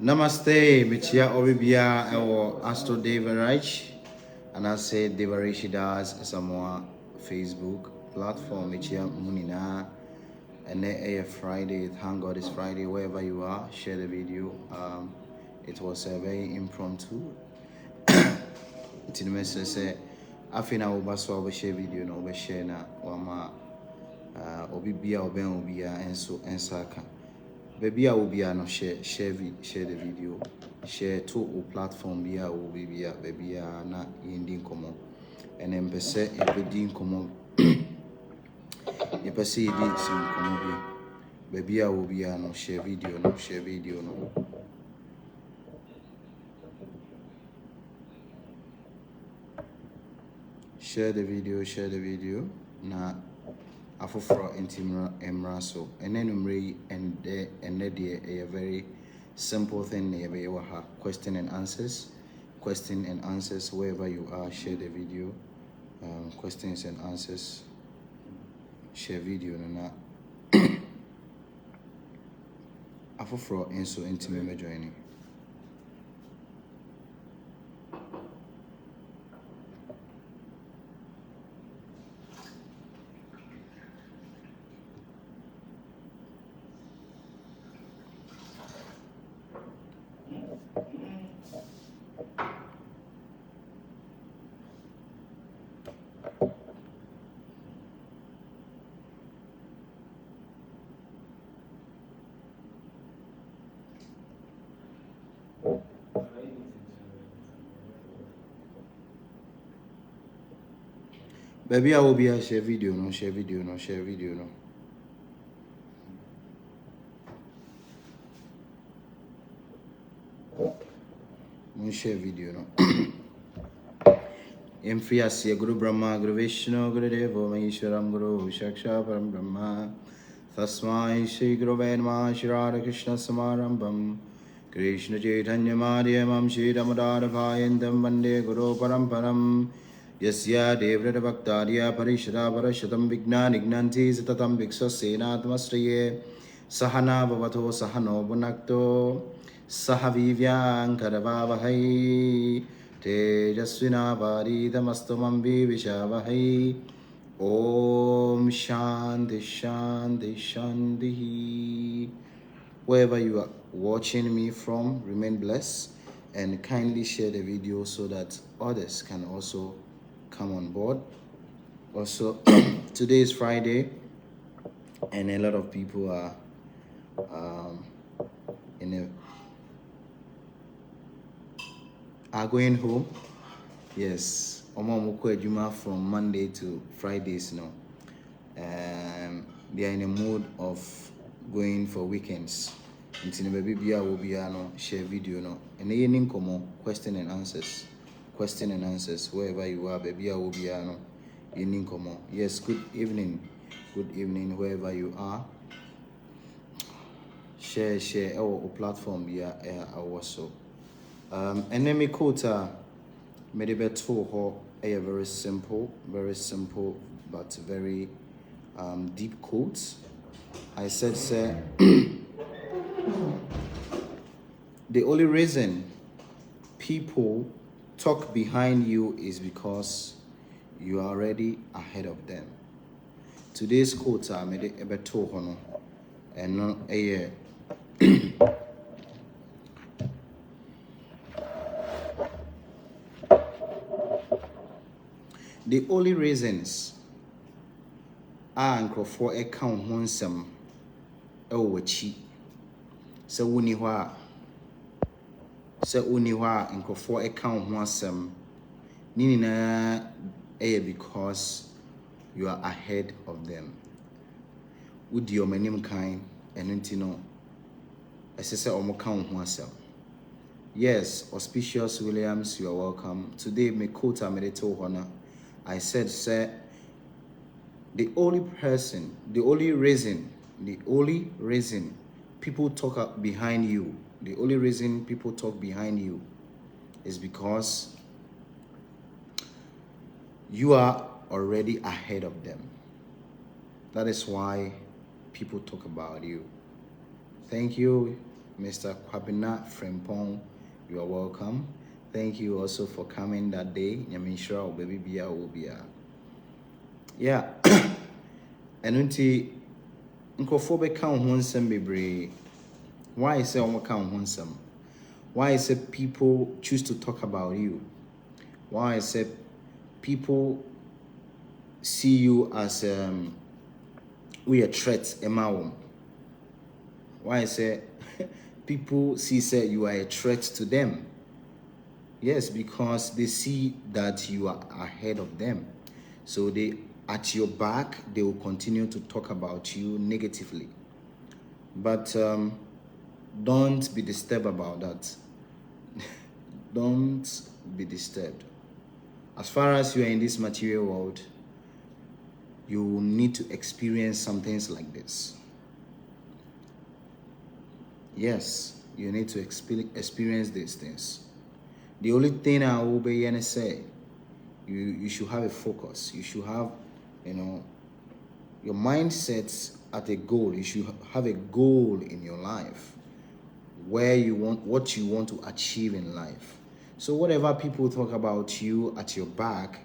Namaste, Michia Oribia, or Astro Devaraj, and I said Devaraj does some Facebook platform, Michia Munina, and then Friday, thank God it's Friday, wherever you are, share the video. It was a very impromptu. It's the message say, I think I will share video, no, share na, wama, Obibia, Obia, and so, and Saka. Baby, I will be no share the video, share to o platform be a will be a baby na ending common, and then per se a bedding common. You per se did some common baby, I will be a no share video, no. Share the video, na afoforo intimra emraso and then and a very simple thing question and answers wherever you are, share the video. Questions and answers, share video na afoforo enso intimra joining. Baby, I will be a share video no. Share video no. Share video no. Emphasiya Guru Brahma, Guru Vishnu, Guru Devo Maheshwaram, Guru Shaksha Param Brahma. Tasmai Shri Guru Vedma Shri Radha Krishna Samarambam. Krishna Chaitanya Madhyamam Shri Ramadhara Bhayandam Vande Guru Paramparam. Yasya Devrata Bhaktarya Parishara Parashatam Vignan Ignanti Satatam Viksasenatmastraye Sahana Bhavato Sahano Bhunakto Sahavivyam Karavavahai Tejasvina Varidhamastumam Vivishavahai. Om Shanti Shanti Shanti. Wherever you are watching me from, remain blessed and kindly share the video so that others can also come on board. Also, today is Friday and a lot of people are going home. Yes, from Monday to Fridays now. They are in a mood of going for weekends. Until baby will be no share video no. And then question and answers wherever you are. Baby will be no in komo. Yes, good evening wherever you are. Share our platform also. And then me quote maybe to a very simple but very deep quotes. I said, sir, the only reason people talk behind you is because you are already ahead of them. Today's quote I made it a to hono and no a the only reasons for account honsem ewachi se woni ho a for account honsem ni na because you are ahead of them. Would your manim kind and intino assessor or account honsem. Yes, Auspicious Williams, you are welcome. Today me quota medito honor. I said, sir, the only reason people talk behind you, is because you are already ahead of them. That is why people talk about you. Thank you. Mr. Kwabena Frempong, you are welcome. Thank you also for coming that day. Nyamishra baby bia obia. Yeah. And unti nkrofo be kan ho nsem bebre. Why say omo kan ho nsem? Why is it people choose to talk about you? Why is it people see you as we a threat emawom? Why is it people see say you are a threat to them? Yes, because they see that you are ahead of them. So they at your back, they will continue to talk about you negatively. But don't be disturbed about that. Don't be disturbed. As far as you are in this material world, you need to experience some things like this. Yes, you need to experience these things. The only thing I will be able to say, you should have a focus. You should have, your mindset at a goal. You should have a goal in your life where you want, what you want to achieve in life. So whatever people talk about you at your back,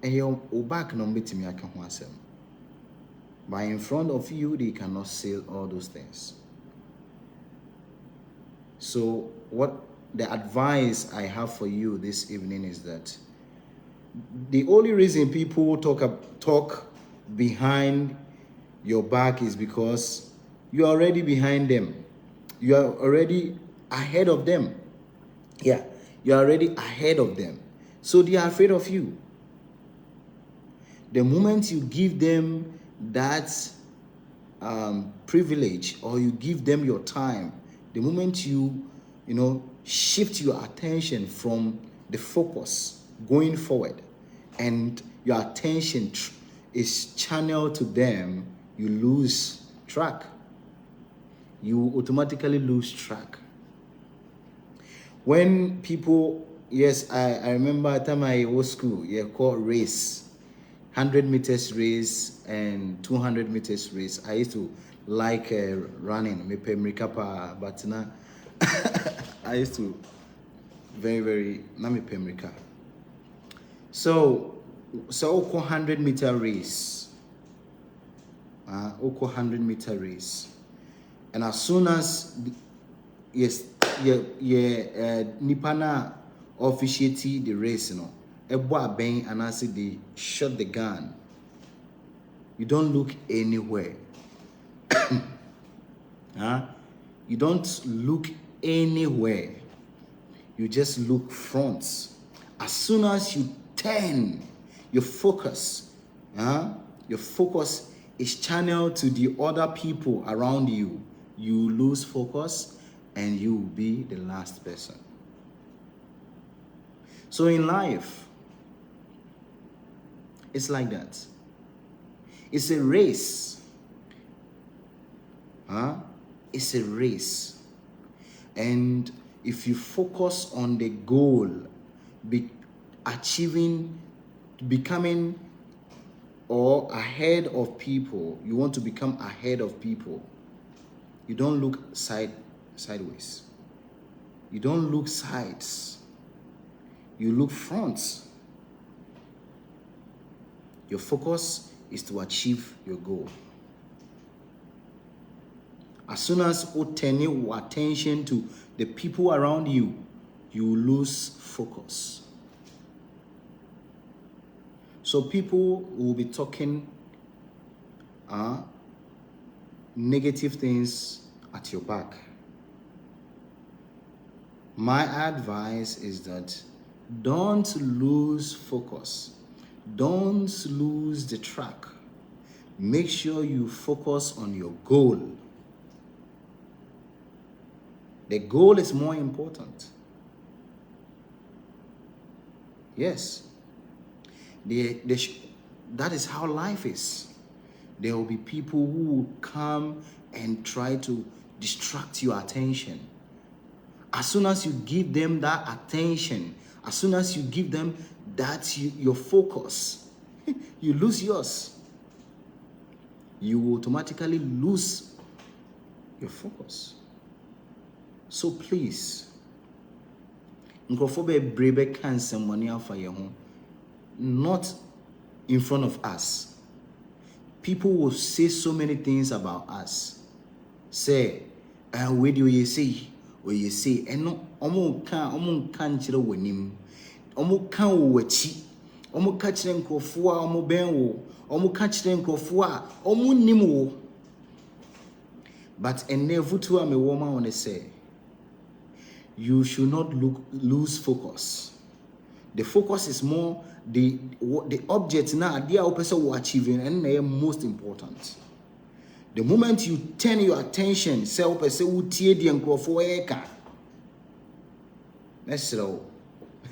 and your back no to me, I can answer. But in front of you, they cannot say all those things. So what the advice I have for you this evening is that the only reason people talk behind your back is because you're already behind them. You are already ahead of them. Yeah, you're already ahead of them. So they are afraid of you. The moment you give them that privilege, or you give them your time, the moment you shift your attention from the focus going forward and your attention is channeled to them, you lose track. You automatically lose track. When people, yes, I remember at the time I was school, called race, 100 meters race and 200 meters race. I used to like running, but now I used to very nami pemrika. So 100-meter race. 100-meter race. And as soon as Nipana officiate the race, Eboa bang and I say they shot the gun. You don't look anywhere. You don't look anywhere. You just look front. As soon as you turn your focus, your focus is channeled to the other people around you. You lose focus and you will be the last person. So in life, it's like that. It's a race. It's a race. And if you focus on the goal, becoming or ahead of people, you want to become ahead of people, you don't look sideways. You don't look sides. You look front. Your focus is to achieve your goal. As soon as you turn your attention to the people around you, you lose focus. So people will be talking negative things at your back. My advice is that don't lose focus. Don't lose the track. Make sure you focus on your goal. The goal is more important. Yes. That is how life is. There will be people who will come and try to distract your attention. As soon as you give them that attention, as soon as you give them your focus, you lose yours. You will automatically lose your focus. So please, nkrofo be can someone afa ye ho, not in front of us. People will say so many things about us. Say, where do you say? Where you say, and no, omo kan chire wanim. Omo kan wo wachi. Omo ka chire nkrofo a omo ben wo. Omo ka chire nkrofo a omo nim wo. But enevutu a me woman want to say, you should not lose focus. The focus is more the object now the person will achieving and they are most important. The moment you turn your attention, say person will tear the for eka. Let's slow.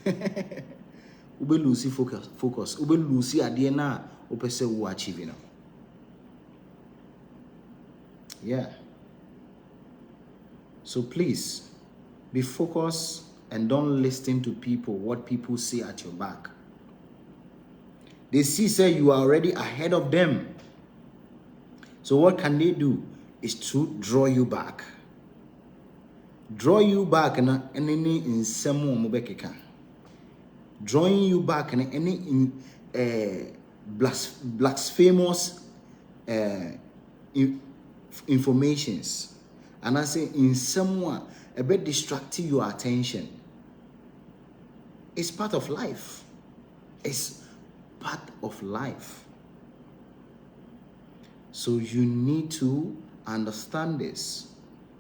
Ube lose focus. Ube lose idea na person will achieving. Yeah. So please be focused and don't listen to people, what people say at your back. They say you are already ahead of them. So what can they do? Is to draw you back. Draw you back and any in some mobekeka. Drawing you back and any blasphemous informations. And I say in someone a bit distracting your attention. It's part of life. It's part of life. So you need to understand this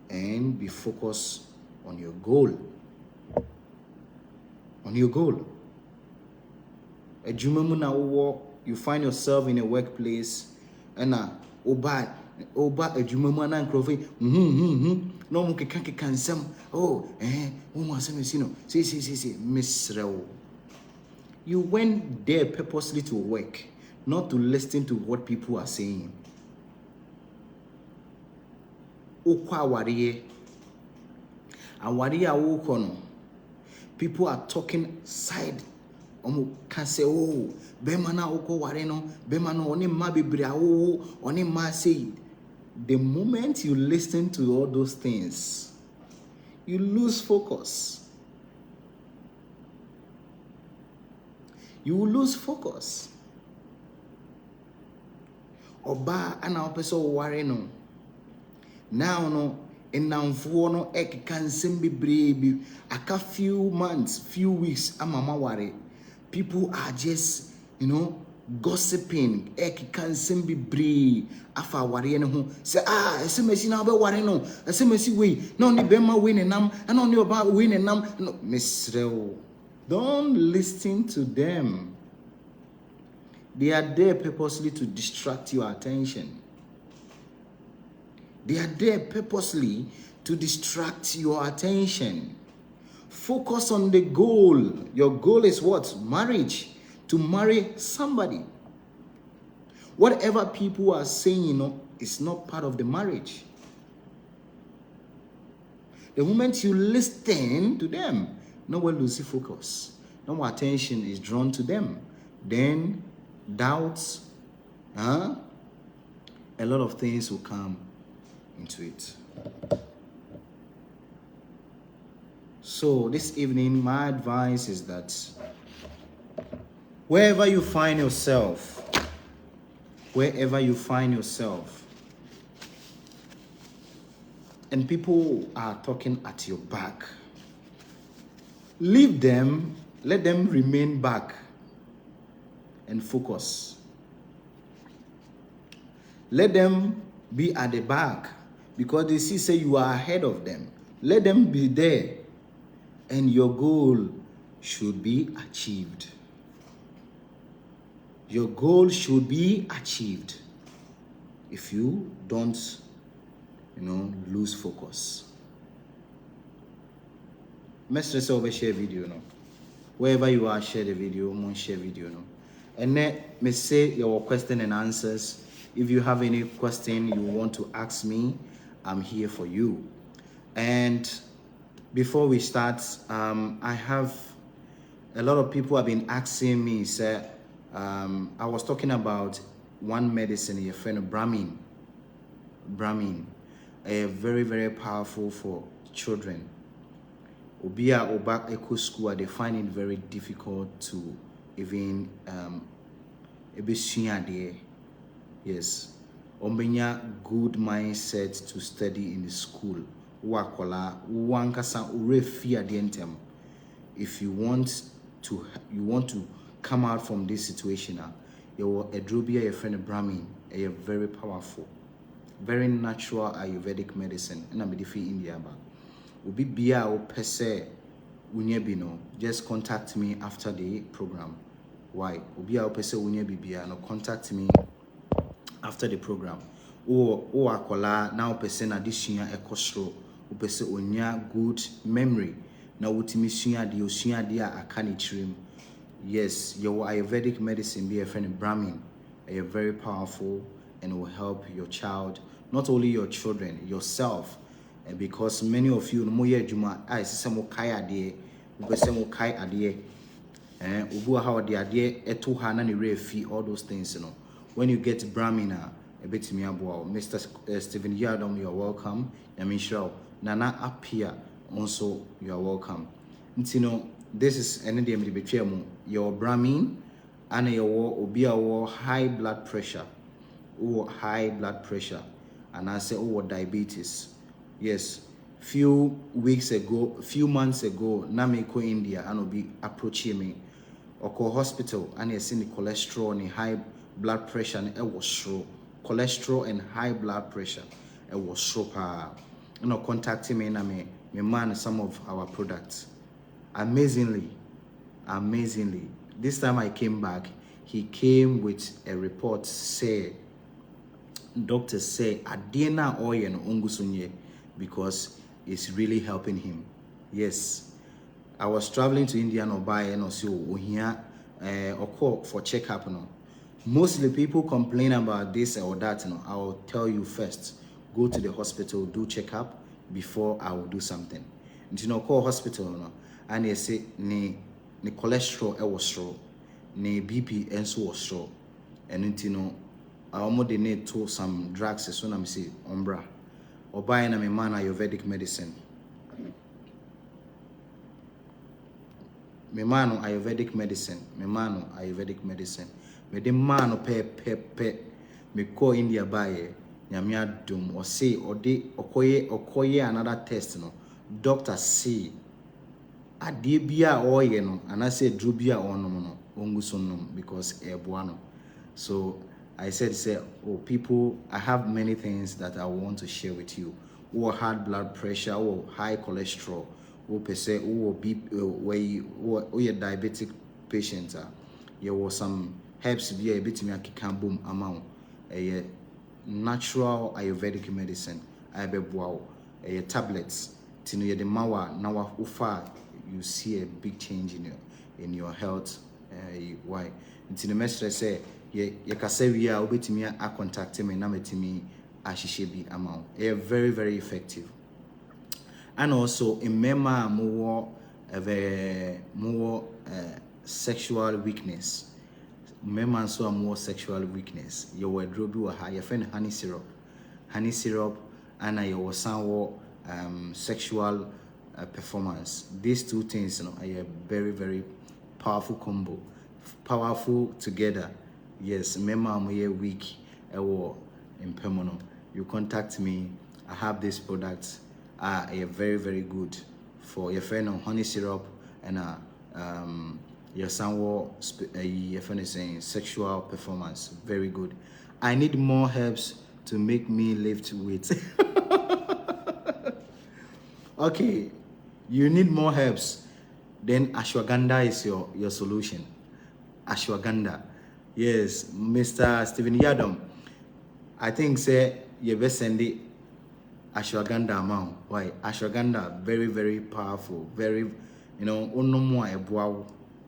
and be focused on your goal. On your goal. You find yourself in a workplace and oba adwuma na nkrofo no mo keka nsem wo mo asem si no see misrew. You went there purposely to work, not to listen to what people are saying. Okwa awariye awoko no, people are talking side. Can say, oh, Bemana oko ware no, Bemana oni ma bebre awo, oni ma say. The moment you listen to all those things, you lose focus. You will lose focus. Oba ana opeso ware no. Now no enamfuo no ekeka nsem bebre aka few months, few weeks amama ware. People are just, gossiping. Ekeka nsem bebre afa ware ne ho. Say esemesi na be ware no. Esemesi we na oni bema we ne nam, na oni oba we ne nam. No, misrew. Don't listen to them. They are there purposely to distract your attention. They are there purposely to distract your attention. Focus on the goal. Your goal is what? Marriage. To marry somebody. Whatever people are saying, is not part of the marriage. The moment you listen to them, no one loses focus. No more attention is drawn to them. Then doubts, a lot of things will come into it. So this evening, my advice is that wherever you find yourself, and people are talking at your back, leave them, let them remain back and focus. Let them be at the back because they say you are ahead of them. Let them be there and your goal should be achieved. Your goal should be achieved if you don't, lose focus. Let's over share video no. Wherever you are, share the video, share video no. And then me say your question and answers. If you have any question you want to ask me, I'm here for you. And before we start, I have a lot of people have been asking me, sir. I was talking about one medicine, your friend Brahmin, a very, very powerful for children. Obia Oba Eco School, they find it very difficult to even yes. Ombenya good mindset to study in the school. Wakola, wankasa urefia dientem. If you want to come out from this situation, your Edrubia, your friend Brahmin, are very powerful, very natural Ayurvedic medicine. And I'm in India, but Ubi bia o pese unyebino. Just contact me after the program. Why? Ubi o pese unyebibia no contact me after the program. O akola now pese na disua ekosro. O pese onya good memory. Na utimi sua de akani trim. Yes, your Ayurvedic medicine be a friend Brahmin. Are very powerful and will help your child, not only your children, yourself. And because many of you, moye juma, I see some kai ade, some kai ade, ubu how the ade etu hana ni refi, all those things, you know. When you get Brahmina, a bit me abo, Mr. Stephen Yadom, you are welcome. Yamin Nana Apia, also you are welcome. You know, this is an idiom between your Brahmin and your obia high blood pressure, or high blood pressure, and I say diabetes. Yes, few months ago, Namiko India and will be approaching me or call hospital and you see the cholesterol and high blood pressure and it was slow. Cholesterol and high blood pressure, it was slow. You know, contacting me and me man some of our products. Amazingly, this time I came back, he came with a report say, doctors say Adena oil and ongusunye because it's really helping him. Yes, I was traveling to India no buy and also here or call for checkup. No, mostly people complain about this or that. No, I'll tell you first. Go to the hospital, do checkup before I will do something. And you know, call hospital. No, and they say ni cholesterol was low, ni BP also was low, and you know, I almost need to some drugs. So I'm say umbra. Or buying a man Ayurvedic medicine. Me mano Ayurvedic medicine. Me de mano pe. Me call India buy nyamia dum or say or de okoye another test no. Doctor say adebia oye no and I say drubia no ongusunum because ebuano. So I said, oh, people, I have many things that I want to share with you. Or high blood pressure, or high cholesterol, or per se, or where you diabetic patient. There was some herbs be a bit me boom amount. A natural Ayurvedic medicine. I be wow. A tablets. Tinu the mawa now ufa. You see a big change in your health. Why? Tinu mestre say. Ye kasa wi a obetimi a contact me na metimi a hihye bi amount. Very very effective. And also in mema more sexual weakness. Mema so more sexual weakness. Your wardrobe wa ha your friend honey syrup and your sanwo sexual performance. These two things, you know, are a very very powerful combo. Powerful together. Yes, remember I'm here week in Pemono. You contact me. I have these products. Are very very good for your friend on honey syrup and your sanwo your friend is saying sexual performance. Very good. I need more herbs to make me lift weight. Okay, you need more herbs. Then ashwagandha is your solution. Ashwagandha. Yes, Mr. Stephen Yadom. I think say you best send it ashwagandha amount. Why? Ashwagandha very very powerful. Very, you know,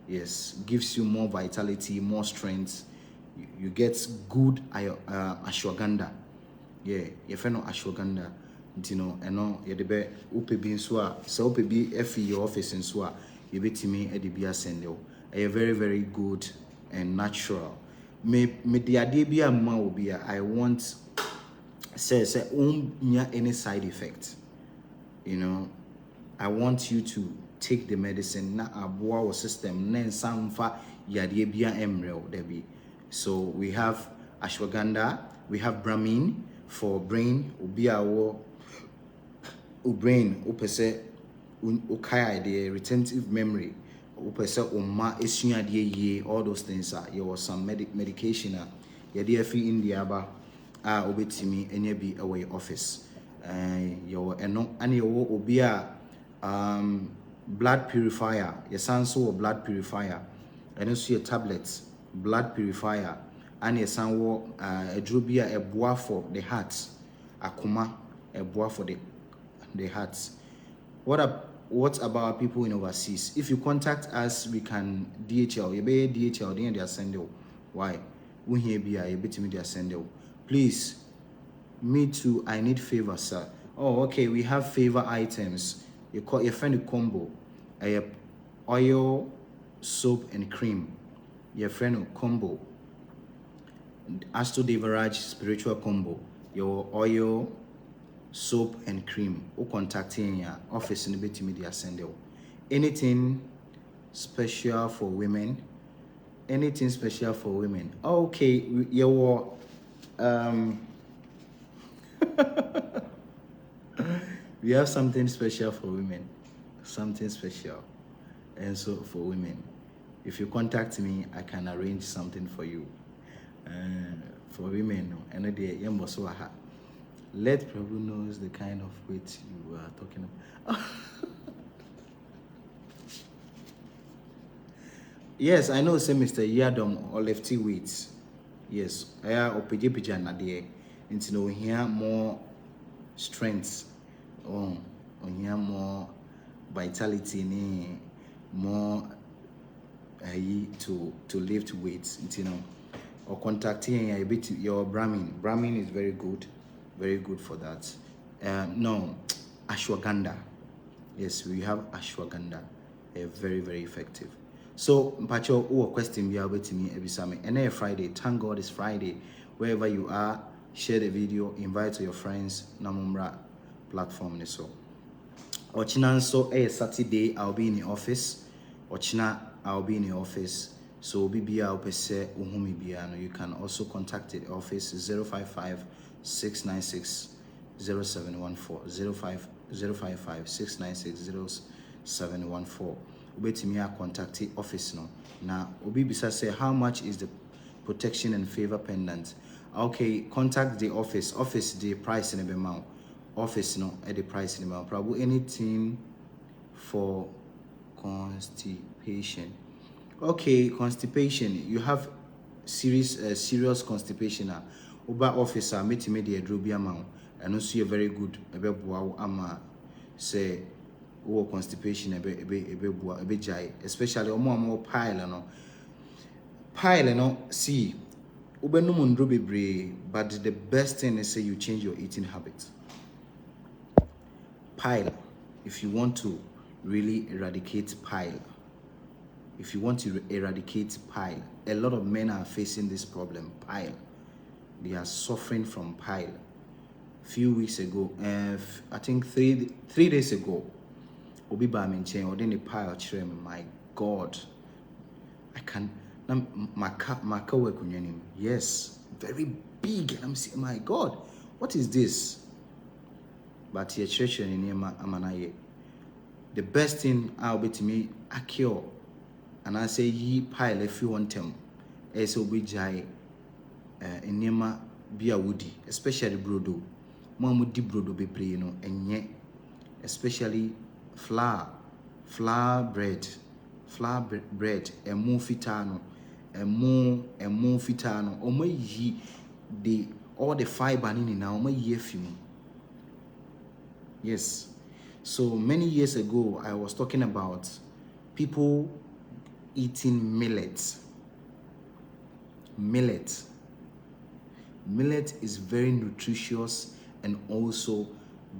yes, gives you more vitality, more strength. You get good ashwagandha. Yeah, you know ashwagandha. You know, and no, you debe upe bin swa. So upe bi efi your office in swa. You bet me edibia sendo. A very very good and natural. Me the idea will be I want say any side effect. you know, I want you to take the medicine na aboa our system na nsamfa yade bia emrel debi. So we have ashwagandha, we have brahmin for brain, ubia wo brain upese ukaya the retentive memory, upese umma esua de ye, all those things are your some medication yade afi India ba obetimi enye bi away office your eno ane wo obi blood purifier, your son so blood purifier, and also your tablets, blood purifier, and your son wo a drubia a bois for the hearts, akuma a bois for the hearts. What about people in overseas? If you contact us, we can DHL. You be DHL, then they are sending. Why? We here be a bit me they are sending. Please, me too. I need favor, sir. Oh, okay. We have favor items. You call your friend combo, oil, soap, and cream. Your friend combo, Asto Devaraj spiritual combo. Your oil, soap, and cream. O contacting your office in the bit media sender. Anything special for women? Anything special for women? Okay, your we have something special for women, something special, and so for women, if you contact me, I can arrange something for you. For women, and let Prabhu knows the kind of weight you are talking about. Yes, I know. Say Mr. Yadom or lefty weights. Yes, I are opejepija na de. Into no here more strength. Oh, on here more vitality, more to lift weights, you know, or contacting a bit your Brahmin. Brahmin is very good for that. No, ashwagandha. Yes, we have ashwagandha, very effective. So, Mpacho, who question be able to me every summer. And then Friday, thank God it's Friday. Wherever you are, share the video, invite your friends. Namumra platform so ochina so Saturday I'll be in the office. Ochina I'll be in the office, so bibia opese uhumi bia no, you can also contact the office 055 696 0714 055 696 0714. Ubetimi contact the office no na obi bisa say how much is the protection and favor pendant. Okay, contact the office the price in the amount. Office no at the price in the amount. Probably anything for constipation. Okay, constipation. You have serious constipation. Oba officer meet me the drobi amount, and also you're very good. Ama say constipation jai, especially more pile no see. But the best thing is say you change your eating habits. Pile, if you want to really eradicate pile, a lot of men are facing this problem. Pile, they are suffering from pile. Few weeks ago, I think three days ago, Obi ba mention or then the pile children. My God, I can. Yes, very big. And I'm saying, my God, what is this? But your church the best thing I'll be to me a cure. And I say ye pile if you want them. As obi jai in Nema be a woody, especially brodo. Mamu di brodo be pre, and yet especially flour bread, and more fitano. And more fitano, or may ye the all the fiber in now, may ye few. Yes. So many years ago, I was talking about people eating millet. Millet is very nutritious and also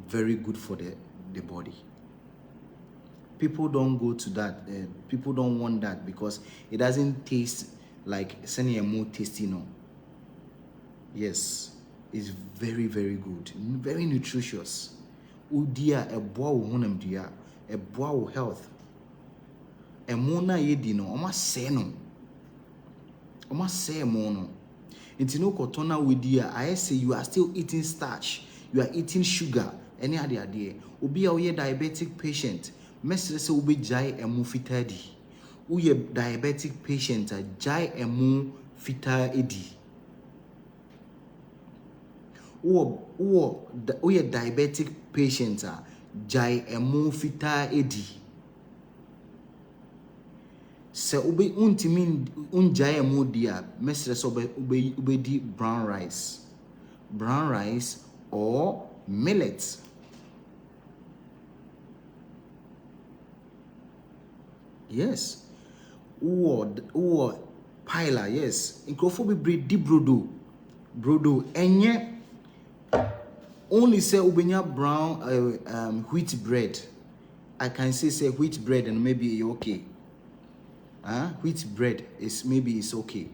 very good for the body. People don't go to that. People don't want that because it doesn't taste like sending a more tasty, no. Yes, it's very good, very nutritious. udia eboa wo honam dua eboa wo health emo na yedi no oma se no oma se emo no nti no kotona wedi a I say you are still eating starch, you are eating sugar any ade obi a wo diabetic patient mesre se obi jai emo fitadi wo ye diabetic patient a jai emo fita edi wo ye diabetic patient a jai emo fita edi se obi untimi unjai emo dia mesre so obi di brown rice or millet. Yes. Or pila, yes. Inkrofo be di brodo enye only say ubenya brown wheat bread. I can say wheat bread and maybe okay. Wheat bread is maybe it's okay.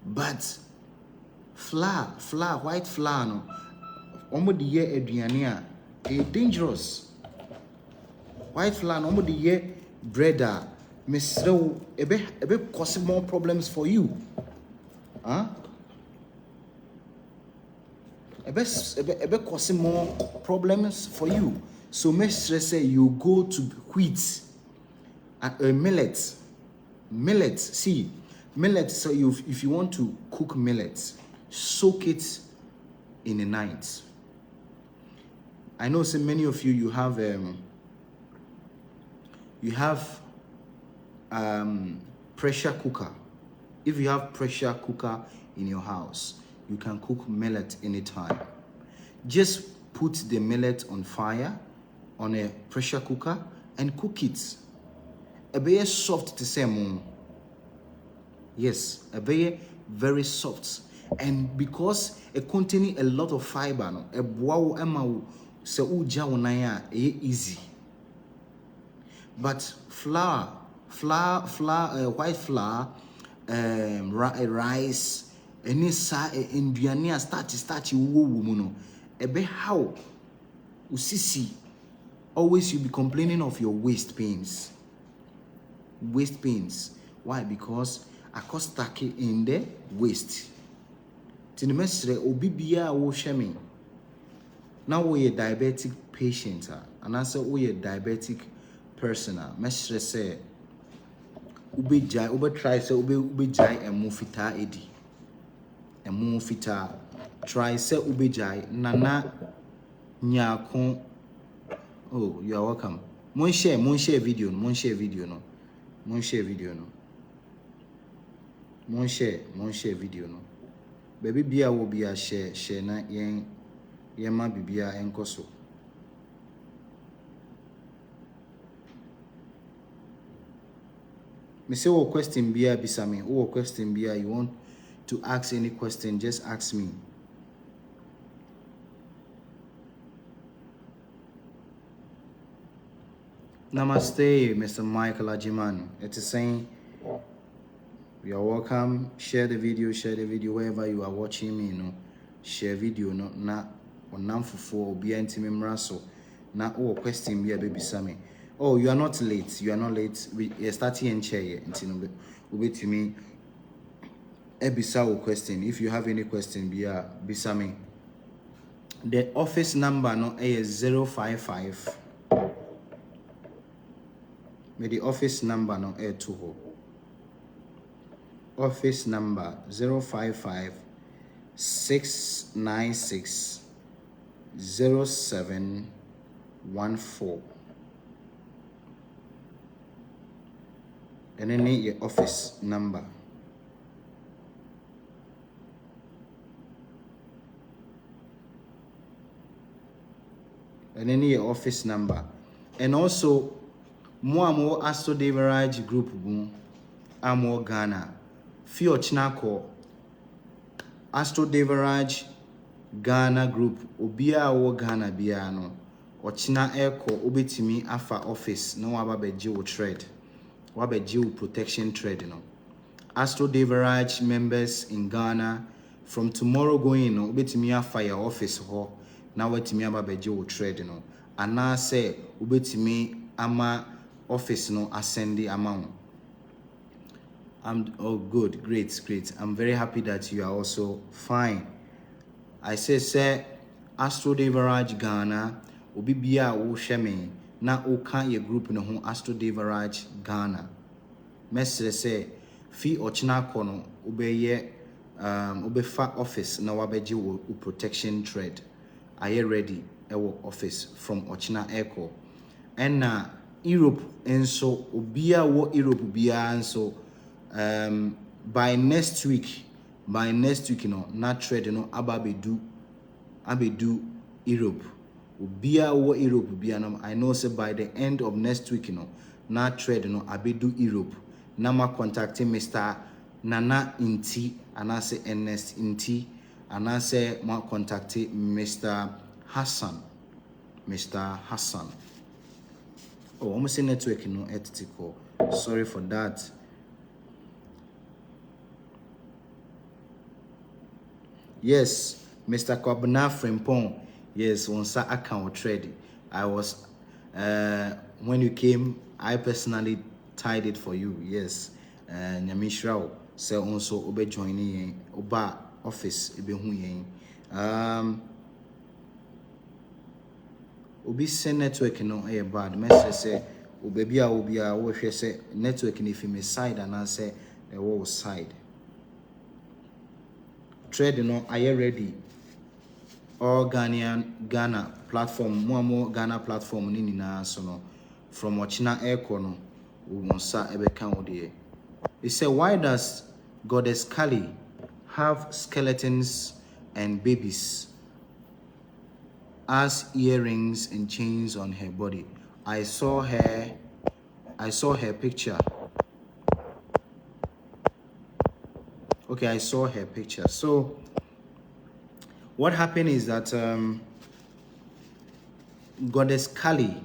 But flour, white flour no. Omo di ye aduane a dangerous. White flour no omo di ye bread a mesrew ebe cause more problems for you. Ebe cause more problems for you. So make sure say you go to wheat millet. See, millet. So if you want to cook millet, soak it in the night. I know so many of you have pressure cooker. If you have pressure cooker in your house, you can cook millet anytime. Just put the millet on fire on a pressure cooker and cook it. A very soft to say moon. Yes, a very soft. And because it contains a lot of fiber, no, a boa ema se uja wonaya easy. But flour, white flour, rice, any sa induania starchy woman, a be how usisi. Always you be complaining of your waist pains. Why? Because I cost stuck in the waist. Tinemestre obibia wo shemi. Now we a diabetic patient, and answer we a diabetic person. Mestre say ube try say ube jai emu fita edi. Emu fita try say ube jai nana nyakon. Oh, you are welcome. Mon share video no. Mon share video no. Baby bia will be a share na yen ma bibia enkoso. Me say what question bia bisame. What question bia you want to ask any question, just ask me. Namaste, Mr. Michael Ajiman. It is saying, you are welcome. Share the video wherever you are watching me. Share video na onamfufo obi antimi mraso na question be a baby sami. Oh, you are not late. We are starting in chair here. Ntino to me. Ebisa question. If you have any question, be a bisami. The office number is 055. May the office number to office number 055 696 0714. And then your office number. And then your office number. And also more Astro Devaraj group Amo Ghana. Fio Chinako Astro Devaraj Ghana group Obia wo Ghana biano. Ochina Eko Obetimi Afa office no wababeji wo trade. Wabeji wo protection trade Astro Devaraj members in Ghana from tomorrow going Obetimi Afa your office ho. na watimi aba beje wo trade no ana say ubetimi ama office no assendi amount. Oh good, great. I'm very happy that you are also fine. I say Astro Devaraj Ghana obi bia wo hweme na oka ye group no ho Astro Devaraj Ghana. Mesre say fi ochina kono obeye obefa office na wabeje wo protection trade. Are you ready? Ewo office from ochina echo. And na Europe enso obia wo Europe bia enso by next week no na trade no abedu Europe. Ubia wo Europe bia no I know say by the end of next week no na trade no abedu Europe. Na ma contacting Mr. Nana Inti anase Ernest Inti anase ma contacting Mr. Hassan. Oh, almost a network no ethical. Sorry for that. Yes, Mr. Kwabena Frimpong. Yes, once I account trade. I was when you came, I personally tied it for you. Yes. Nyamishra say also obe joining oba office ebe hu yen. Obi send network no e bad. Message say obebia wo hwe say network ni fi me side and say the whole side. Trade no are you ready? All Ghana platform, more Ghana platform ni na so no from Ochina Echo no we sa ebe kan odie. He said, why does Goddess Kali have skeletons and babies as earrings and chains on her body? I saw her picture. Okay, I saw her picture. So what happened is that Goddess Kali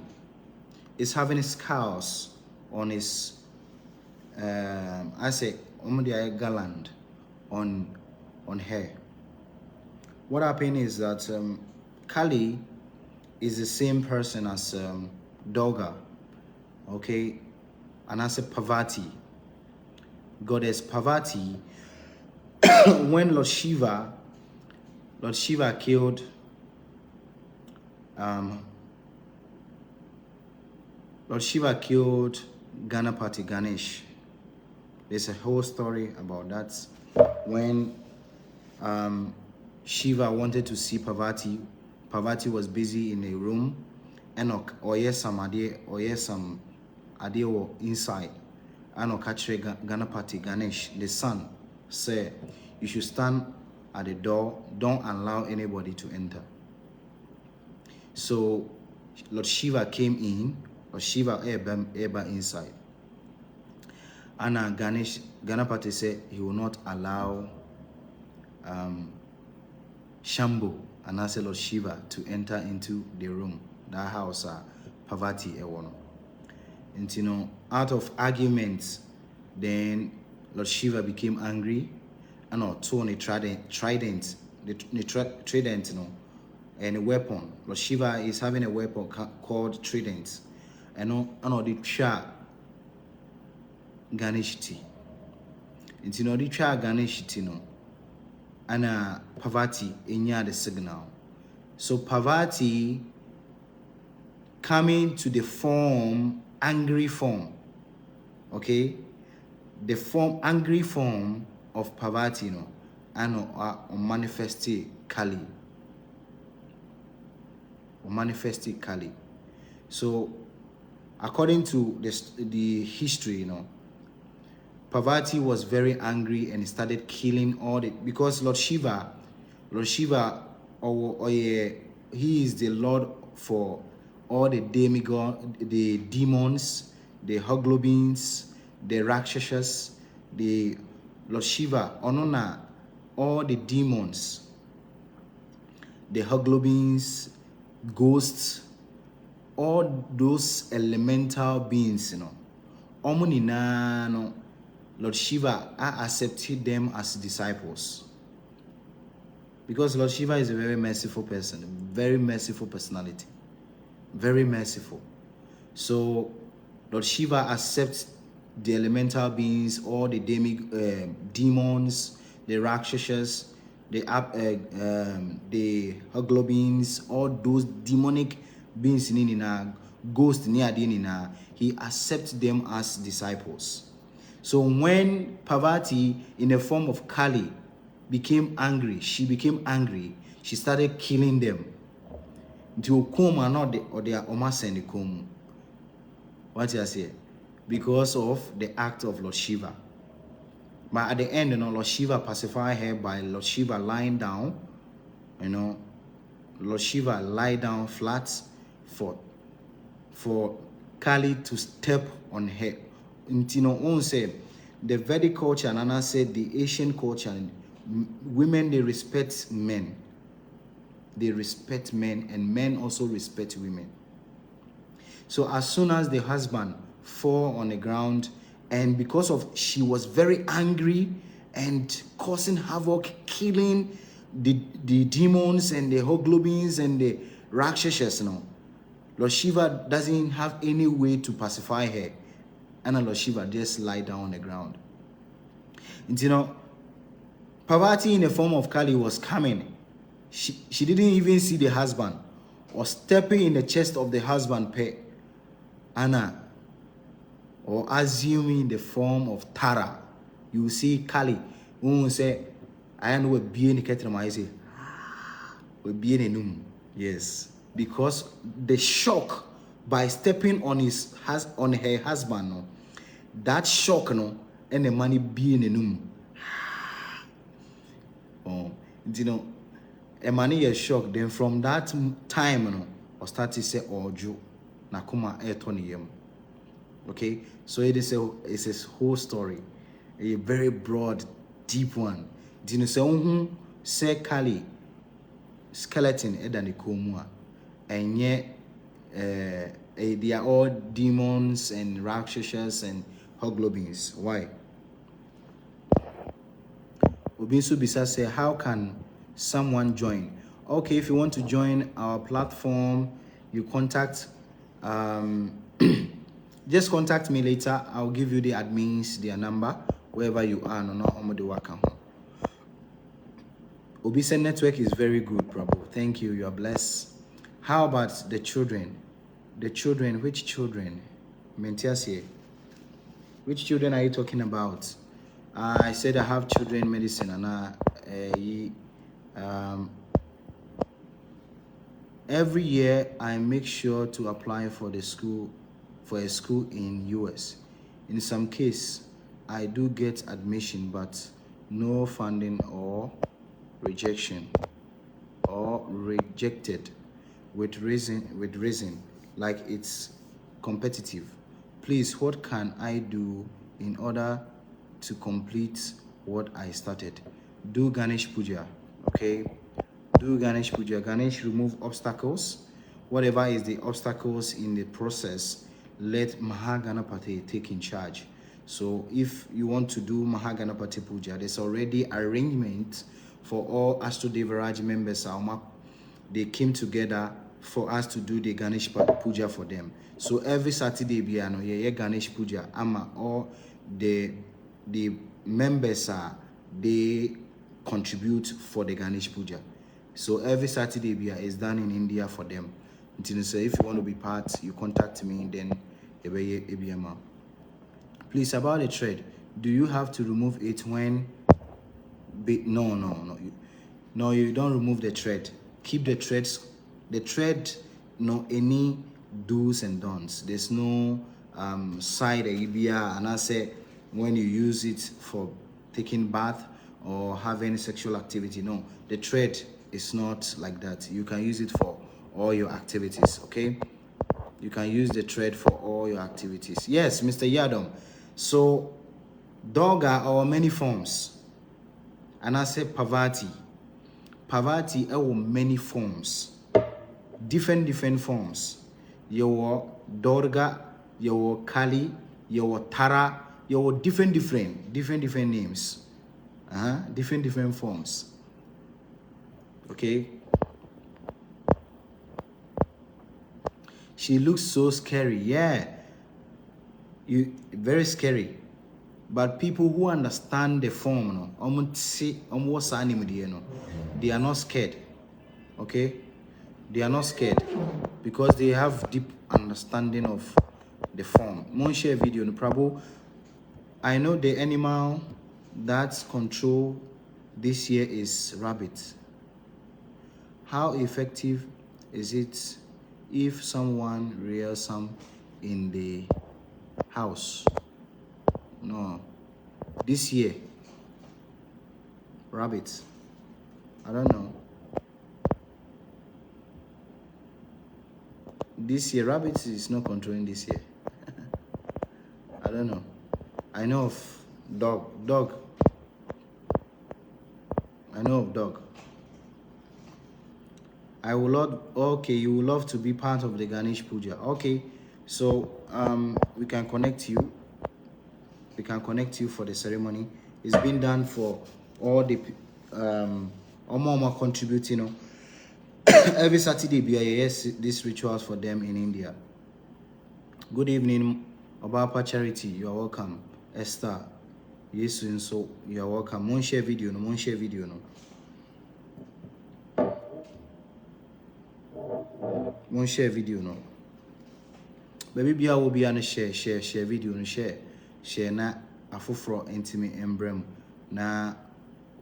is having scars on his I say garland on her. What happened is that Kali is the same person as Durga, okay, and I say Parvati. Goddess Parvati when Lord Shiva killed Ganapati Ganesh. There's a whole story about that. When Shiva wanted to see Parvati was busy in a room, and or some idea inside. And Ganapati Ganesh, the son, said, you should stand at the door, don't allow anybody to enter. So Lord Shiva came in, or Shiva Eba inside. And Ganapati said he will not allow Shambhu, and I said Lord Shiva, to enter into the room. That house Parvati Ewono. And you know, out of arguments, then Lord Shiva became angry and told a trident, you know, and a weapon. Lord Shiva is having a weapon called trident. And the tra Ganeshiti. And you know, the tra Ganeshiti no. And Parvati inya the signal. So Parvati coming to the form, angry form. Okay? The form, angry form of Parvati, you know, and manifested Kali. Or manifested Kali. So, according to the history, you know, Parvati was very angry and started killing all the, because Lord Shiva, he is the Lord for all the the demons, the Hoglobins, the Rakshasas, the Lord Shiva, Onona, all the demons, the Hoglobins, ghosts, all those elemental beings, you know, Omunina, no, Lord Shiva accepted them as disciples because Lord Shiva is a very merciful person, very merciful personality, very merciful. So Lord Shiva accepts the elemental beings, all the demons, the Rakshasas, the Haglobins, all those demonic beings in ghosts near Dinina, he accepts them as disciples. So when Parvati, in the form of Kali, became angry, she started killing them. What you say? Because of the act of Lord Shiva. But at the end, Lord Shiva pacified her by Lord Shiva lying down. Lord Shiva lie down flat for Kali to step on her. Say the Vedic culture, and Anna said the Asian culture, women, they respect men. They respect men, and men also respect women. So as soon as the husband fall on the ground, and because of she was very angry and causing havoc, killing the demons and the Haglobins and the Rakshasas, Lord Shiva doesn't have any way to pacify her. And Lord Shiva just lie down on the ground. And Parvati in the form of Kali was coming. She didn't even see the husband, or stepping in the chest of the husband, Anna, or assuming the form of Tara. You see Kali, who say, I know what being the say, we being yes, because the shock by stepping on her husband, that shock, and the money being in a money is shocked. Then from that time, or start to say, Oju, Nakuma Etoniyem. Okay, so it's a whole story, a very broad, deep one. Dino say Kali skeleton edani komua, and yet they are all demons and Rakshasas and Haglobins. Why? Obinsu Bisa say, how can someone join? Okay, if you want to join our platform, you contact just contact me later. I'll give you the admins, their number, wherever you are. No, Obisa network is very good, Prabhu. Thank you. You are blessed. How about the children? The children, which children? Mentiasie. Which children are you talking about? I said I have children medicine, and every year I make sure to apply for a school in US. In some case, I do get admission, but no funding or rejection or rejected with reason like it's competitive. Please, what can I do in order to complete what I started? Do Ganesh Puja, okay? Do Ganesh Puja. Ganesh remove obstacles. Whatever is the obstacles in the process, let Mahaganapati take in charge. So if you want to do Mahaganapati Puja, there's already arrangement for all Astro Devaraj members. They came together for us to do the Ganesh Puja for them. So every Saturday, Ganesh Puja, all the members they contribute for the Ganesh Puja. So every Saturday is done in India for them. So if you want to be part, you contact me, then please, about the thread, do you have to remove it when no, you don't remove the thread. Keep the threads. The thread, no any do's and don'ts. There's no side and I say when you use it for taking bath or having sexual activity. No, the thread is not like that. You can use it for all your activities, okay? You can use the thread for all your activities. Yes, Mr. Yadom. So, Doga are many forms. And I say Parvati. Parvati are many forms. Different forms. Your Durga, your Kali, your Tara, your different names. Different forms. Okay. She looks so scary. Yeah. Very scary. But people who understand the form, they are not scared. Okay? They are not scared because they have deep understanding of the form. Mon share video no Prabhu. I know the animal that's control this year is rabbit. How effective is it if someone rears some in the house? No. This year, rabbit. I don't know. This year, rabbit is not controlling this year. I don't know. I know of dog. I know of dog. I will love. Okay, you will love to be part of the Ganesh Puja. Okay, so we can connect you. We can connect you for the ceremony. It's been done for all the Omama contributing. You know, every Saturday, BIS these rituals for them in India. Good evening, Obapa Charity. You are welcome. Esther, yes, so you are welcome. Mon share video, no. Mon share video, no. Baby, Bia will be on share video, no share na afufro intimi embrem na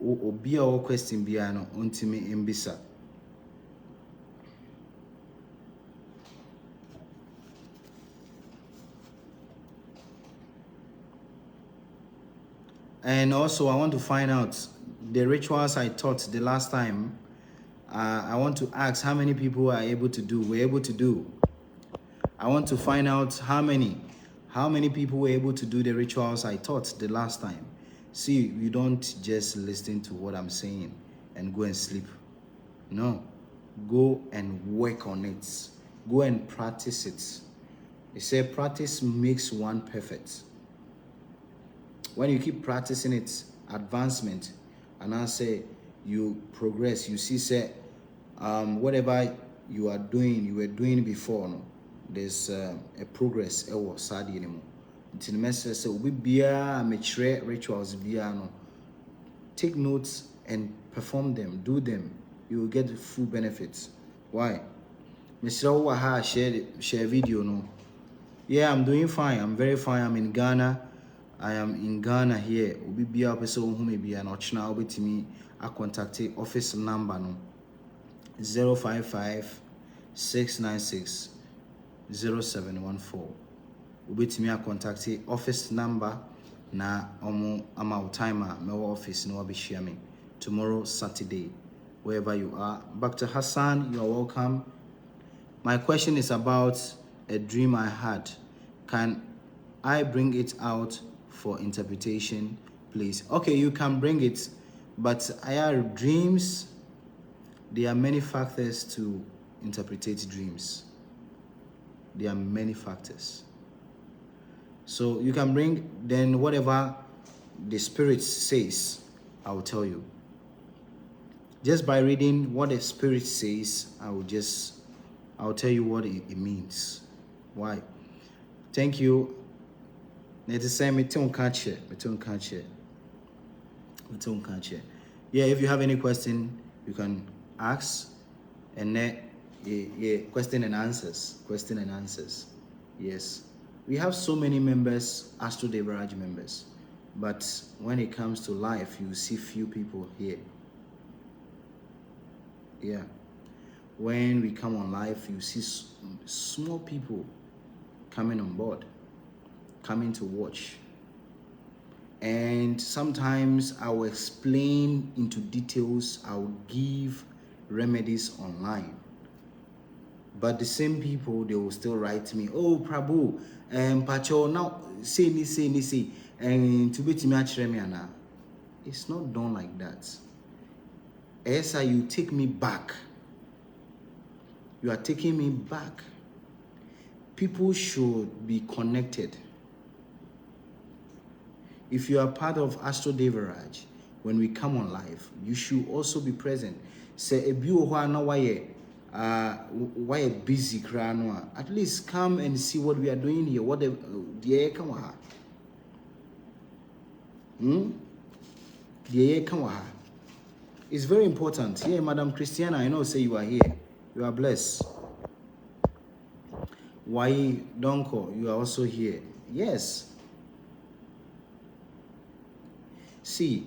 obi a wo question bia no intimi embisa. And also I want to find out the rituals I taught the last time. I want to ask how many people were able to do. I want to find out how many people were able to do the rituals I taught the last time. See, you don't just listen to what I'm saying and go and sleep. No, go and work on it. Go and practice it. They say practice makes one perfect. When you keep practicing it, advancement, and I say you progress, you see, say, whatever you were doing before, no, there's a progress. Sad anymore. Until the message say, we be mature rituals, no. Take notes and perform them, do them. You will get full benefits. Why? Mr. Waha share video, no. Yeah, I'm doing fine. I'm very fine. I'm in Ghana. I am in Ghana here. Obi bia person who may be an optional with me. I contact office number no 055 696 0714. Obi to me I contact office number na ama timer my office no be share me tomorrow Saturday wherever you are. Back to Hassan, you are welcome. My question is about a dream I had. Can I bring it out for interpretation, please? Okay, you can bring it, but dreams, there are many factors to interpret dreams. There are many factors. So you can bring, then whatever the spirit says, I will tell you. Just by reading what the spirit says, I'll tell you what it means. Why? Thank you. Yeah, if you have any question, you can ask, and then question and answers. Yes, we have so many members, Astro Devaraj members, but when it comes to life, you see few people here. Yeah, when we come on live, you see small people coming on board, coming to watch. And sometimes I will explain into details, I will give remedies online. But the same people, they will still write to me, oh, Prabhu, Pacho, now say, and to be to it's not done like that. Esa, you take me back. You are taking me back. People should be connected. If you are part of Astro Devaraj, when we come on live, you should also be present. Say a biwa na why busy crano. At least come and see what we are doing here. What the air come ha. The air come ha. It's very important. Here, Madam Christiana, I know say you are here. You are blessed. Why Donko, you are also here. Yes. See,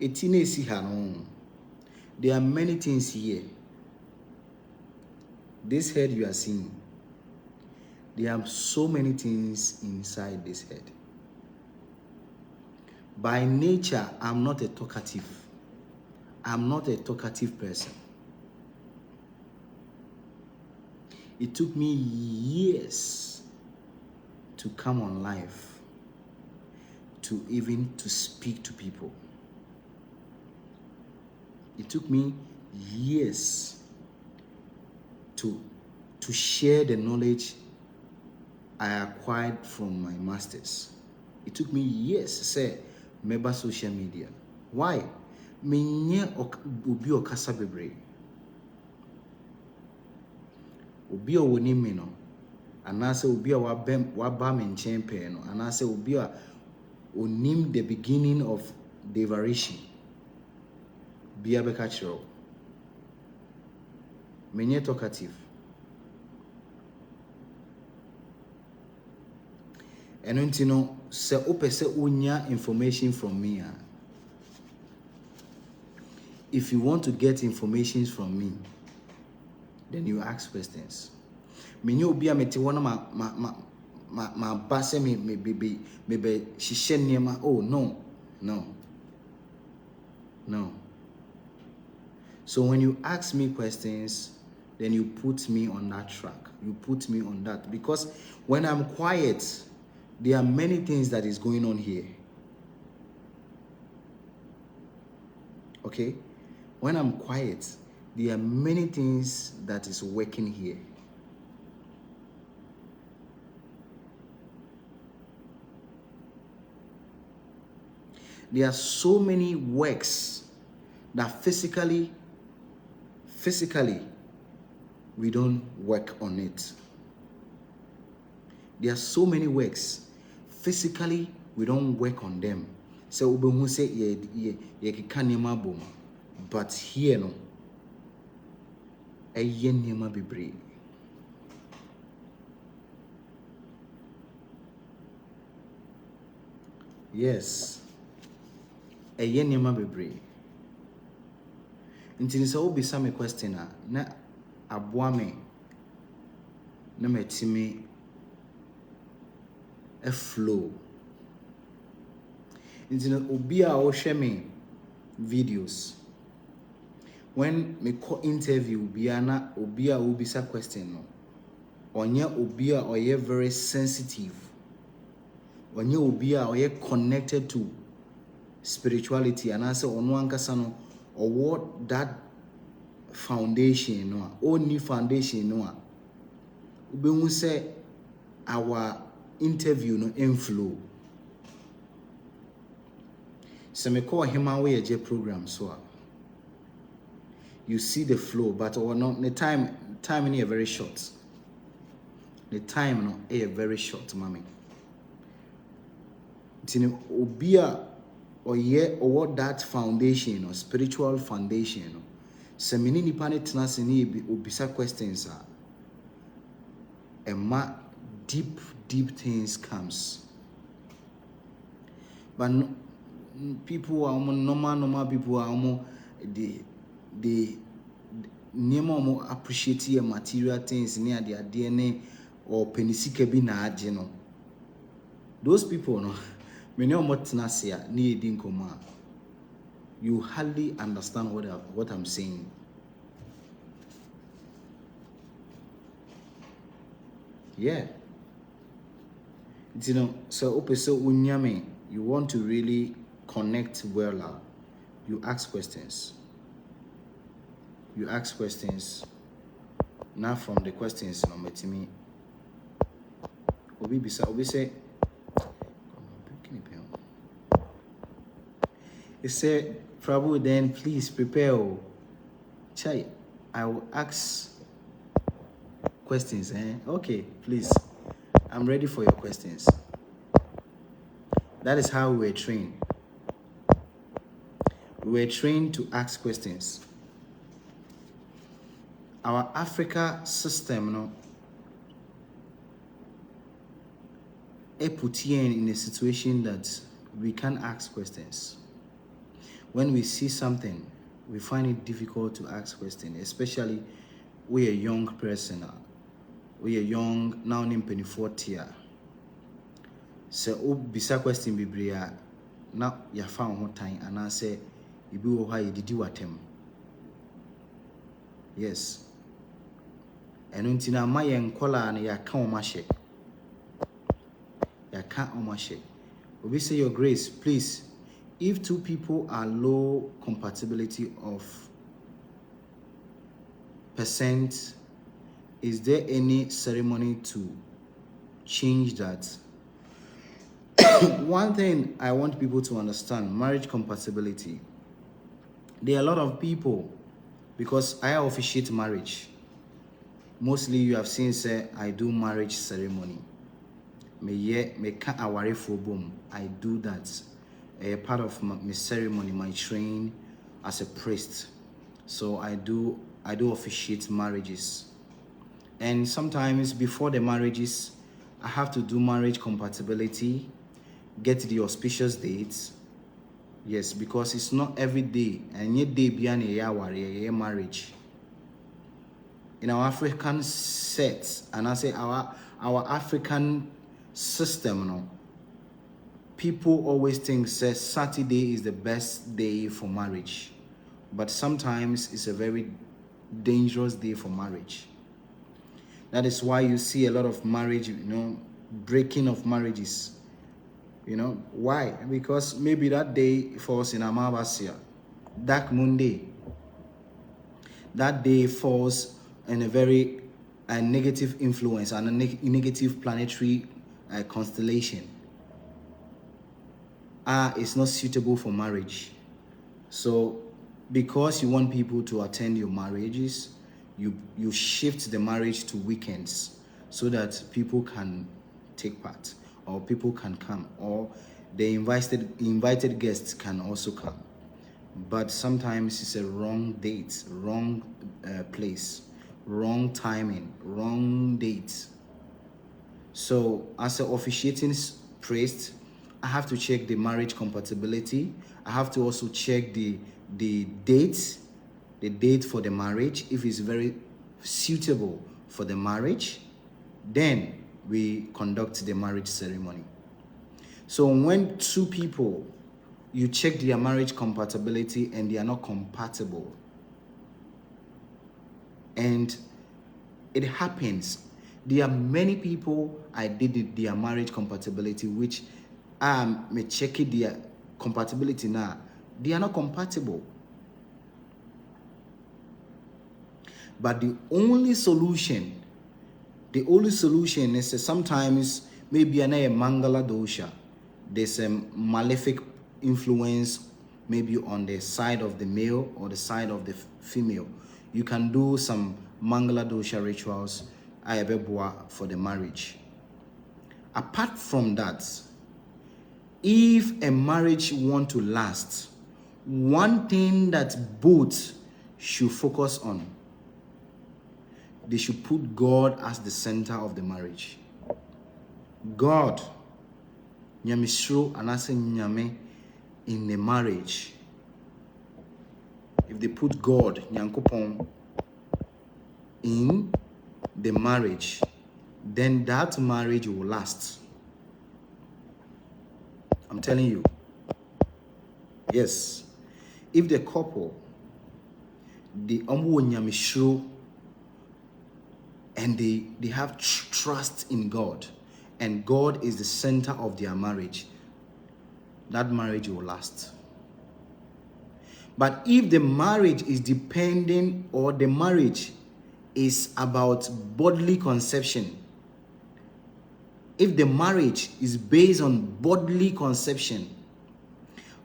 there are many things here. This head you are seeing, there are so many things inside this head. By nature, I'm not a talkative. I'm not a talkative person. It took me years to come on live, to speak to people. It took me years to share the knowledge I acquired from my masters. It took me years to say, member social media. Why? Menye obi okasa bebre. Obi a woni me no. Anase obi a waba me nchen pe no. Anase obi a onim the beginning of derivation. Bia beka chiro. Menye talkative. Eno nti no se opese unya information from me. If you want to get information from me, then you ask questions. Menye obi a meti wona ma base me be shishe niema. Oh no. So when you ask me questions, then you put me on that track. You put me on that. Because when I'm quiet, there are many things that is going on here. Okay? When I'm quiet, there are many things that is working here. There are so many works that physically we don't work on it. There are so many works physically we don't work on them. So we say ye kanema bom, but here no eye nema bebre. Yes, eye nema bebre. Nti nisa obi sa me question na aboa me na metimi a flow. Nti obi a o hwe me videos when me call interview bia na obi a obi sa question no onye obi a oye very sensitive, onye obi a oye connected to spirituality, and answer ono ankasa no or what that foundation no only foundation no we say our interview no inflow. So me call him away a J program so you see the flow, but or not the time in very short. The time no a very short, mommy. Tini obia or ye or what that foundation or spiritual foundation. So many nipa ne tena se ne obisa questions ma deep things comes. But no, people are normal people are they more appreciate your material things near their DNA or penisika bi na agye no. Those people no many of motnasia ni edin koma. You hardly understand what I'm saying. Yeah. You know, so unyame, you want to really connect well. You ask questions. You ask questions. Now from the questions, no metimi. Obi say. It said, Prabhu, then please prepare. Chai, I will ask questions. Okay, please. I'm ready for your questions. That is how we were trained. We were trained to ask questions. Our Africa system, it put you in a situation that we can't ask questions. When we see something, we find it difficult to ask questions, especially we a young person. We are young now in 24 tier. So bisa question bibria na ya found one time and I say you be why did you attempt. Yes. And until my encola and ya can't mash. Ya can't mash. We say your grace, please. If two people are low compatibility of percent, is there any ceremony to change that? One thing I want people to understand, marriage compatibility. There are a lot of people, because I officiate marriage. Mostly you have seen say I do marriage ceremony. Me can't aware for boom. I do that. A part of my ceremony, my training as a priest. So I do officiate marriages. And sometimes before the marriages, I have to do marriage compatibility, get the auspicious dates. Yes, because it's not every day. And yet day beyond a marriage. In our African sets, and I say our African system, people always think say Saturday is the best day for marriage. But sometimes it's a very dangerous day for marriage. That is why you see a lot of marriage, breaking of marriages. Why? Because maybe that day falls in Amavasya, Dark Monday. That day falls in a very negative influence and a negative planetary constellation. It's not suitable for marriage. So, because you want people to attend your marriages, you shift the marriage to weekends so that people can take part, or people can come, or the invited guests can also come. But sometimes it's a wrong date, wrong place, wrong timing, wrong date. So as an officiating priest, I have to check the marriage compatibility. I have to also check the date for the marriage. If it's very suitable for the marriage, then we conduct the marriage ceremony. So when two people, you check their marriage compatibility and they are not compatible, and it happens. There are many people I did their marriage compatibility, which me check their compatibility now. They are not compatible. But the only solution is sometimes maybe an Mangala dosha. There's a malefic influence maybe on the side of the male or the side of the female. You can do some Mangala dosha rituals for the marriage. Apart from that, if a marriage want to last, one thing that both should focus on, they should put God as the center of the marriage. God, Nyamisro and Ase Nyame in the marriage. If they put God, Nyankopon, in the marriage, then that marriage will last. I'm telling you. Yes. If the couple, the Nyamisro, and they have trust in God, and God is the center of their marriage, that marriage will last. But if the marriage is depending, or the marriage is about bodily conception, if the marriage is based on bodily conception,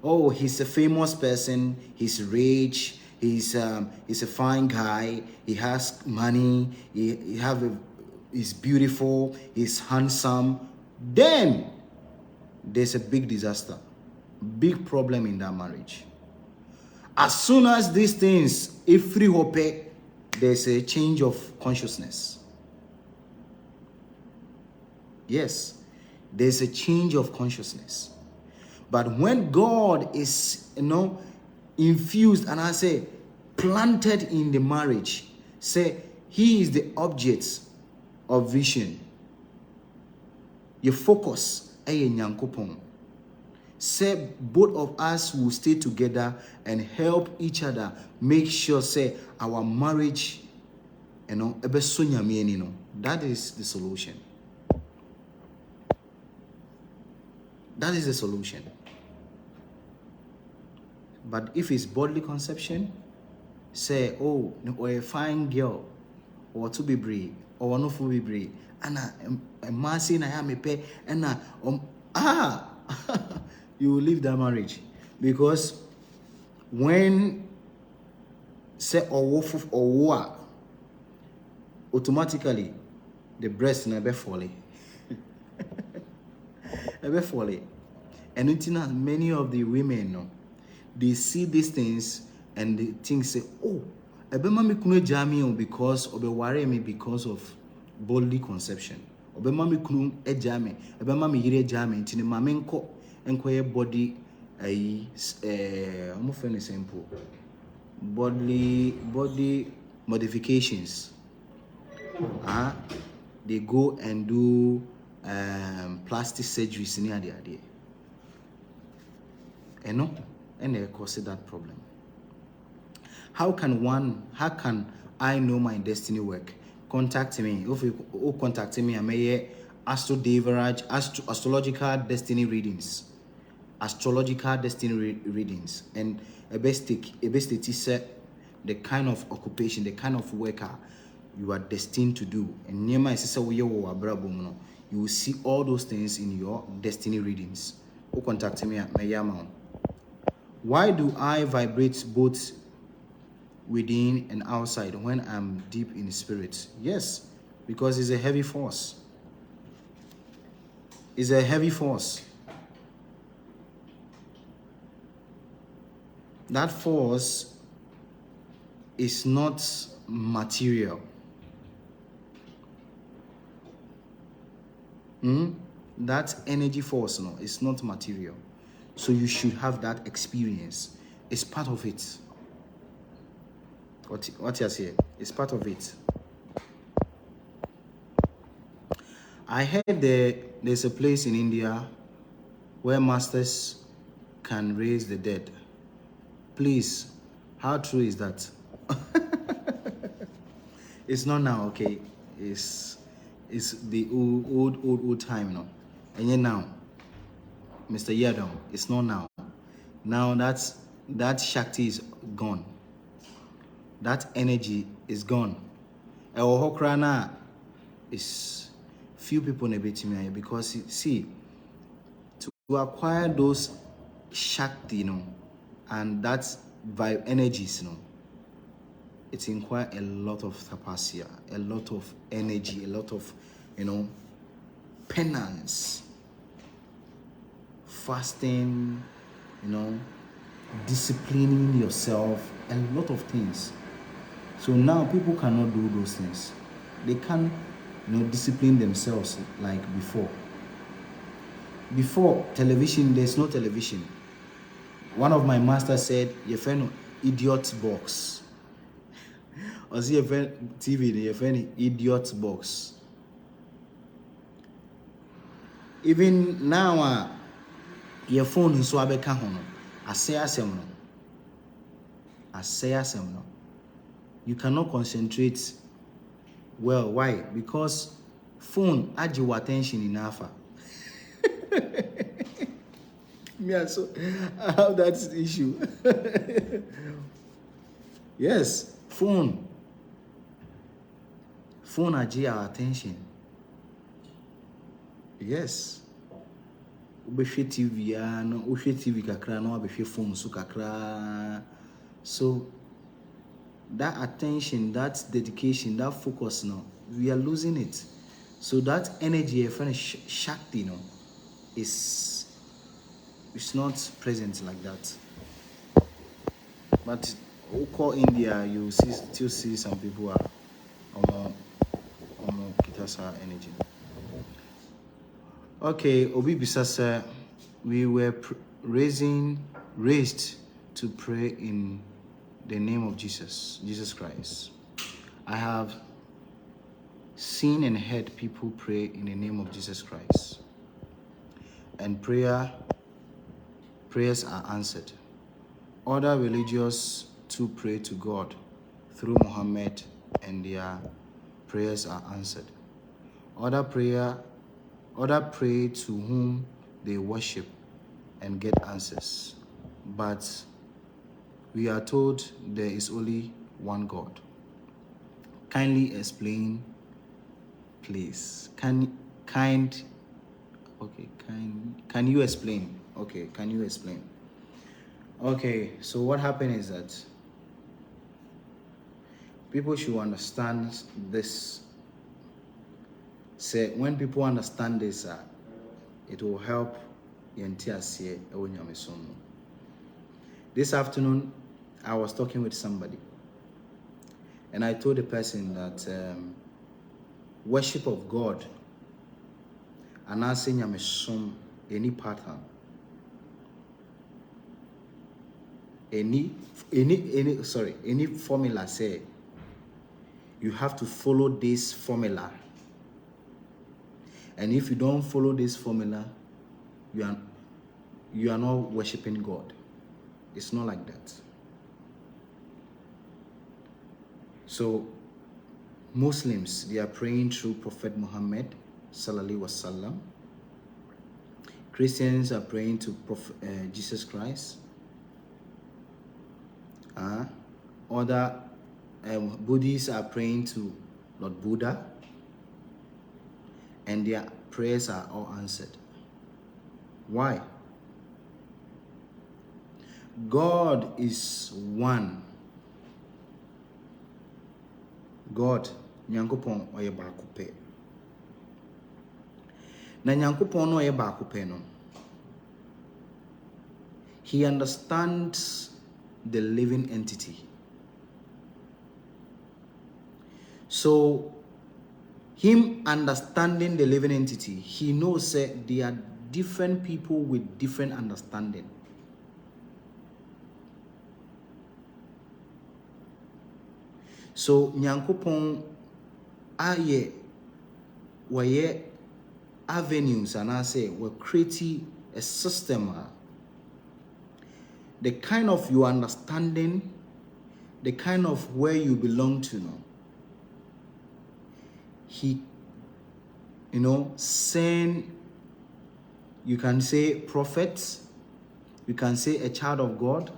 oh, he's a famous person, he's rich, he's a fine guy, he has money, he's beautiful, he's handsome, then there's a big disaster, big problem in that marriage. As soon as these things, if free hope, there's a change of consciousness. Yes, there's a change of consciousness. But when God is, infused, and I say, planted in the marriage, say, he is the object of vision. Your focus, say, both of us will stay together and help each other, make sure, say, our marriage, that is the solution. That is the solution. But if it's bodily conception, say, oh, or a fine girl, or to be brave, or no for be brave, and a mercy I am a pay, and you will leave that marriage. Because when say or wolf or war, automatically the breast never fall. And many of the women, they see these things and they think, say, oh, because because of bodily conception. Bodily body modifications. They go and do plastic surgeries in the idea. And they cause that problem. How can I know my destiny work? Contact me. If you contact me, I may Astro Devaraj, astrological destiny readings. Astrological destiny readings. And a best set the kind of occupation, the kind of worker you are destined to do. And near my sister, you will see all those things in your destiny readings. Who contact me at my Yamon. Why do I vibrate both within and outside when I'm deep in the spirit? Yes, because it's a heavy force. It's a heavy force. That force is not material. That energy force, it's not material. So you should have that experience. It's part of it. What you say? It's part of it. I heard there's a place in India where masters can raise the dead. Please, how true is that? It's not now, okay? It's the old time, And yet now, Mr. Yadam, it's not now. Now that Shakti is gone. That energy is gone. Our Hokrana is few people in a bit because see, to acquire those Shakti, and that's vibe energies, it requires a lot of tapasya, a lot of energy, a lot of, penance, fasting, disciplining yourself, a lot of things. So now people cannot do those things. They can't, discipline themselves like before. Before television, there's no television. One of my masters said, "Your friend idiot box." Or see your friend TV, your friend idiot box. Even now, your phone is so abeka hono. I say asem. You cannot concentrate well. Why? Because phone add your attention enough. Me also, I have that issue. Yes, phone add our attention. Yes. Ubehwe TV no uhwe TV kakra no abehwe phone so kakra. So that attention, that dedication, that focus no, we are losing it. So that energy, a friend Shakti, you know, is not present like that. But call India, you still see some people are on Kitasa energy. Okay, Obi Bisasa, we were raised to pray in the name of Jesus Christ. I have seen and heard people pray in the name of Jesus Christ. And prayers are answered. Other religions too pray to God through Muhammad and their prayers are answered. Other pray to whom they worship and get answers. But we are told there is only one God. Kindly explain, please. Can you explain? Okay, can you explain? Okay, so what happened is that people should understand this. Say when people understand this, it will help. This afternoon, I was talking with somebody, and I told the person that worship of God and asking any pattern, any formula, say you have to follow this formula, and if you don't follow this formula, you are not worshiping God. It's not like that. So Muslims, they are praying through Prophet Muhammad sallallahu alaihi wasallam. Christians are praying to Jesus Christ. Other Buddhists are praying to Lord Buddha, and their prayers are all answered. Why? God is one. God, Nyankopon oye baako pɛ. Na Nyankopon no oye baako pɛ no. He understands the living entity. So, him understanding the living entity, he knows that there are different people with different understanding. So Nyankopon aye waye avenues and I say we're creating a system. The kind of your understanding, the kind of where you belong to now. He, send, you can say prophets, you can say a child of God,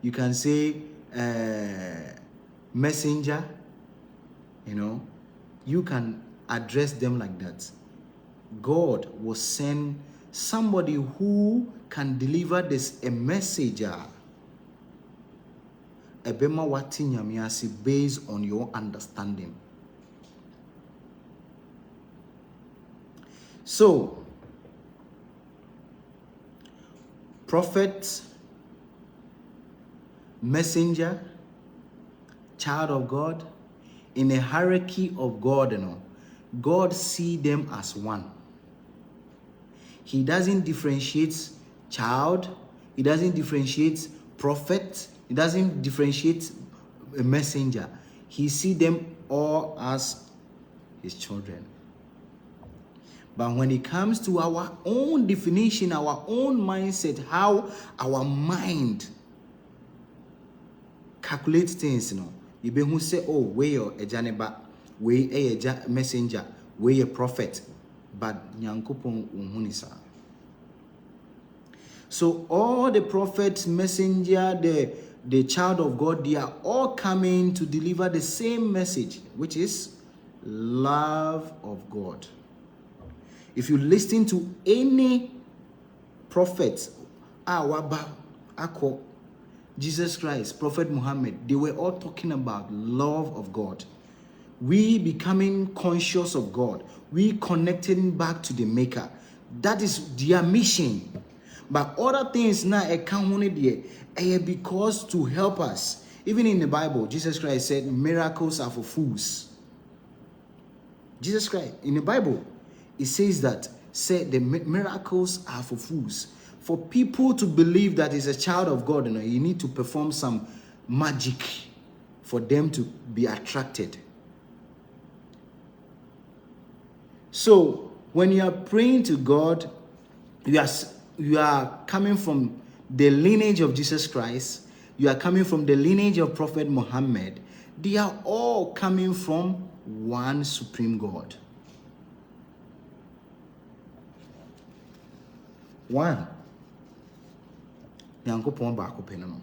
you can say messenger, you can address them like that. God will send somebody who can deliver a messenger ebema wati nyamiasi based on your understanding. So prophet, messenger, child of God, in a hierarchy of God, God see them as one. He doesn't differentiate child, he doesn't differentiate prophet, he doesn't differentiate a messenger. He see them all as his children. But when it comes to our own definition, our own mindset, how our mind calculates things, you be who say, oh, we are a janeba, we a messenger, we a prophet, but Nyankopon unhunisa. So all the prophets, messenger, the child of God, they are all coming to deliver the same message, which is love of God. If you listen to any prophets, Waba, Ako, Jesus Christ, Prophet Muhammad, they were all talking about love of God. We becoming conscious of God. We connecting back to the Maker. That is their mission. But other things now account only there because to help us. Even in the Bible, Jesus Christ said miracles are for fools. Jesus Christ, in the Bible, it says that the miracles are for fools. For people to believe that is a child of God, you need to perform some magic for them to be attracted. So when you are praying to God, you are coming from the lineage of Jesus Christ. You are coming from the lineage of Prophet Muhammad. They are all coming from one supreme God. One. Nyankopon baako pɛ no.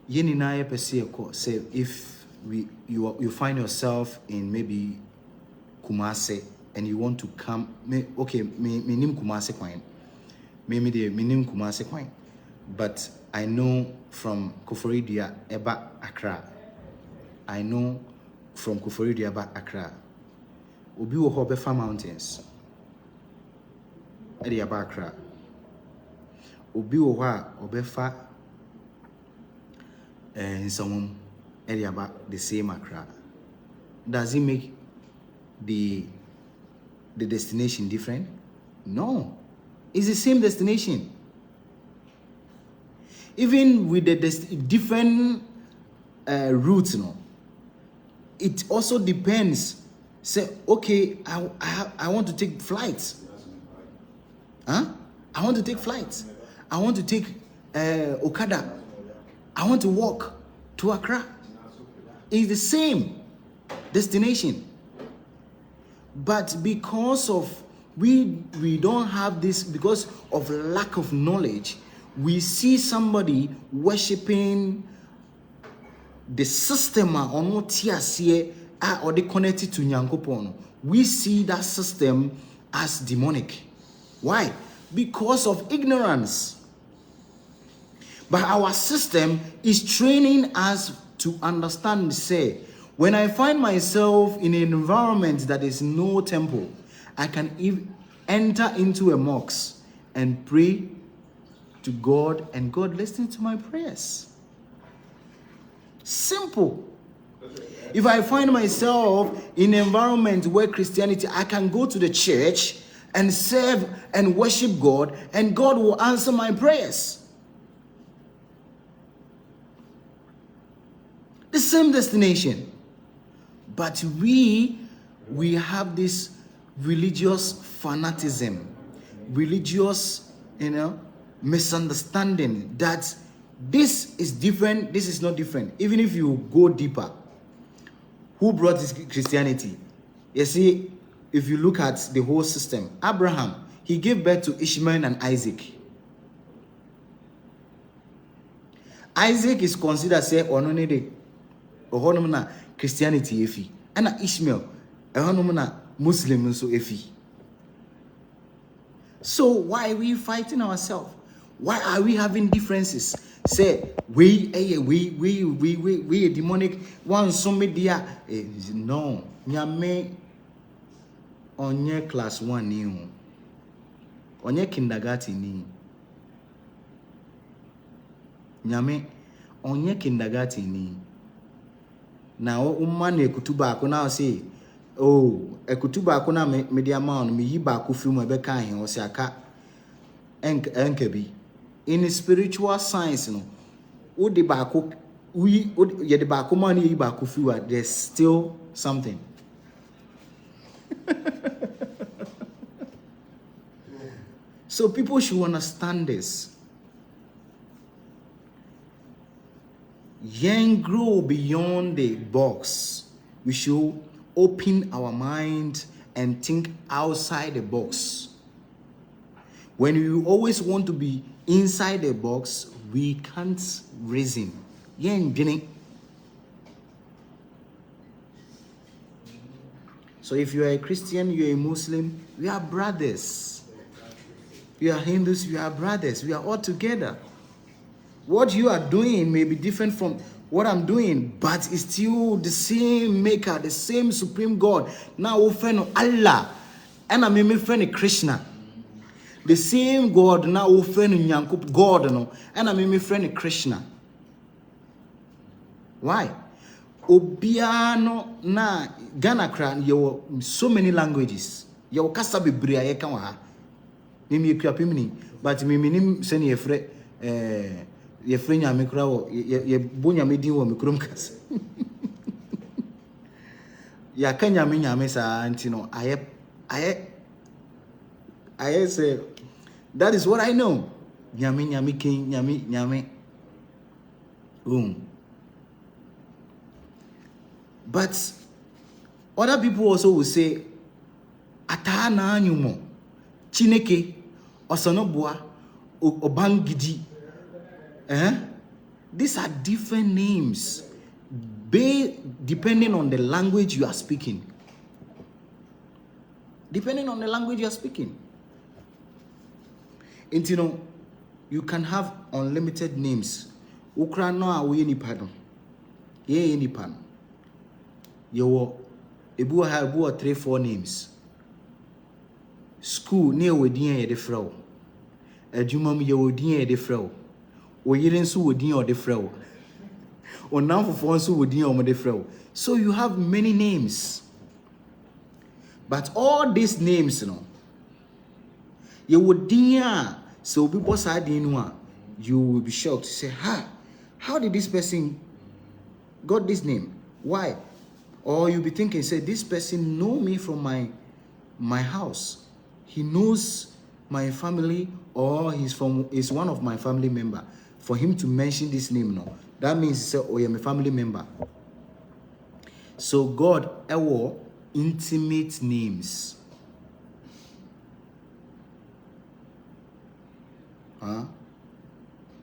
Yeni na ye pese ko say if you find yourself in maybe Kumasi and you want to come me nim Kumasi kwan. Me nim Kumasi kwan. But I know from Koforidua eba Accra. I know from Koforidua eba Accra. Obi wo ho befa mountains. Edi aba Accra. Obi wo ho a obefa Nsawam edi aba the same Accra. Does it make the destination different? No. It's the same destination. Even with the different routes, it also depends. Say, okay, I want to take flights. I want to take flights. I want to take Okada. I want to walk to Accra. It's the same destination. But because of we don't have this, because of lack of knowledge, we see somebody worshiping the system on or they connected to Nyankopon. We see that system as demonic. Why? Because of ignorance. But our system is training us to understand, say, when I find myself in an environment that is no temple, I can enter into a mosque and pray to God, and God listens to my prayers. Simple. If I find myself in an environment where Christianity, I can go to the church and serve and worship God, and God will answer my prayers. The same destination. But we have this religious fanaticism, religious, misunderstanding that this is different, this is not different. Even if you go deeper, who brought this Christianity? You see, if you look at the whole system, Abraham, he gave birth to Ishmael and Isaac. Isaac is considered say ononede ohonomna Christianity efi, and Ishmael ohonomna Muslim so efi. So why are we fighting ourselves? Why are we having differences? Say we a demonic one so media no nyame onye class 1 ni onye kindergarten ni nyame onye kindergarten ni na umma na ekutuba ko na say oh ekutuba ko na media man me yi ba ko film e be kan he o se aka enkabi in spiritual science no wo de ba ko we ye de ba ko man yi ba ko fiwa, there's still something. So people should understand this. Young grow beyond the box. We should open our mind and think outside the box. When we always want to be inside the box, we can't reason. So if you are a Christian, you are a Muslim, we are brothers. You are Hindus, we are brothers. We are all together. What you are doing may be different from what I'm doing, but it's still the same maker, the same supreme God. Now we friend Allah, and I mean friend Krishna. The same God now we friend Nyankup God, no, and I mean friend Krishna. Why? Obiano na Ghana kran you so many languages. You kasa bebre aye kan wa ha. Mimi ekua but mimi nim se ne ye fre nyame kra wo ye bonya medin wo mikrom kasa. Ya kan nyame sa anti no aye say that is what I know. Nyame king nyame. But other people also will say, Atana anyumo, Chineke, Osonobua, Obangidi. These are different names, depending on the language you are speaking. Depending on the language you are speaking. And you know, you can have unlimited names. Ukrano awe ni pardon. Ye ni pan. Yo ebu 3-4 names. School near wedin ye de frɛ. Adwuma ye wedin ye de frɛ. Oyire nso wedin o de frɛ. Onamfofo nso wedin o mo de frɛ. So you have many names. But all these names, you know, you would so people say you will be shocked to say, how did this person got this name? Why? Or you'll be thinking, say, this person know me from my house. He knows my family, or he's one of my family member. For him to mention this name, no, that means he said, oh, you're my family member. So God, intimate names.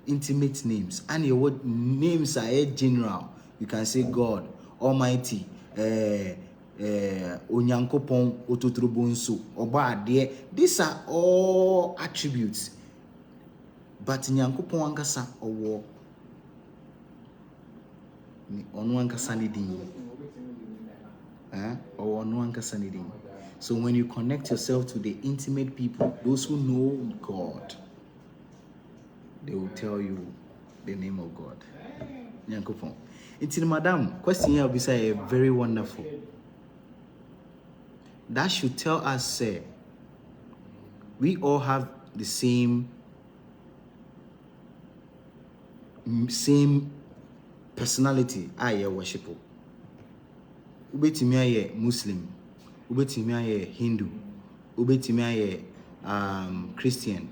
Intimate names. And your word names are general. You can say God, Almighty, Onyankopon, Ototrobonso, Obaade. These are all attributes. But Nyankopon ankasa owo. Onu ankasa ni din. Or onu ankasa ni din. So when you connect yourself to the intimate people, those who know God, they will tell you the name of God. Nyankopon. It's in Madam, question here will be say very wonderful. That should tell us, we all have the same personality. I worship. Ubetimi aye Muslim, ubetimi aye Hindu, ubetimi aye Christian.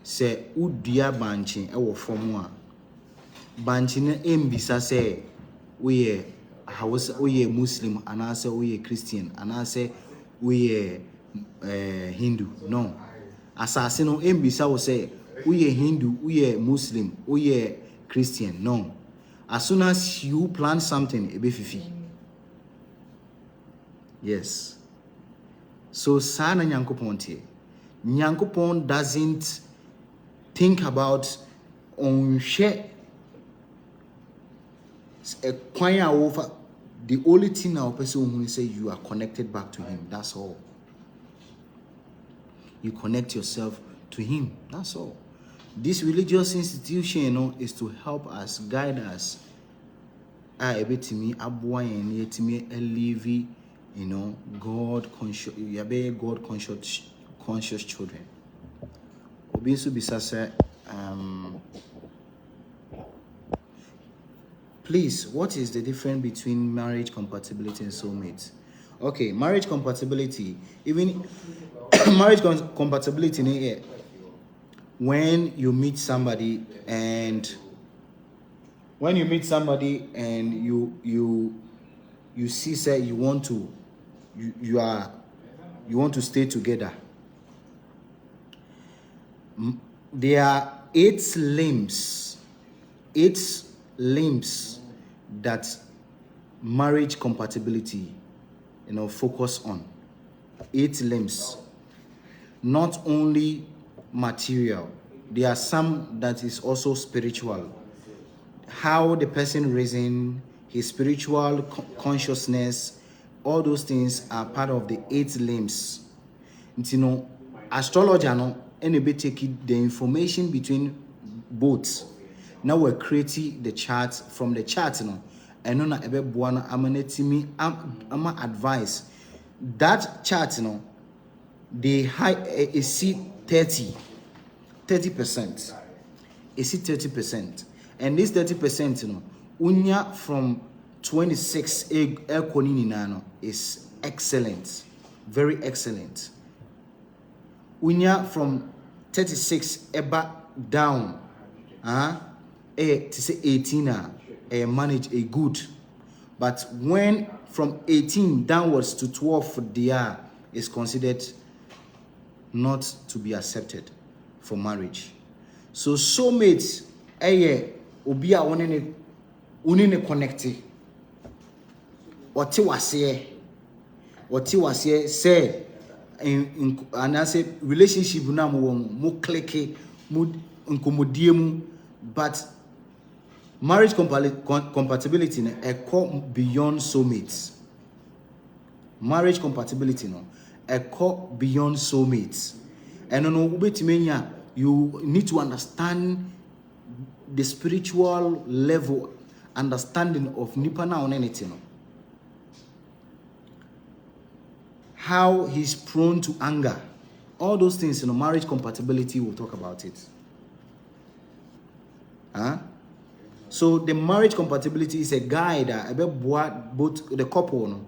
Say udia banchi ewo form a banchi na embisa say we Muslim and I say we Christian and I say we Hindu. No. Asase no embisa wo say we Hindu, we Muslim, we Christian. No. As soon as you plan something, ebe fifi. Yes. So sana Nyankopon tie. Nyankopon doesn't think about on share a choir over. The only thing our person who say you are connected back to him. That's all. You connect yourself to him. That's all. This religious institution, you know, is to help us, guide us. I bet me abwa and yet me live, you know, God conscious. You be God conscious children. Obinsu bisase. Please, what is the difference between marriage compatibility and soulmates? Okay, marriage compatibility, even marriage compatibility, when you meet somebody and you see, say you want to stay together. There are 8 limbs that marriage compatibility focus on. 8 limbs. Not only material, there are some that is also spiritual. How the person reason, his spiritual consciousness, all those things are part of the 8 limbs. Astrologer and take the information between both. Now we're creating the chart from the chart, and no na ebe buana amanetimi ama advice. That chart, the high is 30%. Is 30%. And this 30%, unya from 26 is excellent. Very excellent. Unya from 36 eba down. To say 18 manage a good. But when from 18 downwards to 12 there is considered not to be accepted for marriage. So soulmates obi a woni connected. Oti wase say and I say relationship na mo click mo nkomodie mu, but marriage compatibility beyond soulmates. Marriage compatibility beyond soulmates. And you need to understand the spiritual level understanding of Nipana on anything. How he's prone to anger. All those things, marriage compatibility, we'll talk about it. So the marriage compatibility is a guide both the couple.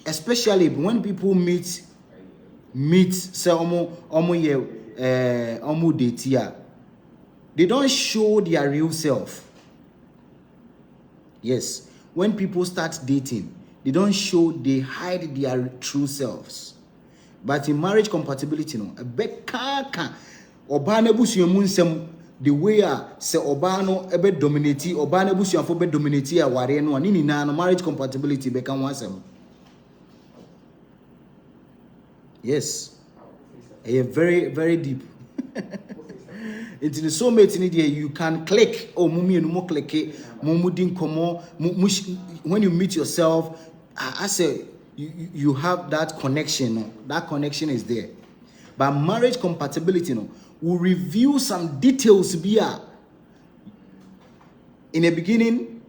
Especially when people meet say date, they don't show their real self. Yes, when people start dating, they don't show, they hide their true selves. But in marriage compatibility, the way say obano ebe dominate, obano busuanfo be dominate a ware no ani na marriage compatibility be kan wansem. Yes. Very, very deep. Into the soulmate in there, you can click. Oh, mummy, no more click. Mumudin komo. When you meet yourself, I say you have that connection. That connection is there. But marriage compatibility, will reveal some details. In the beginning,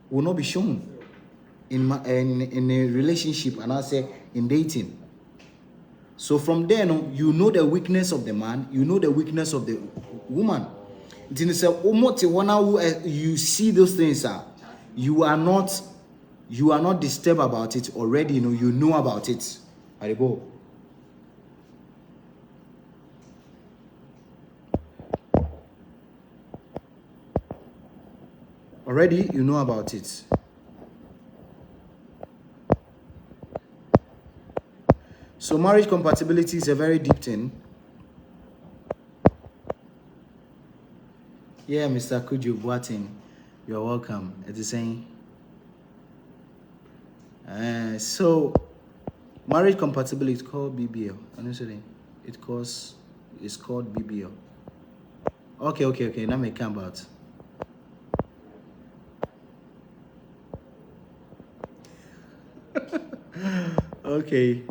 will not be shown in a relationship, and I say in dating. So from there, you know the weakness of the man, you know the weakness of the woman. You see those things, you are not disturbed about it already. You know about it. Aribo. Already you know about it. So marriage compatibility is a very deep thing. Yeah, Mr. Kujo Boatin, you're welcome. It is saying. So marriage compatibility is called BBL. It's called BBL. Okay. Now me come about. Okay.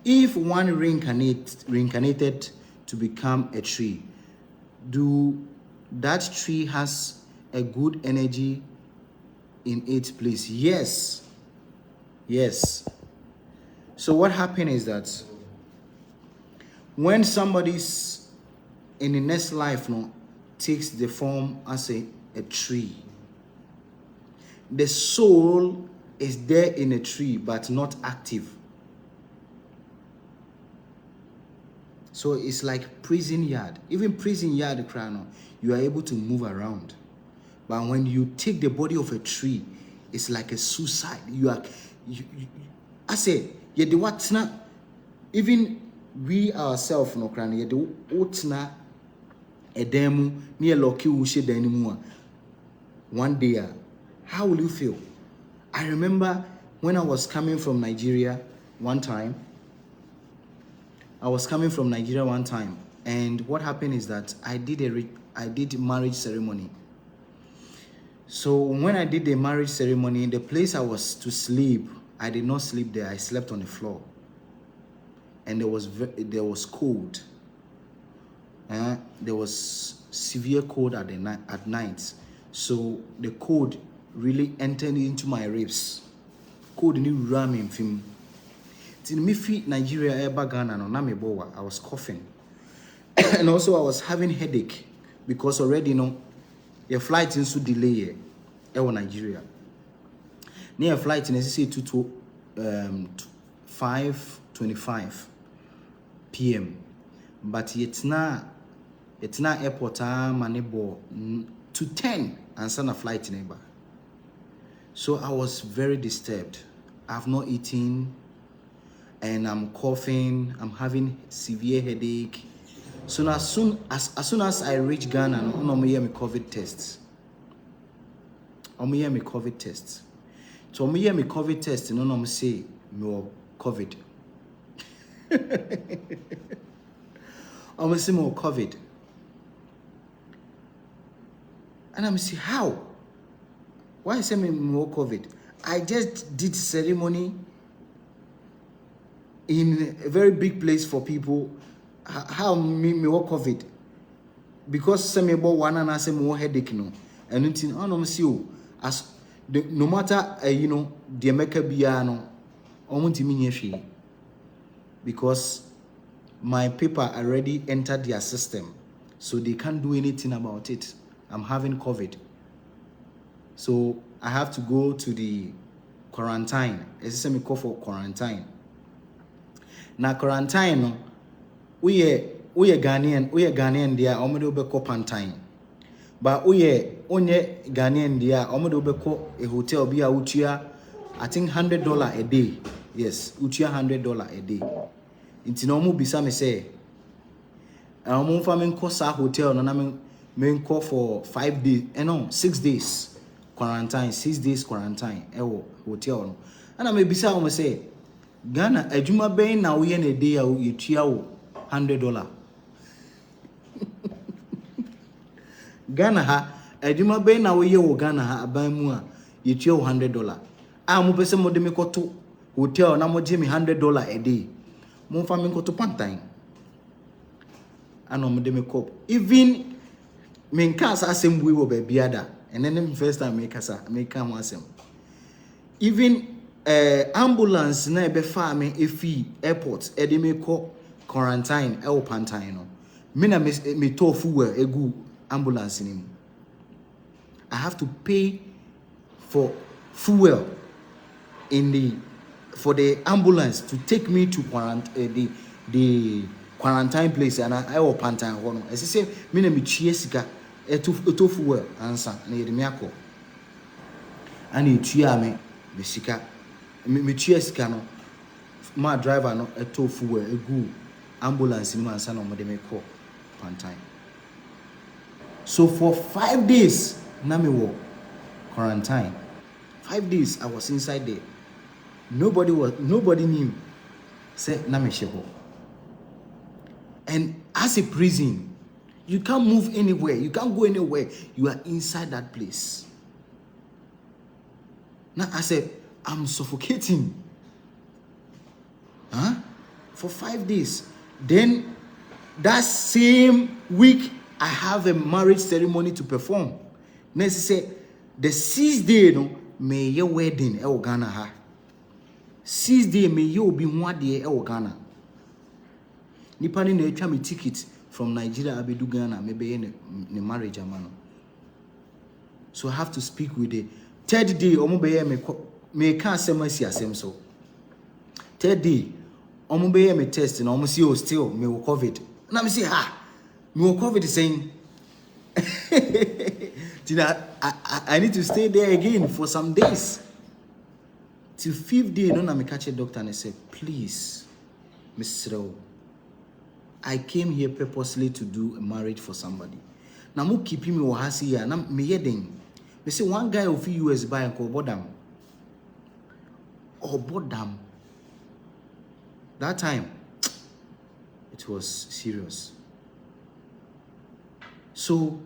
If one reincarnated to become a tree, that tree has a good energy in its place? Yes. So what happened is that when somebody's in the next life takes the form as a tree, the soul is there in a tree but not active. So it's like prison yard. Even prison yard, you are able to move around. But when you take the body of a tree, it's like a suicide. I say, even we ourselves, a demo near Loki Ushe anymore. One day, how will you feel? I remember when I was coming from Nigeria one time. And what happened is that I did marriage ceremony. So when I did the marriage ceremony, the place I was to sleep, I did not sleep there. I slept on the floor, and there was cold. There was severe cold at night. So the cold really entered into my ribs. Cold ni ramming film. Till me feet Nigeria Ghana no na me bowa. I was coughing, and also I was having headache because already your flight in so delay Nigeria. Near flight in say 5:25 p.m. But it's not airport manebo to 10 and send a flight neighbor. So I was very disturbed. I've not eaten and I'm coughing, I'm having severe headache. So as soon as I reach Ghana, I'm hear me COVID tests. So I'm hear me COVID test, I'm say me COVID. I'm say more COVID. And I'm say how? Why say me more COVID? I just did ceremony in a very big place for people. How me more COVID? Because some about one and I say more headache no. And until I'm see as no matter the America biano, because my paper already entered their system, so they can't do anything about it. I'm having COVID, so I have to go to the quarantine. It's a call for quarantine. Now quarantine, we are Ghanaian there. I'm going to be quarantine. But onye Ghanaian there, omodo beko a hotel be a utia, I think $100 a day. Yes, utia $100 a day. Inti no mu bisa me say, omo fa men ko sa hotel no na men call for 5 days, 6 days quarantine, 6 days quarantine. Hotel no. And me bisa omo say, Ghana adwuma ben na wo ye na day a you tua wo $100. Ghana ha adwuma ben na wo ye wo Ghana ha aban mu a you tua wo $100. Mo pese mo de me koto hotel na mo je me $100 a day. Mo fa me koto pantan. Ano mo de me kop. Even me nka asem buwe wo ba biada. And then first time me come asem. Even ambulance na ebe fa me efi airport e de me ko quarantine e wo pantan no. Me na me tofu we egu ambulance in him. I have to pay for fuel for the ambulance to take me to the quarantine place, and I will pantan hono. As I say, me na me chie sika to fuel answer na yede me akọ. And you chia me sika me chie sika no my driver no to fuel egu ambulance ni answer no mo de me call pantan. So for 5 days, Nami was quarantine. 5 days I was inside there. Nobody knew. Say Nami Sheho. And as a prison, you can't move anywhere. You can't go anywhere. You are inside that place. Now I said, I'm suffocating. For 5 days. Then that same week, I have a marriage ceremony to perform. Next say the 6th day no may your wedding e Ghana ha. 6th day may you be one day e Ghana. Nipa ni na etwa me ticket from Nigeria abedu Ghana me be ne marriage amano. So I have to speak with the 3rd day omo be me ka asem asi asem so. 3rd day omo be me test na omo see o still me wo COVID. Na me say ha me COVID is saying, I need to stay there again for some days. Till 5th day, no, I catch a doctor and I said, please, Mr. I came here purposely to do a marriage for somebody. Now, mo keeping me ohasi here. Now, me yeding. Me say one guy of US buy and call Bodam. Or Bodam. That time, it was serious. So,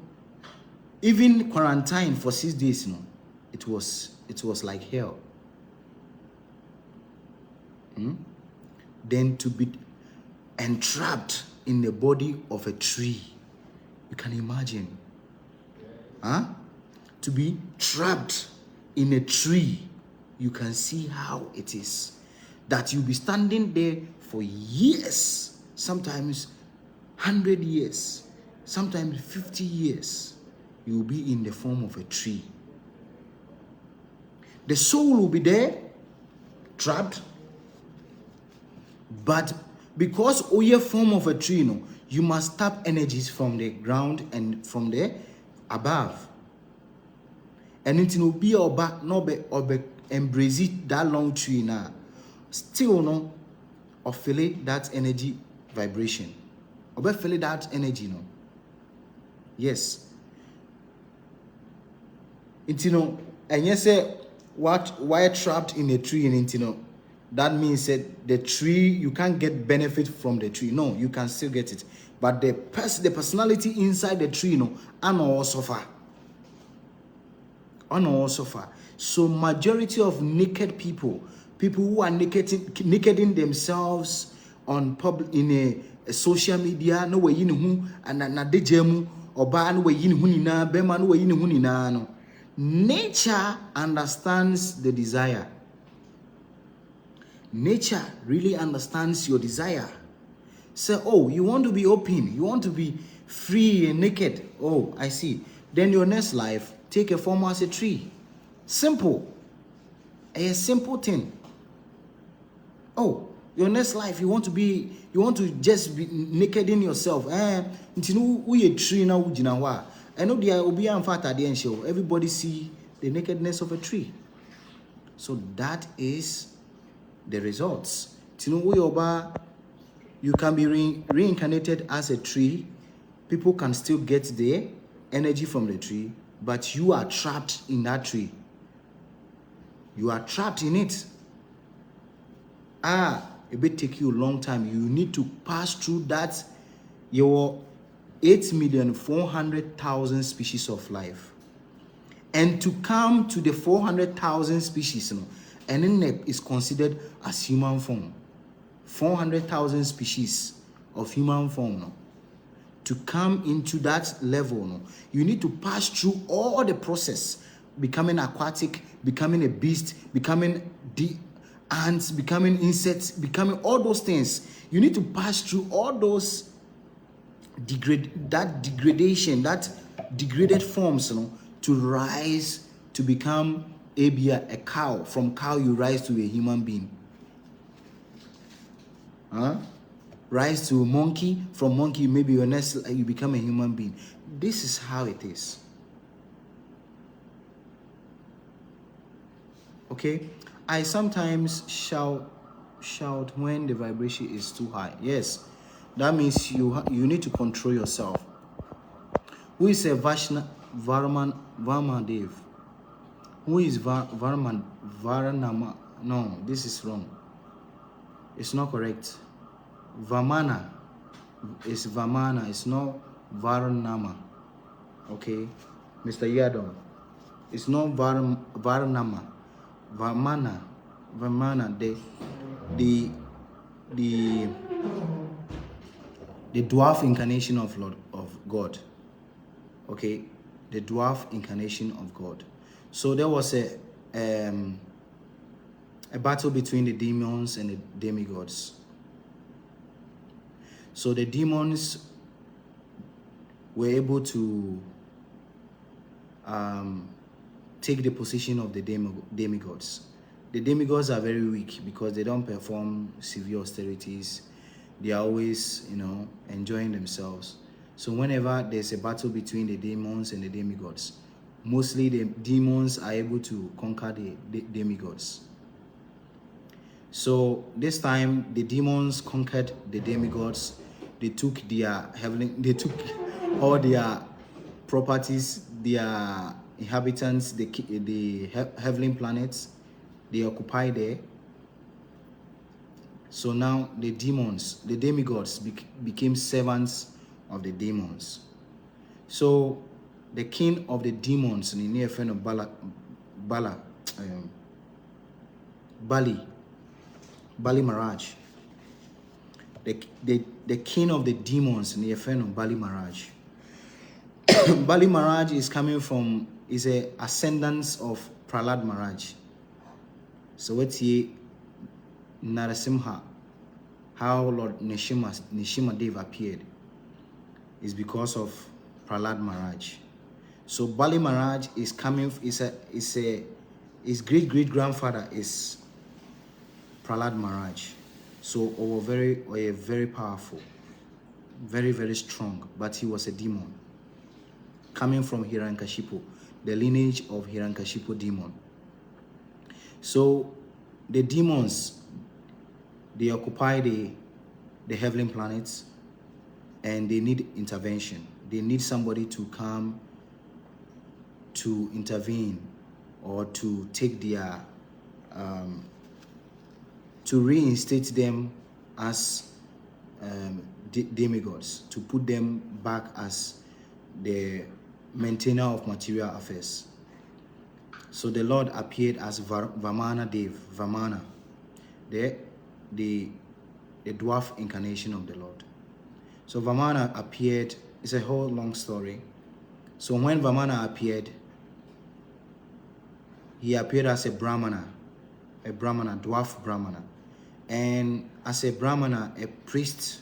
even quarantine for 6 days, it was like hell. Then to be entrapped in the body of a tree, you can imagine. To be trapped in a tree, you can see how it is. That you'll be standing there for years, sometimes 100 years, sometimes 50 years. You will be in the form of a tree. The soul will be there, trapped. But because you're form of a tree, you must tap energies from the ground and from the above. And it will be embrace that long tree now. Still oscillate that energy vibration. Feel that energy, Yes. And you say why trapped in a tree and that means that the tree, you can't get benefit from the tree. No, you can still get it. But the personality inside the tree, and also suffer. So majority of naked people who are nakeding themselves on in a social media, no way in who and na dejemu oba no way in who ni na bema no way in who ni na no. Nature understands the desire. Nature really understands your desire. Say, oh, you want to be open, you want to be free and naked. Oh, I see. Then your next life, take a form as a tree. Simple. A simple thing. Oh, your next life, you want to just be naked in yourself. We a tree now. I know there will be everybody see the nakedness of a tree. So that is the results. You can be reincarnated as a tree. People can still get the energy from the tree, but you are trapped in that tree. You are trapped in it. It will take you a long time. You need to pass through that your 8,400,000 species of life. And to come to the 400,000 species, and then is considered as human form. 400,000 species of human form. To come into that level, you need to pass through all the process, becoming aquatic, becoming a beast, becoming ants, becoming insects, becoming all those things. You need to pass through all those degraded forms, to rise to become a cow. From cow you rise to a human being. Rise to a monkey. From monkey maybe you become a human being. This is how it is. Okay, I sometimes shout when the vibration is too high. Yes, that means you need to control yourself. Who is a Varmadev? Who is Varanama? No, this is wrong. It's not correct. Vamana is Vamana. It's not Varanama. Okay, Mr. Yadon. It's not Varanama. Vamana. The dwarf incarnation of God. Okay, the dwarf incarnation of God. So there was a battle between the demons and the demigods. So the demons were able to take the position of the demigods. The demigods are very weak because they don't perform severe austerities. They are always, enjoying themselves. So whenever there's a battle between the demons and the demigods, mostly the demons are able to conquer the demigods. So this time the demons conquered the demigods. they took all their properties, their inhabitants, the heavenly planets, they occupied there. So now the demons, the demigods became servants of the demons. So the king of the demons in the near friend of Bali Maharaj. The king of the demons in the friend of Bali Maharaj. Bali Maharaj is a ascendance of Prahlad Maharaj. So what's here Narasimha, how Lord Nishima Dev appeared, is because of Prahlad Maharaj. So Bali Maharaj is coming, his great grandfather is Prahlad Maharaj. So very powerful, very strong, but he was a demon coming from Hiranyakashipu, the lineage of Hiranyakashipu demon. So the demons, they occupy the heavenly planets, and they need intervention. They need somebody to come to intervene or to take their to reinstate them as demigods, to put them back as the maintainer of material affairs. So the Lord appeared as Vamana Dev, Vamana, the dwarf incarnation of the Lord. So Vamana appeared, it's a whole long story. So when Vamana appeared, he appeared as a Brahmana, dwarf Brahmana. And as a Brahmana, a priest,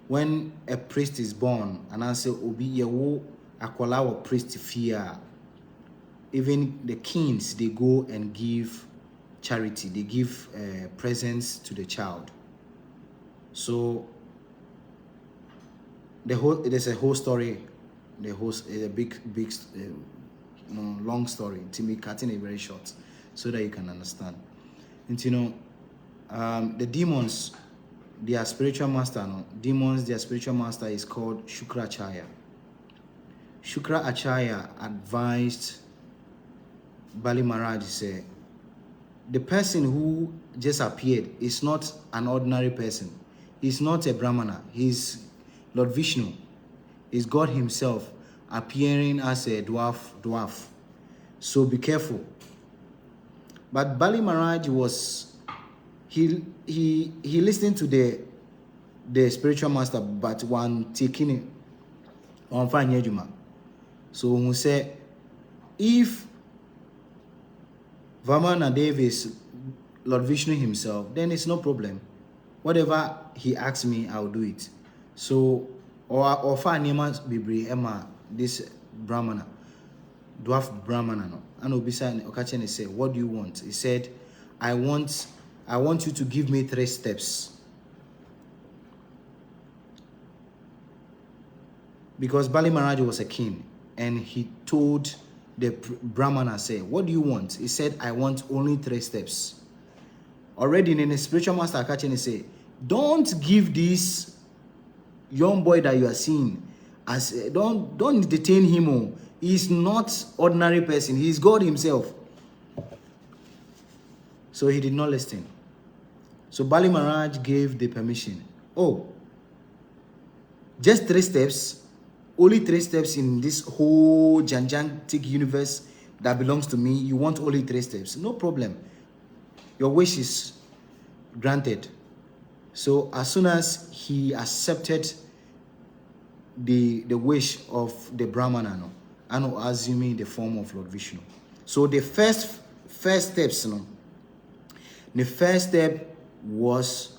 when a priest is born, and I say, Obi Yewo akwala priest fear, even the kings, they go and give charity, they give presents to the child. So there's a whole story. Is a big long story. To me, cutting it very short so that you can understand. And the demons, their spiritual master, their spiritual master is called Shukracharya. Shukracharya advised Bali Maharaj, say, the person who just appeared is not an ordinary person. He's not a Brahmana. He's Lord Vishnu. He's God himself appearing as a dwarf. So be careful. But Bali Maharaj was, he listened to the spiritual master, but one taking it on fine. So he said, if Vamana Dev is Lord Vishnu himself, then it's no problem. Whatever he asks me, I'll do it. So, or far Nemas Bibri Emma, this Brahmana, dwarf Brahmana, no. And Obisa Okachene said, what do you want? He said, I want you to give me 3 steps. Because Bali Maharaj was a king, and he told the Brahmana, say, what do you want? He said, I want only 3 steps. Already in the spiritual master Akachene say, don't give this young boy that you are seeing as don't detain him. He's not ordinary person. He's God himself. So he did not listen. So Bali Maharaj gave the permission. Oh, just 3 steps. Only 3 steps in this whole gigantic universe that belongs to me. You want only 3 steps. No problem. Your wish is granted. So as soon as he accepted the wish of the Brahmana, and assuming the form of Lord Vishnu. So the first steps, the first step was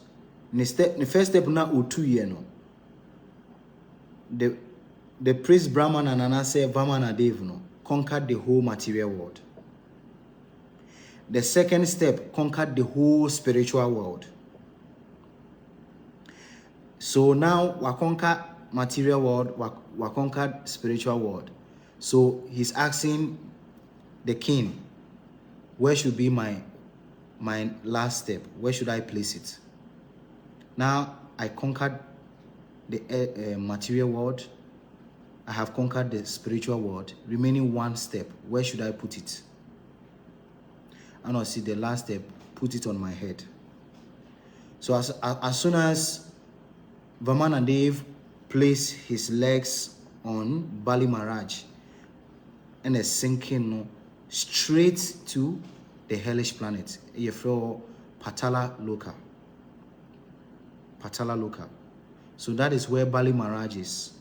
the first step na utu the priest Brahmana and Anase Vamana Dev conquered the whole material world. The second step conquered the whole spiritual world. So now we conquer material world, we conquered spiritual world. So he's asking the king, where should be my last step? Where should I place it? Now I conquered the material world. I have conquered the spiritual world. Remaining one step. Where should I put it? And I see the last step. Put it on my head. So as soon as Vamanadev placed his legs on Bali Maharaj, and a sinking straight to the hellish planet, Yefro Patala Loka. Patala Loka. So that is where Bali Maharaj is.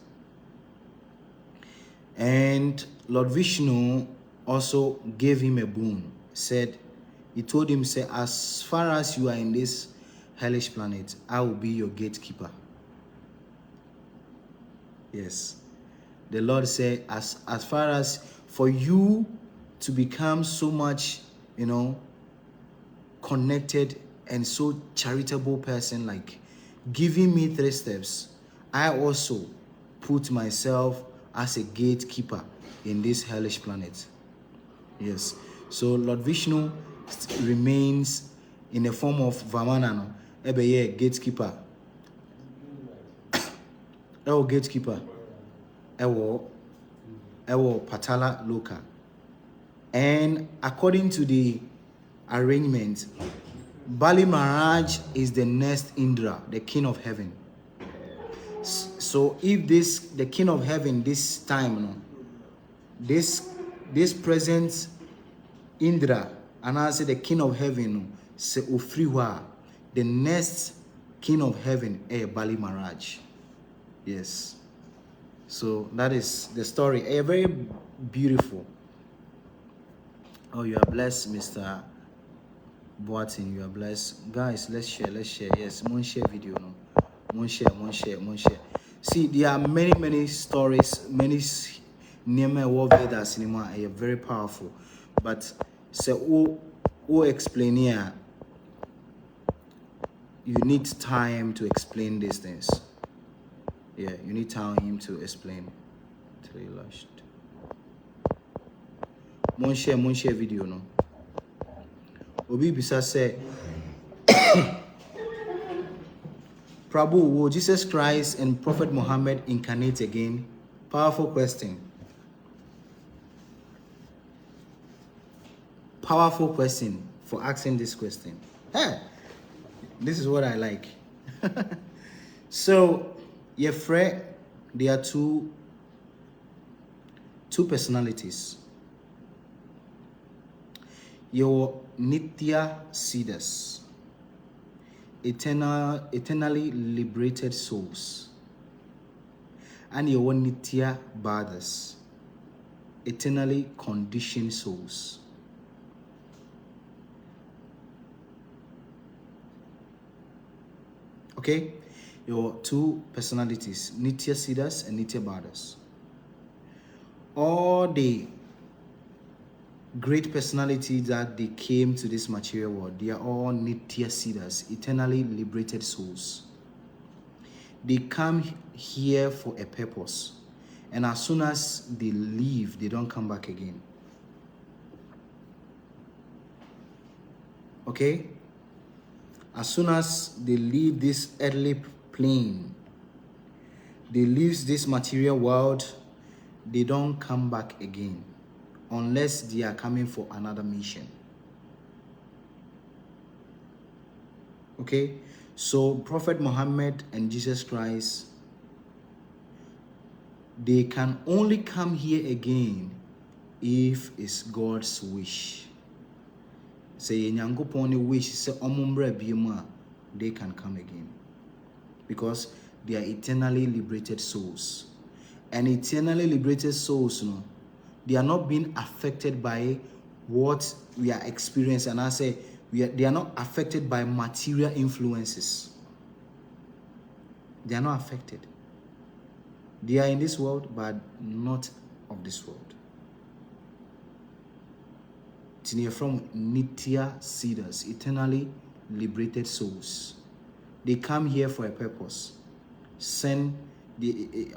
And Lord Vishnu also gave him a boon. He told him, say, as far as you are in this hellish planet, I will be your gatekeeper. Yes. The Lord said, as far as for you to become so much, connected and so charitable person, like giving me 3 steps, I also put myself as a gatekeeper in this hellish planet. Yes. So Lord Vishnu remains in the form of Vamana, gatekeeper. Gatekeeper. Ewo Patala Loka. And according to the arrangement, Bali Maharaj is the next Indra, the king of heaven. So if the king of heaven this time, this present Indra, and I say the king of heaven, se Ofriwa, the next king of heaven, Bali Maharaj. Yes. So that is the story. Very beautiful. Oh, you are blessed, Mr. Boatin. You are blessed. Guys, let's share. Yes, mon share video. No? Mon share. See, there are many stories, many Nema Veda cinema are very powerful. But so who explain here, you need time to explain these things. Yeah, you need time to explain. Mon share video no. Obi bisa say Prabhu, will Jesus Christ and Prophet Muhammad incarnate again? Powerful question. Powerful question for asking this question. Hey, this is what I like. So, your friend, there are two personalities. Your Nitya Siddhas, eternally liberated souls, and your Nitya Baddhas, eternally conditioned souls. Okay, your 2 personalities, Nitya Siddhas and Nitya Baddhas. All the great personalities that they came to this material world, they are all Nitya Siddhas, eternally liberated souls. They come here for a purpose, and as soon as they leave, they don't come back again. Okay? As soon as they leave this earthly plane, they leave this material world, they don't come back again unless they are coming for another mission. Okay? So Prophet Muhammad and Jesus Christ, they can only come here again if it's God's wish. Say Nyankopon wish, say omumbra biema, they can come again. Because they are eternally liberated souls. And eternally liberated souls, they are not being affected by what we are experiencing. And I say, they are not affected by material influences. They are not affected. They are in this world, but not of this world. From Nitya Siddhas, eternally liberated souls. They come here for a purpose.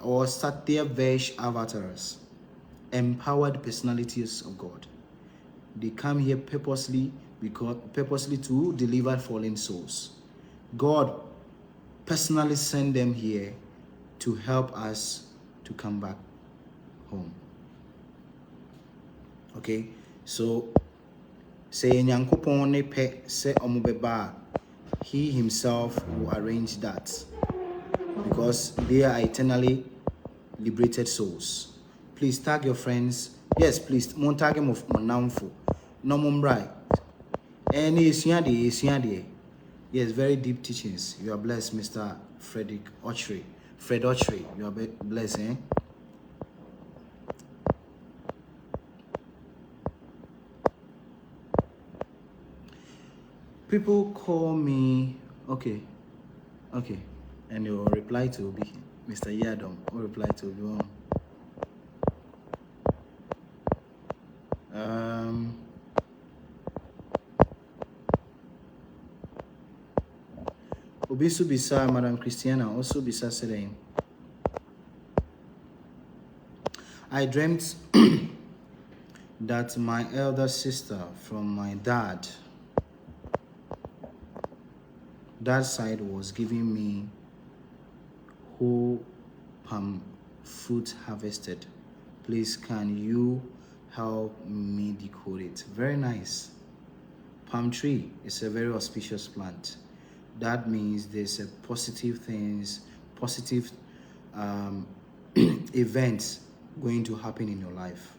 Or Satya Vesh avatars, empowered personalities of God. They come here purposely to deliver fallen souls. God personally sent them here to help us to come back home. Okay, so say Nyankopon ne pe se omubeba, he himself will arrange that, because they are eternally liberated souls. Please tag your friends. Yes, please. Mon tag him of Monamfo. No mumbrai. Any Isiade. Yes, very deep teachings. You are blessed, Mr. Fred Ochre. You are blessed, eh? People call me, okay, and you reply to Obi, Mr. Yadom, or reply to Obi. Obisu bisa Madam Christiana, also bisa saying, I dreamt that my elder sister from my dad's side was giving me whole palm fruit harvested. Please, can you help me decode it? Very nice. Palm tree is a very auspicious plant. That means there's a positive events going to happen in your life.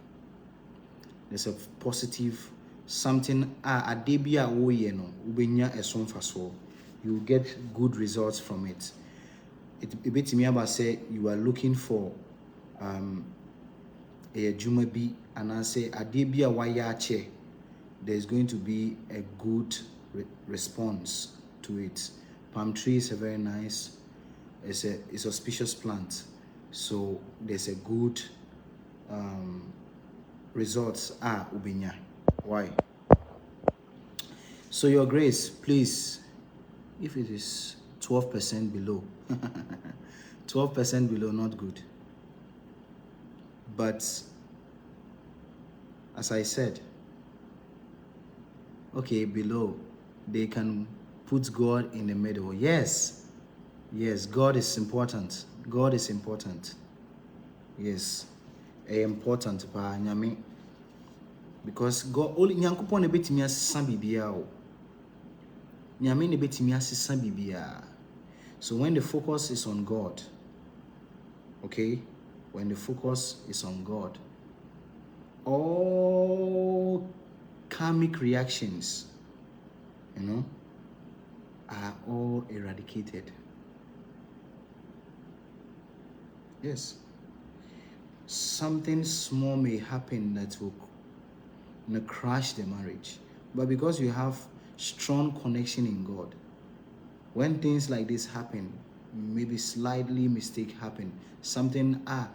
There's a positive something adebia oye no ubenya eson faso. You get good results from it. It bit me about say you are looking for a jumabi and I say adebia wayache. There's going to be a good response to it. Palm tree is a very nice, it's auspicious plant, so there's a good results ubinya. Why? So Your Grace, please, if it is 12% below, 12% below, not good. But as I said, okay, below, they can put God in the middle. Yes, God is important. God is important. Yes, important pa nyame, because God only Nyankopon ebetimi asesa bibia o. Nyame ne betimi asesa bibia. So when the focus is on God, okay, when the focus is on God, all karmic reactions, are all eradicated. Yes. Something small may happen that will crash the marriage. But because you have strong connection in God, when things like this happen, maybe slightly mistake happen, something a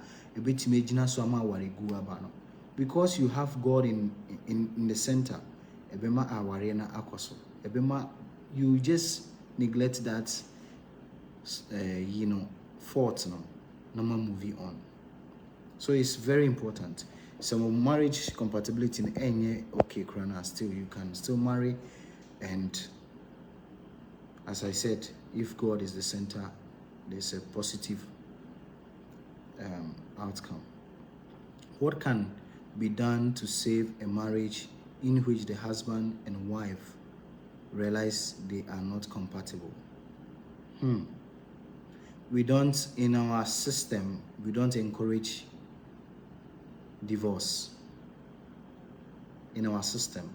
bit imagine so ama wari gu abano. Because you have God in the center, ebema aware na akoso. Ebema, you just neglect that fault no movie on. So it's very important. Some marriage compatibility in any okay krana, still you can still marry, and as I said, if God is the center, there's a positive outcome. What can be done to save a marriage in which the husband and wife realize they are not compatible? We don't, in our system, we don't encourage divorce. In our system,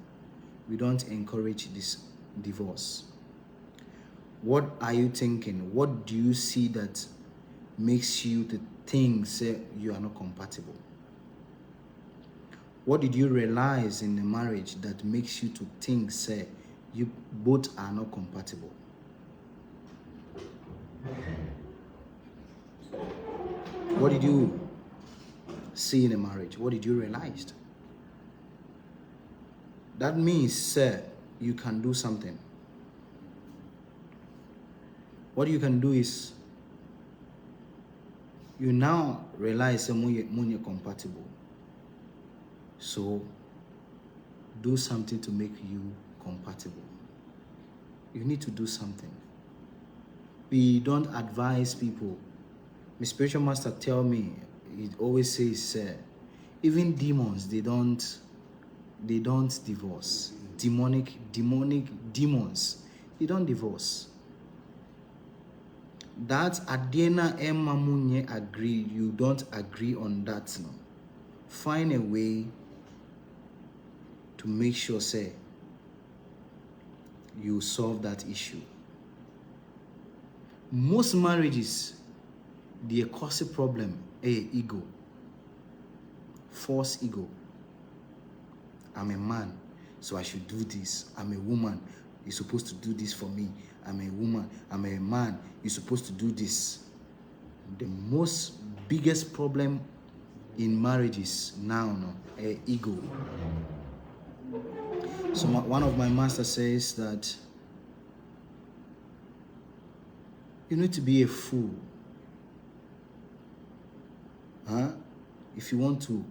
we don't encourage this divorce. What are you thinking? What do you see that makes you to think, say, you are not compatible? What did you realize in the marriage that makes you to think, say, you both are not compatible? What did you see in a marriage? What did you realize? That means, sir, you can do something. What you can do is, you now realize that you're compatible. So, do something to make you compatible. You need to do something. We don't advise people. My spiritual master tell me, he always says, even demons, they don't divorce. Demonic demons, they don't divorce. That Adena Emma Munye agree, you don't agree on that. No. Find a way to make sure, say, you solve that issue. Most marriages, the cause problem, ego. False ego. I'm a man, so I should do this. I'm a woman, you're supposed to do this for me. I'm a woman, I'm a man, you're supposed to do this. The most biggest problem in marriages now, ego. So one of my masters says that you need to be a fool. If you want to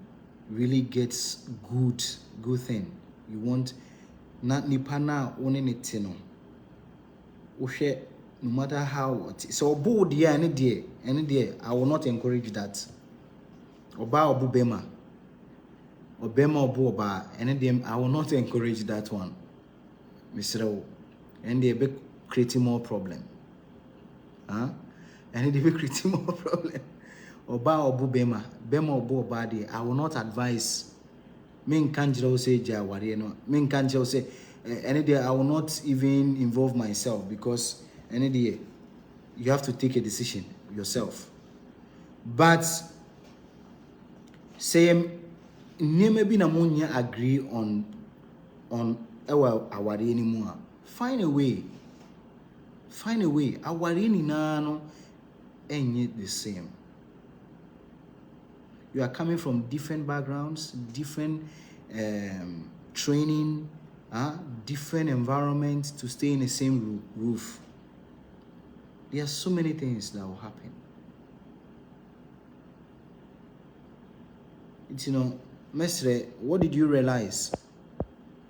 really get good thing, you want not nipana onenetino. No matter how so bold any day, I will not encourage that. Oba obu bema. Obema obu oba any day, I will not encourage that one. Mr. And they be creating more problem. And they be creating more problem. Oba obu bema obu oba de, I will not advise. Me kanjiro say jawari no. Me kanjiro say any day I will not even involve myself, because any day you have to take a decision yourself. But say maybe na munya agree on awari anymore. Find a way. Awari ni no ain't the same. You are coming from different backgrounds, different training, different environments to stay in the same roof. There are so many things that will happen. It's, Mestre, what did you realize?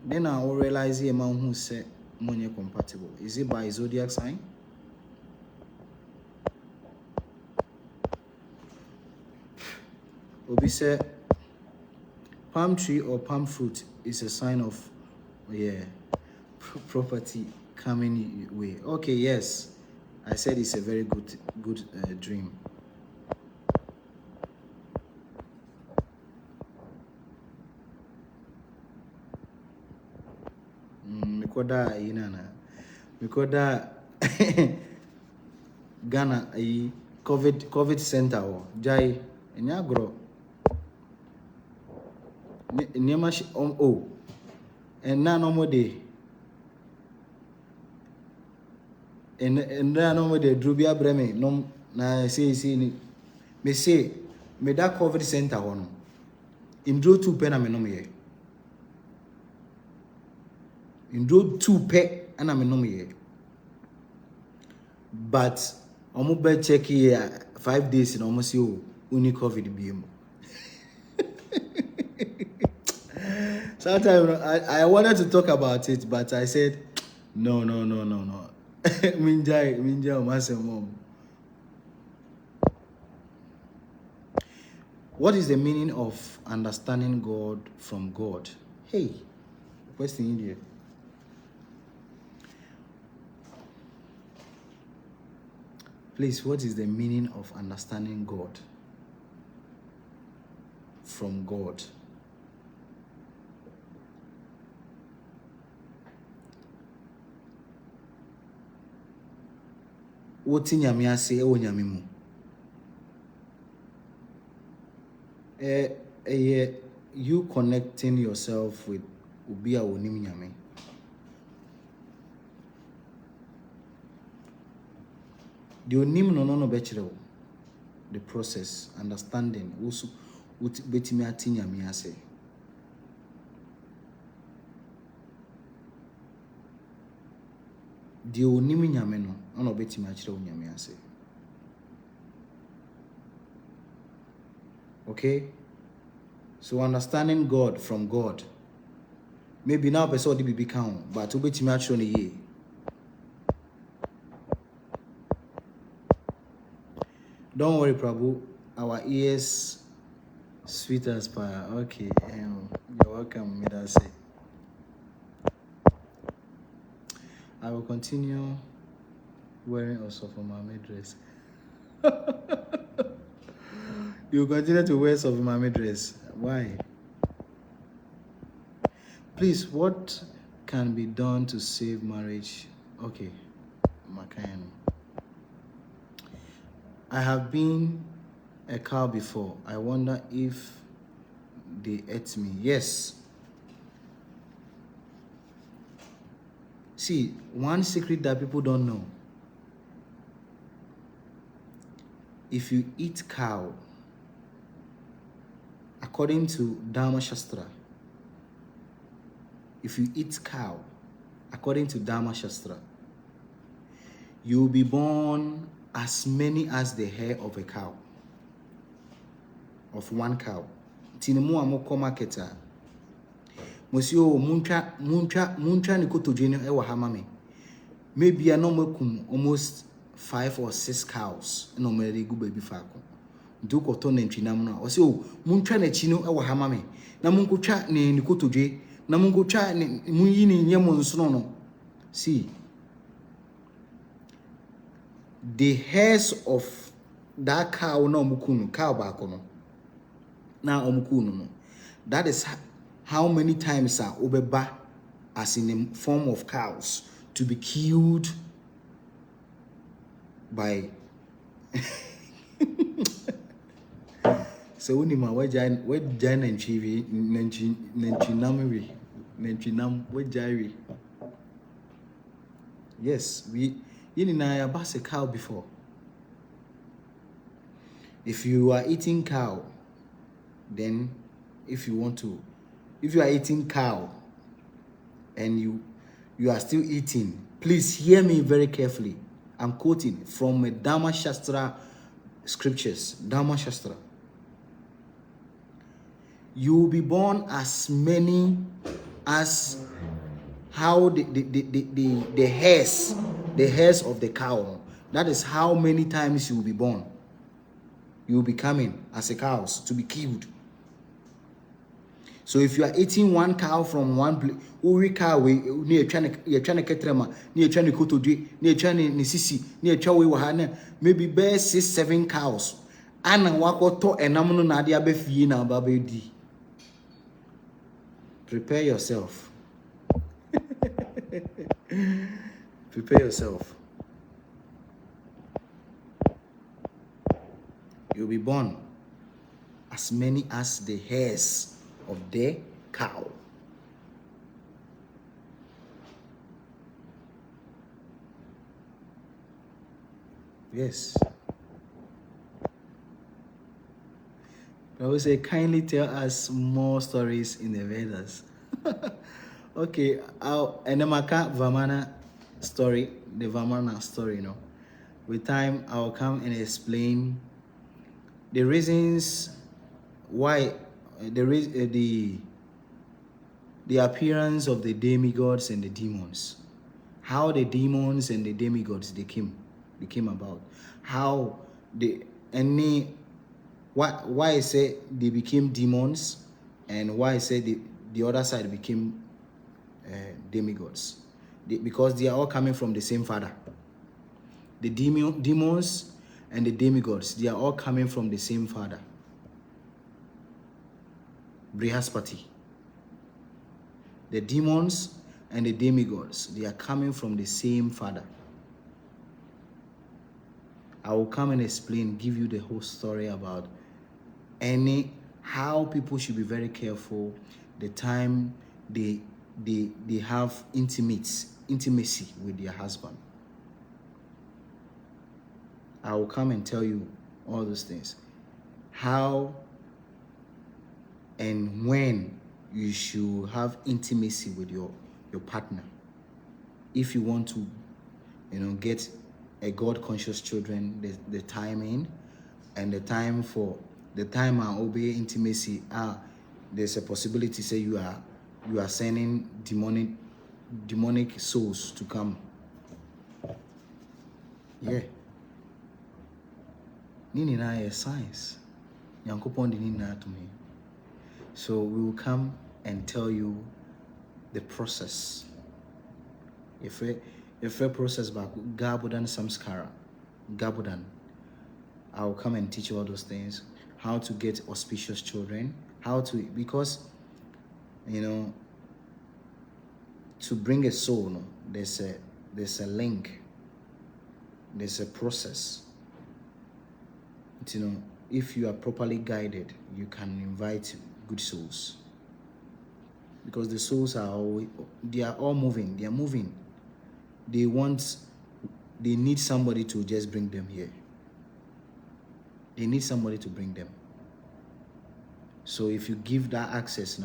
Then I will realize a man who said money compatible. Is it by zodiac sign? Obi said palm tree or palm fruit is a sign of property coming way. Okay, yes. I said it's a very good dream. Mikoda inana. Mikoda Ghana COVID center or Jai Nyagro. Niamashi and now no more day. And now no more day. Drubia Breme no na say me say me that COVID center on. In draw 2 pen am no me. In draw 2 pe and am no me. But omo be check here 5 days in almost you only COVID BM. Sometimes I wanted to talk about it, but I said no. Minjai, mom. What is the meaning of understanding God from God? Hey, question India. Please, what is the meaning of understanding God from God? What in Yamia say, oh, Yamimu? You connecting yourself with Ubia Onim Yami. The Onim no bachelor, the process, understanding, also, what betimi atin Yami say. The Onim Yami no betimi achiro Yami say. Okay? So understanding God from God. Maybe now person dey be count, but obetimi achiro ne ye. Don't worry, Prabhu. Our ears sweet as pie. Okay, you're welcome, Midase. I will continue wearing Osofo Mame dress. You continue to wear Osofo Mame dress. Why? Please, what can be done to save marriage? Okay, Makayan. I have been a cow before. I wonder if they ate me. Yes. See, one secret that people don't know. If you eat cow, according to Dharma Shastra, if you eat cow, according to Dharma Shastra, you will be born as many as the hair of a cow, of one cow. Tinimu amoko marketer. Monsieur muncha ni kotojeni ewa hamame. Maybe I know almost 5 or 6 cows. No me go baby fako. Do koto nentri namuna. Osi o muncha ne chino ewa hamame. Na munkucha ni kotoje. Na munkucha ni muyini nyemo nsono. See, the hairs of that cow na omukunu, cow bakono. Na omukunu no. That is how many times are obeba as in the form of cows to be killed by so unima wajan and chivi nenchinam wajari. Yes, we I bought a cow before. If you are eating cow, then if you are eating cow and you are still eating, please hear me very carefully. I'm quoting from a Dharma Shastra scriptures. Dharma Shastra. You will be born as many as how the hairs of the cow. That is how many times you will be born. You will be coming as a cow to be killed. So if you are eating one cow from one place, uri cow we near trying to ketrema, near trying to kotoji, near trying to nisisi, near chawi wahana, maybe bear 6-7 cows. Ana wako to enamuno nadia befi na babedi. Prepare yourself. Prepare yourself. You'll be born as many as the hairs of the cow. Yes. I will say, kindly tell us more stories in the Vedas. Okay, Enemaka Vamana story, the Vamana story, you know. With time, I'll come and explain the reasons why the appearance of the demigods and the demons, how the demons and the demigods became about, how why I say they became demons, and why I say the other side became demigods, because they are all coming from the same father. The demons and the demigods, they are all coming from the same father, Brihaspati. The demons and the demigods, they are coming from the same father. I will come and explain, give you the whole story about how people should be very careful the time they have intimacy with their husband. I will come and tell you all those things. How and when you should have intimacy with your partner. If you want to, get a God-conscious children, the timing and the time and obey intimacy. There's a possibility, say you are sending demonic souls to come. Yeah. Nini na is science. Yankopon di nini na to me. So we will come and tell you the process. If a process back Gabudan Samskara, Gabudan, I will come and teach you all those things. How to get auspicious children, how to, because to bring a soul, no, there's a link, there's a process. If you are properly guided, you can invite good souls. Because the souls are all moving. They are moving. They need somebody to just bring them here. They need somebody to bring them. So if you give that access,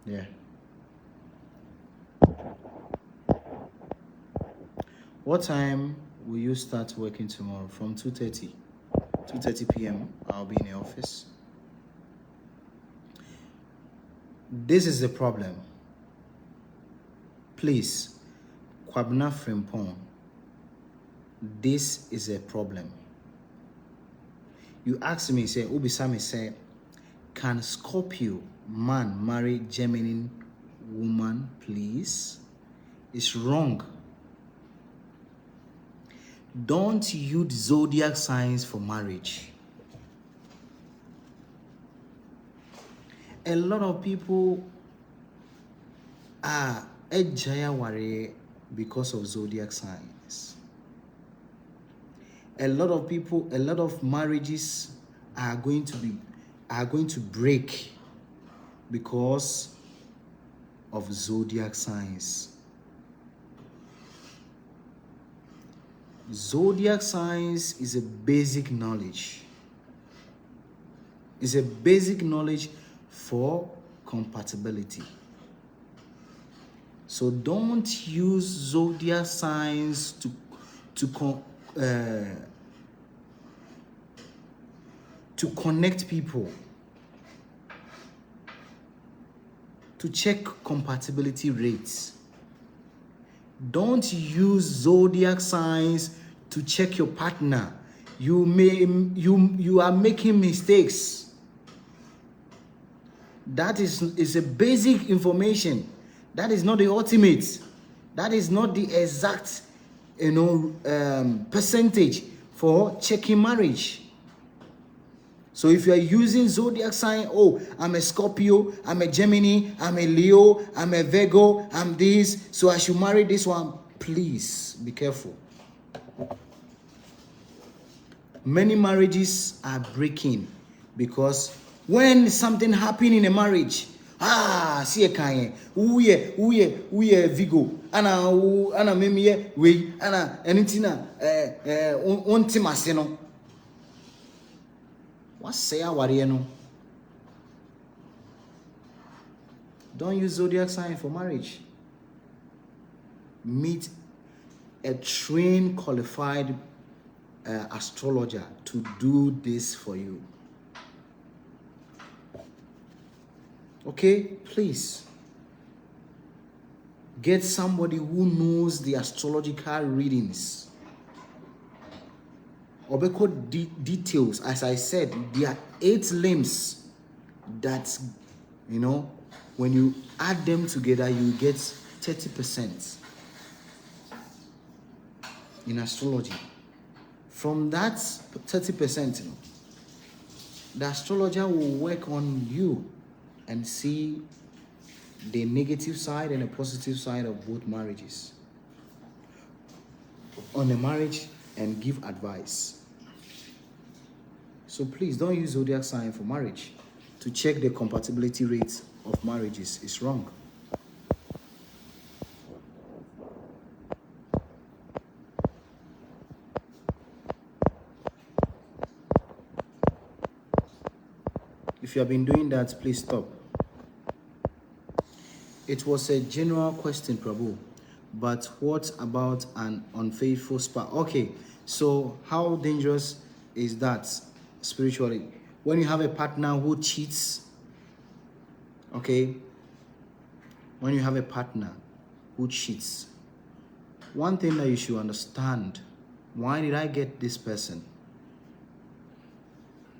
yeah. What time will you start working tomorrow? From 2:30 p.m. I'll be in the office. This is the problem. Please, Kwabna Frimpong, this is a problem. You ask me, say, Ubisami say, can Scorpio man marry Gemini woman, please? It's wrong. Don't use zodiac signs for marriage. A lot of people are ejayaware because of zodiac signs. A lot of marriages are going to break because of zodiac signs. Zodiac signs is a basic knowledge. It's a basic knowledge for compatibility. So don't use zodiac signs to connect people, to check compatibility rates. Don't use zodiac signs to check your partner. You are making mistakes. That is a basic information. That is not the ultimate. That is not the exact, percentage for checking marriage. So if you are using zodiac sign, oh, I'm a Scorpio, I'm a Gemini, I'm a Leo, I'm a Virgo, I'm this, so I should marry this one. Please be careful. Many marriages are breaking because when something happens in a marriage, see a kanye, uye Vigo, ana meme we, ana anytina, untimaseno. What say no? Don't use zodiac sign for marriage. Meet a trained, qualified astrologer to do this for you. Okay, please get somebody who knows the astrological readings. Obeko details, as I said, there are 8 limbs that, when you add them together, you get 30% in astrology. From that 30%, the astrologer will work on you and see the negative side and the positive side of both marriages on the marriage and give advice. So please don't use zodiac sign for marriage to check the compatibility rates of marriages. It's wrong. If you have been doing that, please stop. It was a general question, Prabhu. But what about an unfaithful spouse? Okay, so how dangerous is that spiritually? When you have a partner who cheats, okay? When you have a partner who cheats, one thing that you should understand Why did I get this person?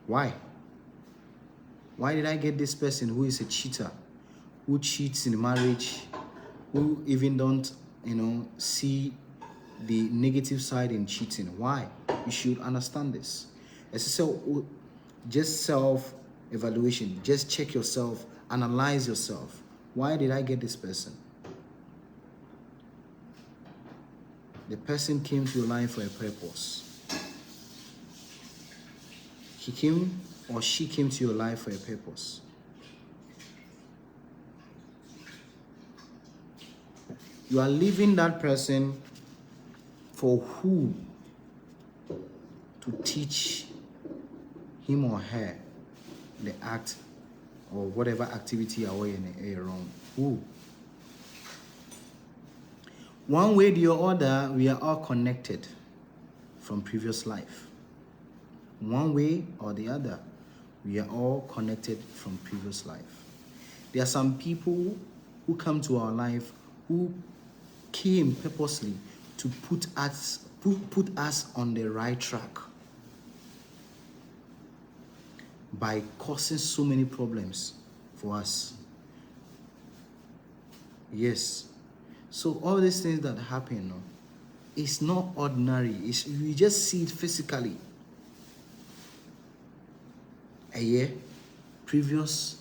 Why? Why did I get this person who is a cheater, who cheats in marriage, who even don't, see the negative side in cheating? Why? You should understand this. As I said, just self-evaluation. Just check yourself, analyze yourself. Why did I get this person? The person came to your life for a purpose. He came or she came to your life for a purpose. You are leaving that person for who? To teach him or her the act or whatever activity away in wrong. Who? One way or the other, we are all connected from previous life. One way or the other, we are all connected from previous life. There are some people who come to our life who came purposely to put us on the right track by causing so many problems for us. Yes. So all these things that happen, it's not ordinary. We just see it physically. A year, previous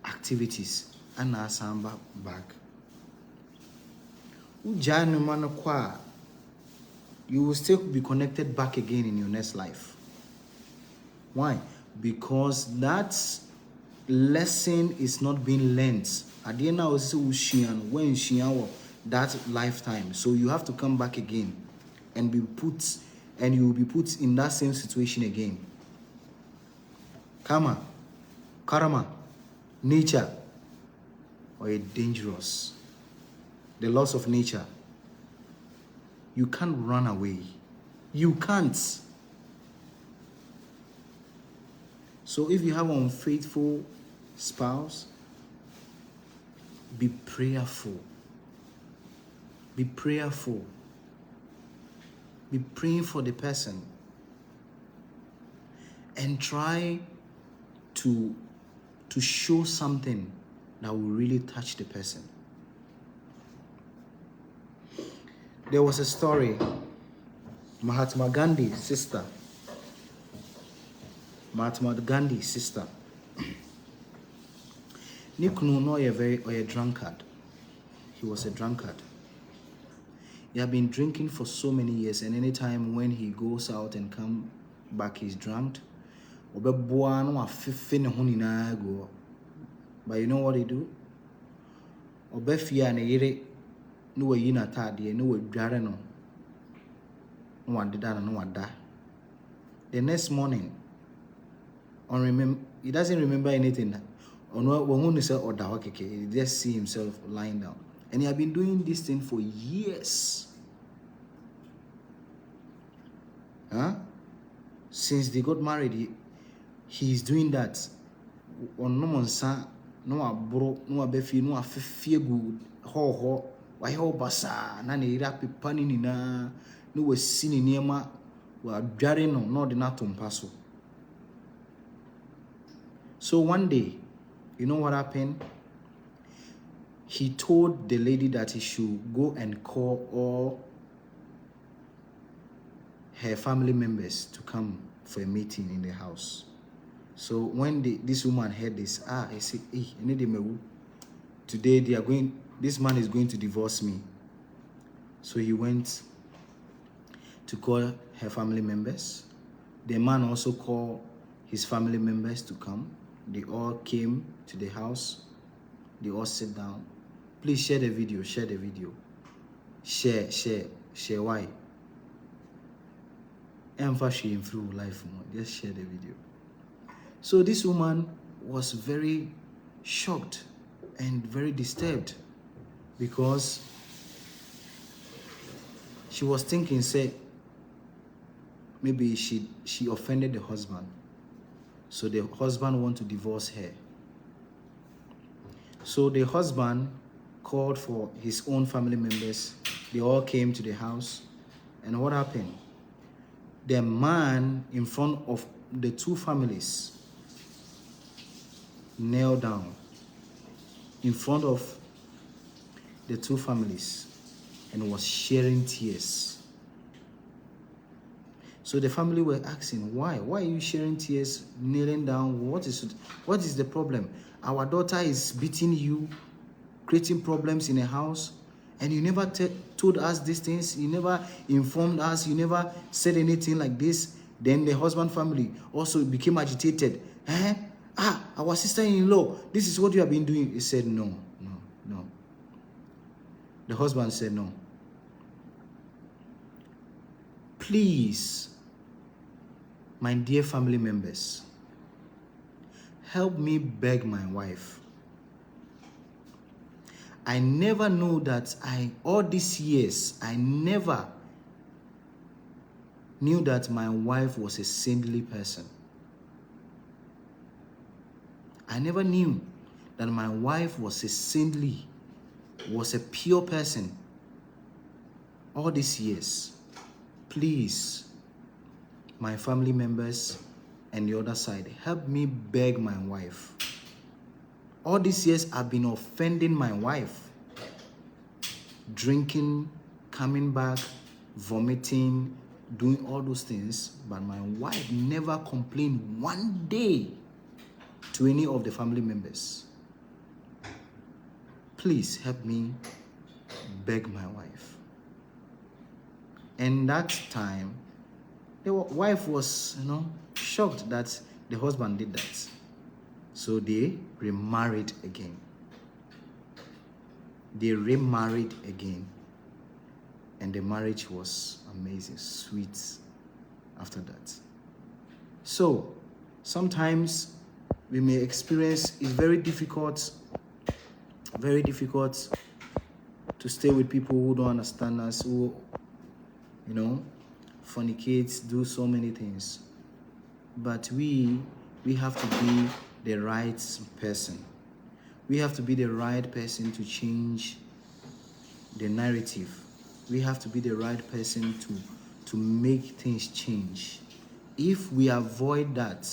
activities, and now some back. You will still be connected back again in your next life. Why? Because that lesson is not being learned. At the end of that lifetime. So you have to come back again and you will be put in that same situation again. Karma, nature, or a dangerous. The laws of nature. You can't run away. You can't. So if you have an unfaithful spouse, be prayerful. Be prayerful. Be praying for the person. And try to show something that will really touch the person. There was a story. Mahatma Gandhi's sister. Nikunu no a drunkard. He was a drunkard. He had been drinking for so many years, and anytime when he goes out and come back, he's drunk. But you know what he do? No way in a tadi, no way garano. No one did that, no one da. The next morning, he doesn't remember anything. He just see himself lying down. And he had been doing this thing for years. Since they got married, he's doing that. On no monsa, no abro, no abefi, no afefie good, ho. Why ho basa na ne ira pepani ni na no we sini niema wa dware no de na tompa so. So one day, you know what happened? He told the lady that he should go and call all her family members to come for a meeting in the house. So when this woman heard this, he said, hey, today this man is going to divorce me. So he went to call her family members. The man also called his family members to come. They all came to the house. They all sit down. Please share the video, share the video. Share why? Emphasis through life more. Just share the video. So this woman was very shocked and very disturbed because she was thinking, say, maybe she offended the husband. So the husband want to divorce her. So the husband called for his own family members. They all came to the house. And what happened? the man in front of the two families knelt down in front of the two families and was shedding tears. So the family were asking, why are you sharing tears, kneeling down? What is the problem? Our daughter is beating you, creating problems in the house, and you never told us these things. You never informed us. You never said anything like this. Then the husband family also became agitated. Our sister-in-law, this is what you have been doing. He said, no. The husband said, no. Please, my dear family members, help me beg my wife. I never know that all these years, I never knew that my wife was a saintly person. I never knew that my wife was a pure person all these years. Please, my family members and the other side, help me beg my wife. All these years I've been offending my wife. Drinking, coming back, vomiting, doing all those things, but my wife never complained one day to any of the family members. Please help me beg my wife. And that time, the wife was, shocked that the husband did that. So they remarried again. And the marriage was amazing, sweet after that. So sometimes we may experience, it's very difficult to stay with people who don't understand us, who, fornicate, do so many things. But we have to be the right person. We have to be the right person to change the narrative. We have to be the right person to make things change. If we avoid that,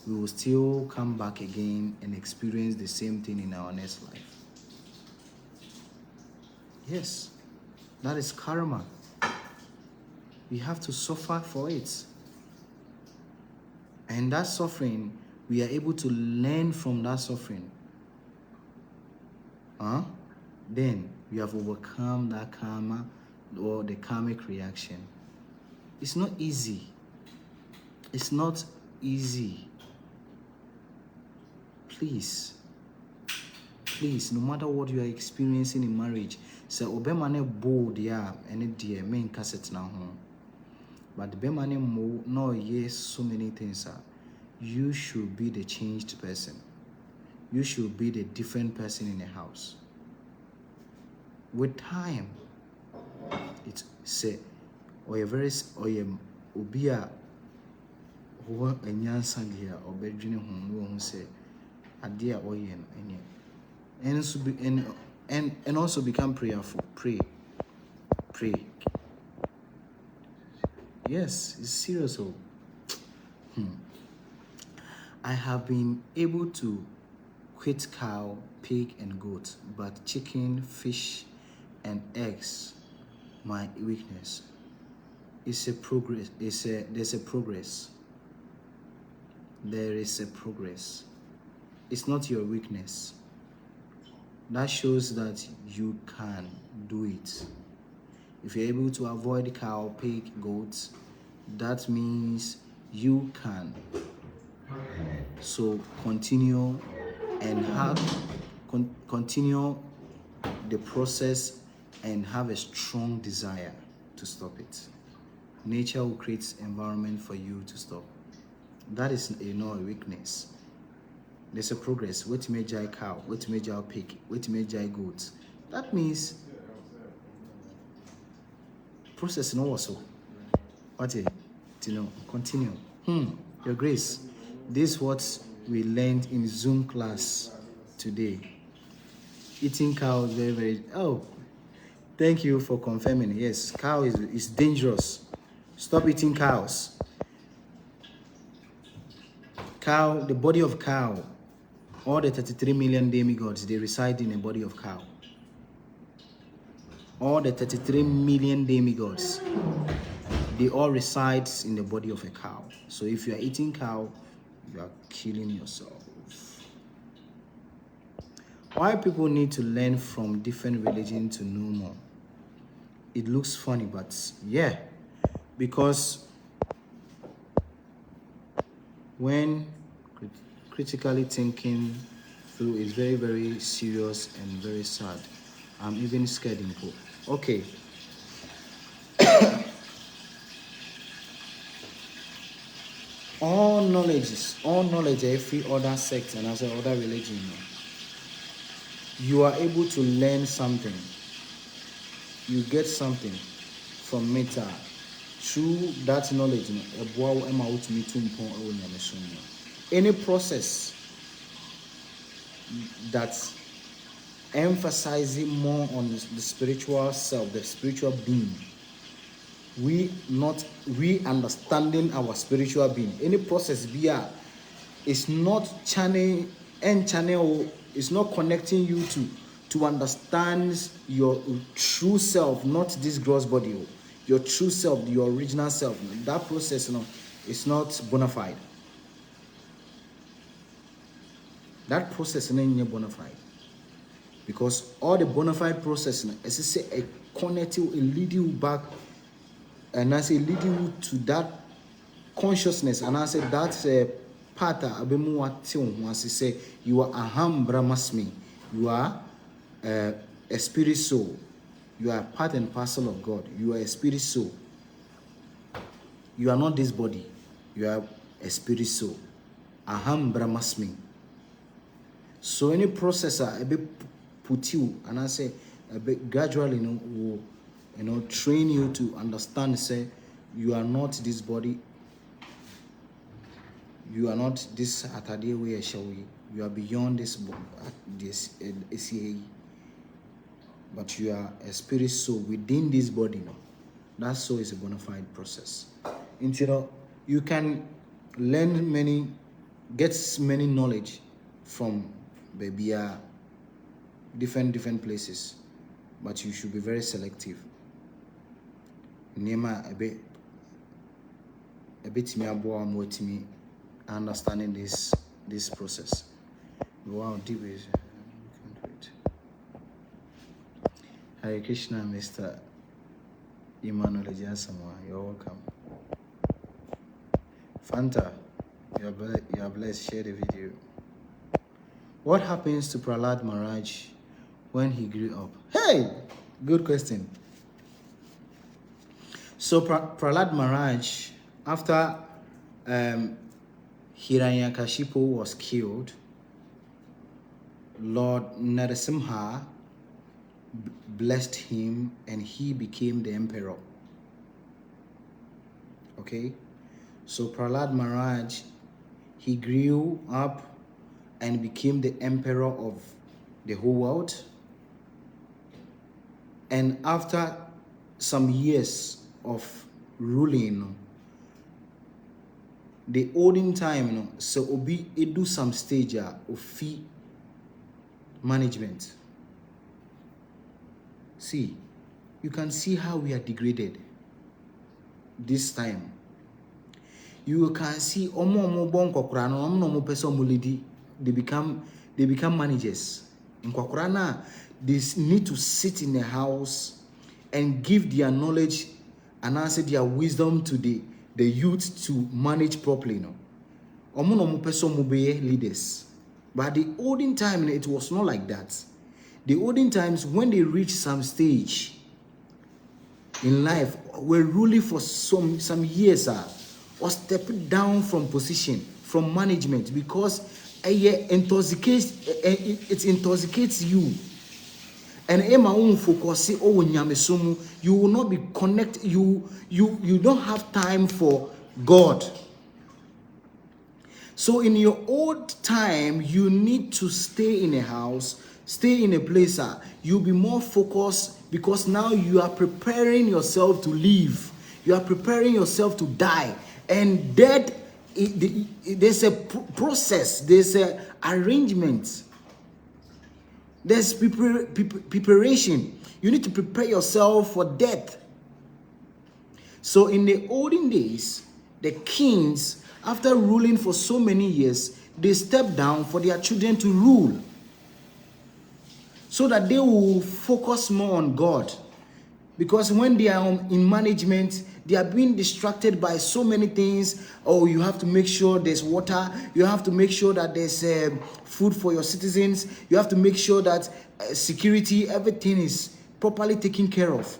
we will still come back again and experience the same thing in our next life. Yes, that is karma. We have to suffer for it. And that suffering, we are able to learn from that suffering. Then we have overcome that karma or the karmic reaction. It's not easy. It's not easy. Please, no matter what you are experiencing in marriage, say obemane bold ya any dear main cassette na home. But the bemane mo no yes so many things are. You should be the changed person. You should be the different person in the house. With time, it's say or a very or a ubia who a nyansan here or bedroom home who say a dear oyen and also become prayerful. Pray. Yes, it's serious. I have been able to quit cow, pig, and goat, but chicken, fish, and eggs, my weakness. There's a progress. There is a progress. It's not your weakness. That shows that you can do it. If you're able to avoid cow, pig, goats, that means you can. So continue and continue the process and have a strong desire to stop it. Nature will create environment for you to stop. That is a weakness. There's a progress. What major cow, what major pig, what major goat. That means process no also. What continue. Your Grace, this is what we learned in Zoom class today. Eating cow is very, very. Oh, thank you for confirming. Yes, cow is dangerous. Stop eating cows. Cow, the body of cow, all the 33 million demigods, they reside in the body of cow. All the 33 million demigods, they all reside in the body of a cow. So if you are eating cow, you are killing yourself. Why people need to learn from different religions to know more? It looks funny, but yeah, because when critically thinking through is very, very serious and very sad. I'm even scared in poor. Okay. all knowledge, every other sect and as other religion, you are able to learn something. You get something from Meta through that knowledge. Any process that emphasizing more on the spiritual self, the spiritual being, we understanding our spiritual being. Any process is not channel, it's not connecting you to understand your true self, not this gross body, your true self, your original self. That process, is not bona fide. That process is bona fide. Because all the bona fide process, as I say, a connect you, a lead you back, and I say lead you to that consciousness, and I say that's a part of once you say you are aham brahmasmi, you are a spirit soul, you are part and parcel of God, you are a spirit soul. You are not this body, you are a spirit soul. Aham brahmasmi. So any processor a bit put you, and I say a bit gradually, will train you to understand. Say you are not this body. You are not this atade way shall we. You are beyond this ACA, but you are a spirit soul within this body now. That soul is a bona fide process. You can learn get many knowledge from different places, but you should be very selective. Nema a bit me abo me understanding this process. Wow, deep is Hare Krishna, Mr. Emmanuel Jasamwa, you're welcome. Fanta, you are blessed. Share the video. What happens to Prahlad Maharaj when he grew up? Hey, good question. So Prahlad Maharaj, after Hiranyakashipu was killed, Lord Narasimha blessed him and he became the emperor. Okay, so Prahlad Maharaj, he grew up and became the emperor of the whole world. And after some years of ruling, the olden time, so obi do some stage of fee management. See, you can see how we are degraded this time. You can see they become managers. In Kwakurana, they need to sit in a house and give their knowledge and answer their wisdom to the youth to manage properly. Leaders. But the olden time, it was not like that. The olden times, when they reach some stage in life, were ruling for some years, or stepping down from position, from management, because it intoxicates you. And focus, you will not be connected. You don't have time for God. So in your old time, you need to stay in a house, stay in a place. You'll be more focused because now you are preparing yourself to live. You are preparing yourself to die. And death there's a process, there's a arrangement, there's preparation. You need to prepare yourself for death. So in the olden days, the kings, after ruling for so many years, they stepped down for their children to rule, so that they will focus more on God. Because when they are in management, they are being distracted by so many things. Oh, you have to make sure there's water. You have to make sure that there's food for your citizens. You have to make sure that security, everything is properly taken care of.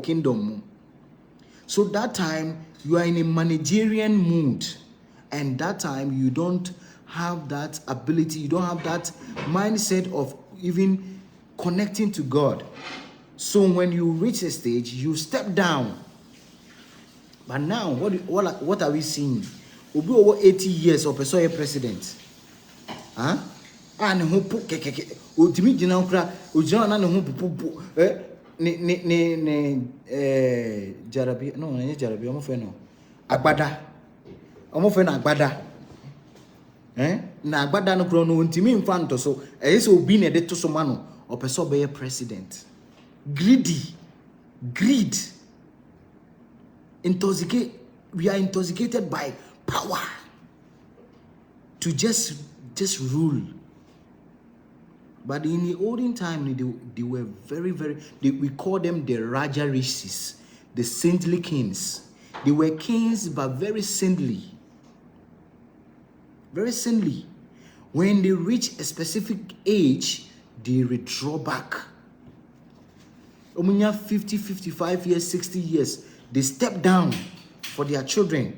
Kingdom. So that time, you are in a managerial mood. And that time, you don't have that ability. You don't have that mindset of even connecting to God. So when you reach a stage, you step down. But now, what are we seeing? Obi over 80 years of a president. Huh? And who put ultimate general Ujana who Jarabi, no, Jarabi, Omofeno. Agbada. Omofeno Agbada. Na Agbada no chrono ultimate in front of so. Is Obi ne de to somano or person president. Greed, we are intoxicated by power to just rule. But in the olden time, they were very, we call them the Raja Rishis, the saintly kings. They were kings, but very saintly. Very saintly. When they reach a specific age, they withdraw back. 50, 55 years, 60 years, they step down for their children.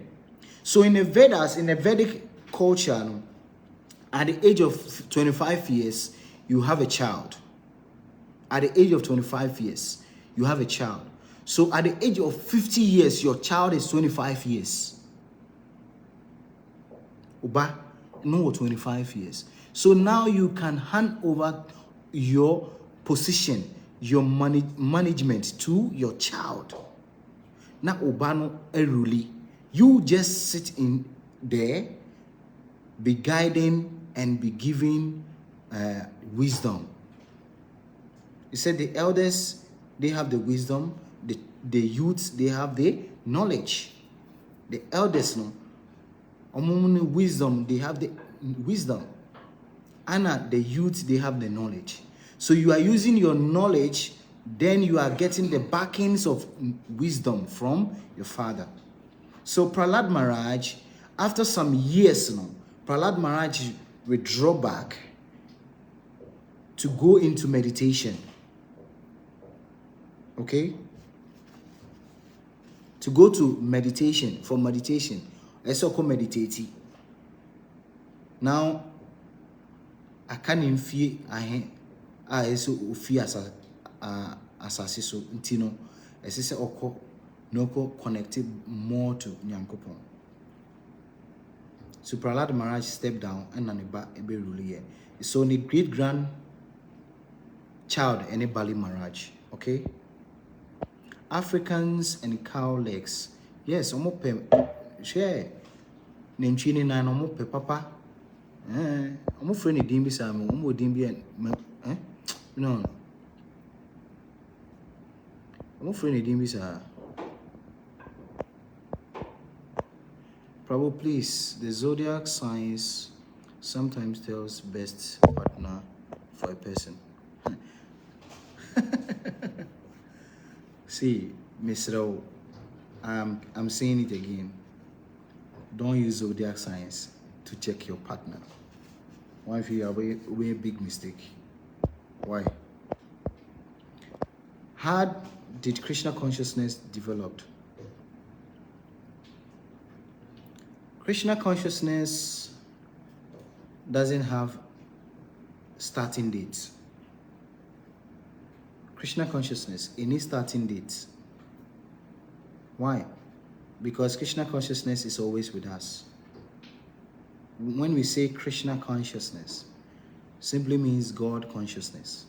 So in the Vedas, in the Vedic culture, at the age of 25 years, you have a child. At the age of 25 years, you have a child. So at the age of 50 years, your child is 25 years. Uba, no, 25 years. So now you can hand over your position, your management to your child. Now Obano Eruli, you just sit in there, be guiding and be giving wisdom. He said the elders, they have the wisdom, the youths, they have the knowledge. The elders, no, wisdom, they have the wisdom. And the youths, they have the knowledge. So you are using your knowledge, then you are getting the backings of wisdom from your father. So Prahlad Maharaj, after some years, Prahlad Maharaj withdraw back to go into meditation. Okay? To go to meditation, for meditation. Let's also meditate. Now, I can't even feel I so fear as so intino as is oko no connected more to Nyankopon. So Prahlad Maharaj stepped down and Naniba ebe rule. So the great grand child any Bali Maharaj, okay? Africans and cow legs. Yes, omo pe share. Nenchini na omo pe papa. Omo friend dimbi sa mo omo dimbi no. I'm friend dimbi sa. Prabhu, please, the zodiac signs sometimes tells best partner for a person. See, Miss Rao, I'm saying it again. Don't use zodiac signs to check your partner. Why if you have a big mistake? Why? How did Krishna consciousness developed? Krishna consciousness doesn't have starting dates. Krishna consciousness, it needs starting dates. Why? Because Krishna consciousness is always with us. When we say Krishna consciousness, simply means God consciousness.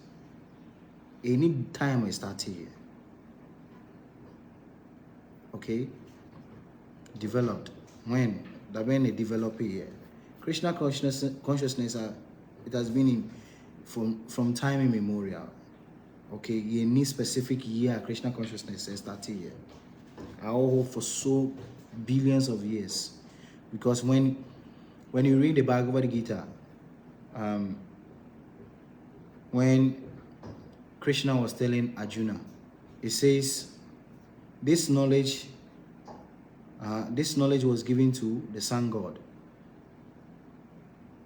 Any time I start here, okay, developed. when they develop here. Krishna consciousness it has been in from time immemorial. Okay, you need specific year Krishna consciousness started here. I hope for so billions of years, because when you read the Bhagavad Gita, when Krishna was telling Arjuna, it says this knowledge was given to the sun god,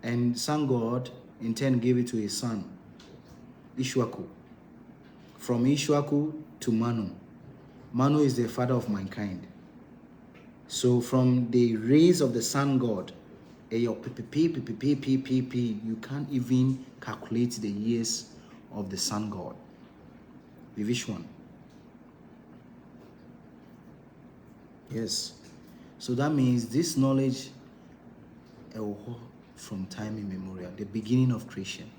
and sun god in turn gave it to his son Ishwaku. From Ishwaku to Manu. Manu is the father of mankind. So from the rays of the sun god, you can't even calculate the years of the sun god. Vivishwan. Yes. So that means this knowledge from time immemorial, the beginning of creation.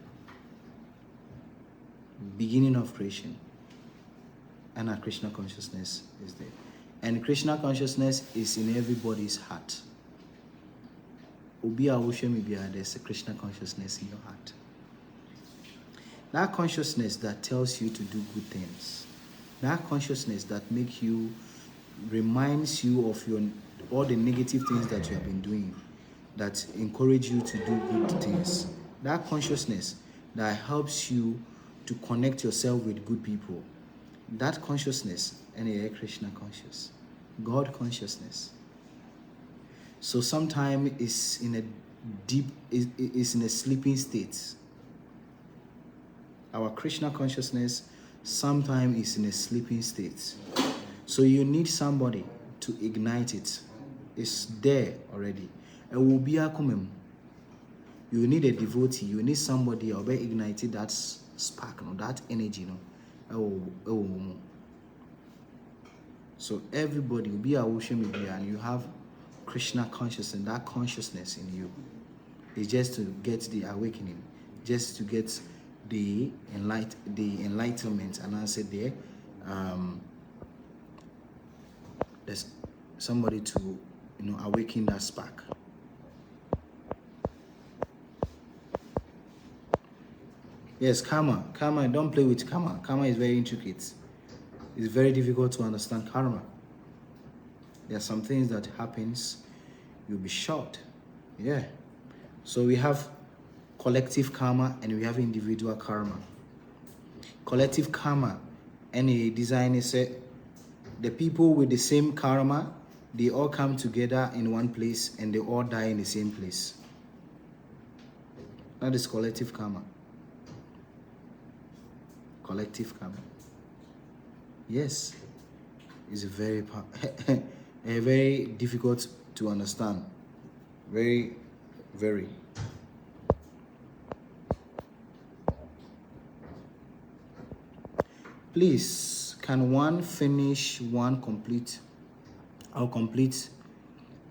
Beginning of creation. And our Krishna consciousness is there. And Krishna consciousness is in everybody's heart. There's a Krishna consciousness in your heart. That consciousness that tells you to do good things. That consciousness that reminds you of all the negative things that you have been doing, that encourage you to do good things. That consciousness that helps you to connect yourself with good people. That consciousness, and Krishna conscious, God consciousness. So sometimes it's in a sleeping state. Our Krishna consciousness sometimes is in a sleeping state. So you need somebody to ignite it. It's there already. It will be a kumem. You need a devotee. You need somebody who will ignite that spark, that energy, So everybody will be a Wushim, and you have Krishna consciousness, that consciousness in you. It's just to get the awakening, just to get the enlightenment, and I said there's somebody to awaken that spark. Yes, karma. Don't play with karma. Karma is very intricate. It's very difficult to understand karma. There are some things that happens, you'll be shocked. Yeah. So we have collective karma and we have individual karma. Collective karma, any designer said, the people with the same karma, they all come together in one place and they all die in the same place. That is collective karma. Collective karma. Yes, it's very difficult to understand. Very. Please, can one finish one complete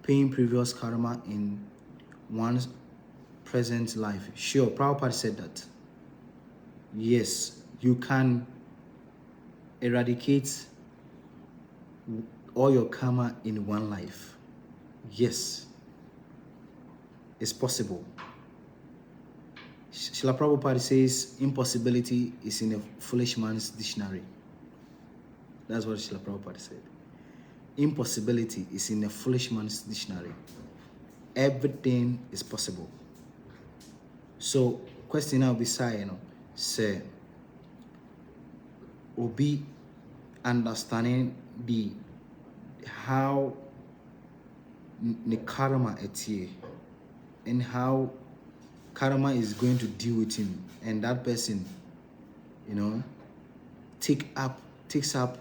paying previous karma in one's present life? Sure, Prabhupada said that. Yes, you can eradicate all your karma in one life. Yes, it's possible. Srila Prabhupada says impossibility is in a foolish man's dictionary. That's what Srila Prabhupada said. Impossibility is in a foolish man's dictionary. Everything is possible. So, question now be say, Obi understanding how the karma etie and how karma is going to deal with him, and that person, takes up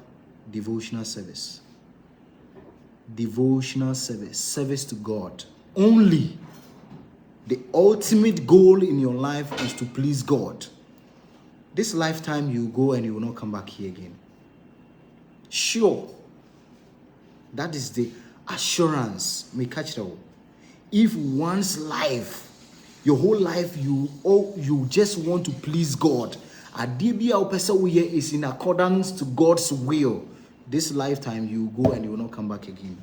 devotional service. Devotional service to God. Only the ultimate goal in your life is to please God. This lifetime you go and you will not come back here again. Sure. That is the assurance. Me catch it all. If one's life, your whole life, you just want to please God, Adibia Opesa is in accordance to God's will, this lifetime you go and you will not come back again.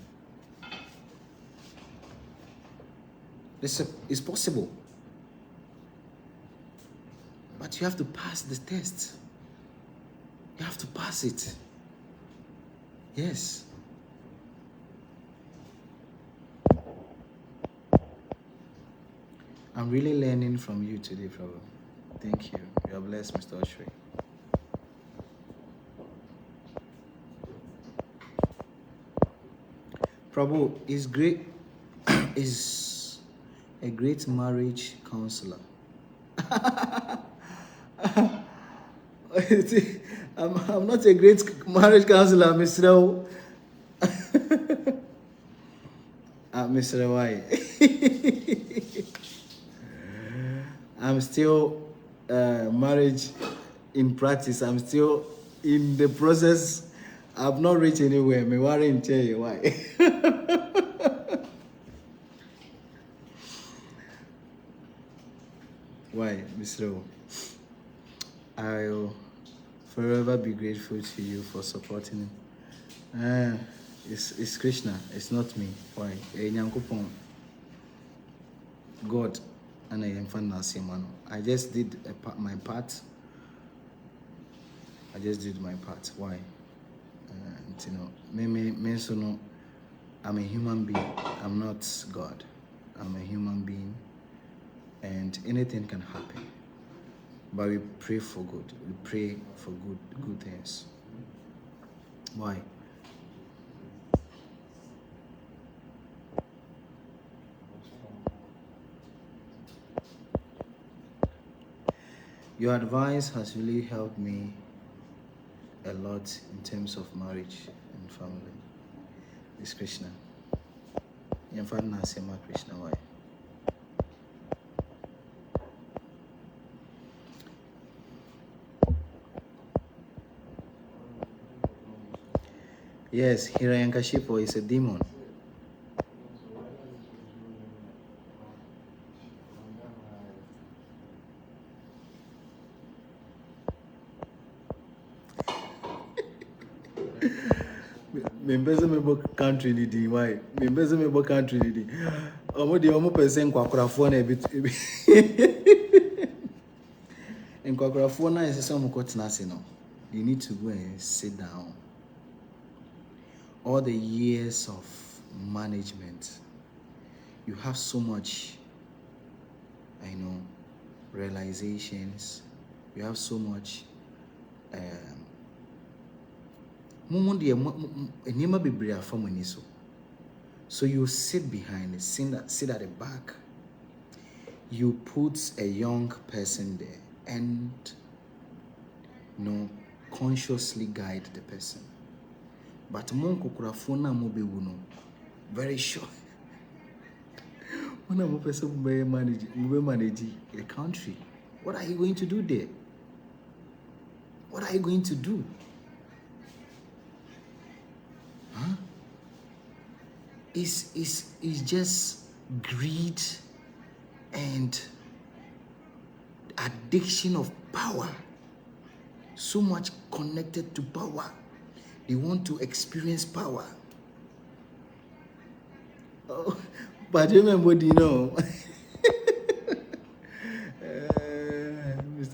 It's possible. But you have to pass the test. You have to pass it. Yes. I'm really learning from you today, Prabhu. Thank you. You are blessed, Mr. Oshri. Prabhu is great. Is a great marriage counselor. I'm not a great marriage counselor, Mr. O. Mr. Y. I'm still marriage in practice. I'm still in the process. I've not reached anywhere. Me worry and tell you why. Why, Mr. O? I'll forever be grateful to you for supporting him. It's Krishna. It's not me. Why? God. And I am fan. I just did my part. I just did my part. Why? You know, me so no. I'm a human being. I'm not God. I'm a human being, and anything can happen. But we pray for good. We pray for good things. Why? Your advice has really helped me a lot in terms of marriage and family. It's Krishna. In fact, Nasema Krishna. Why? Yes, Hiranyakashipu is a demon. Members of my country need why? Members of my country need. Omo person kwakurafo na bit. And kwakurafo na is some kotinase no. You need to go and sit down. All the years of management, you have so much, I know, realizations. You have so much. So you sit behind it, sit at the back. You put a young person there and consciously guide the person. But very sure. When a person manage a country, what are you going to do there? What are you going to do? Huh? It's just greed and addiction of power. So much connected to power. They want to experience power. Oh, but remember, Mr.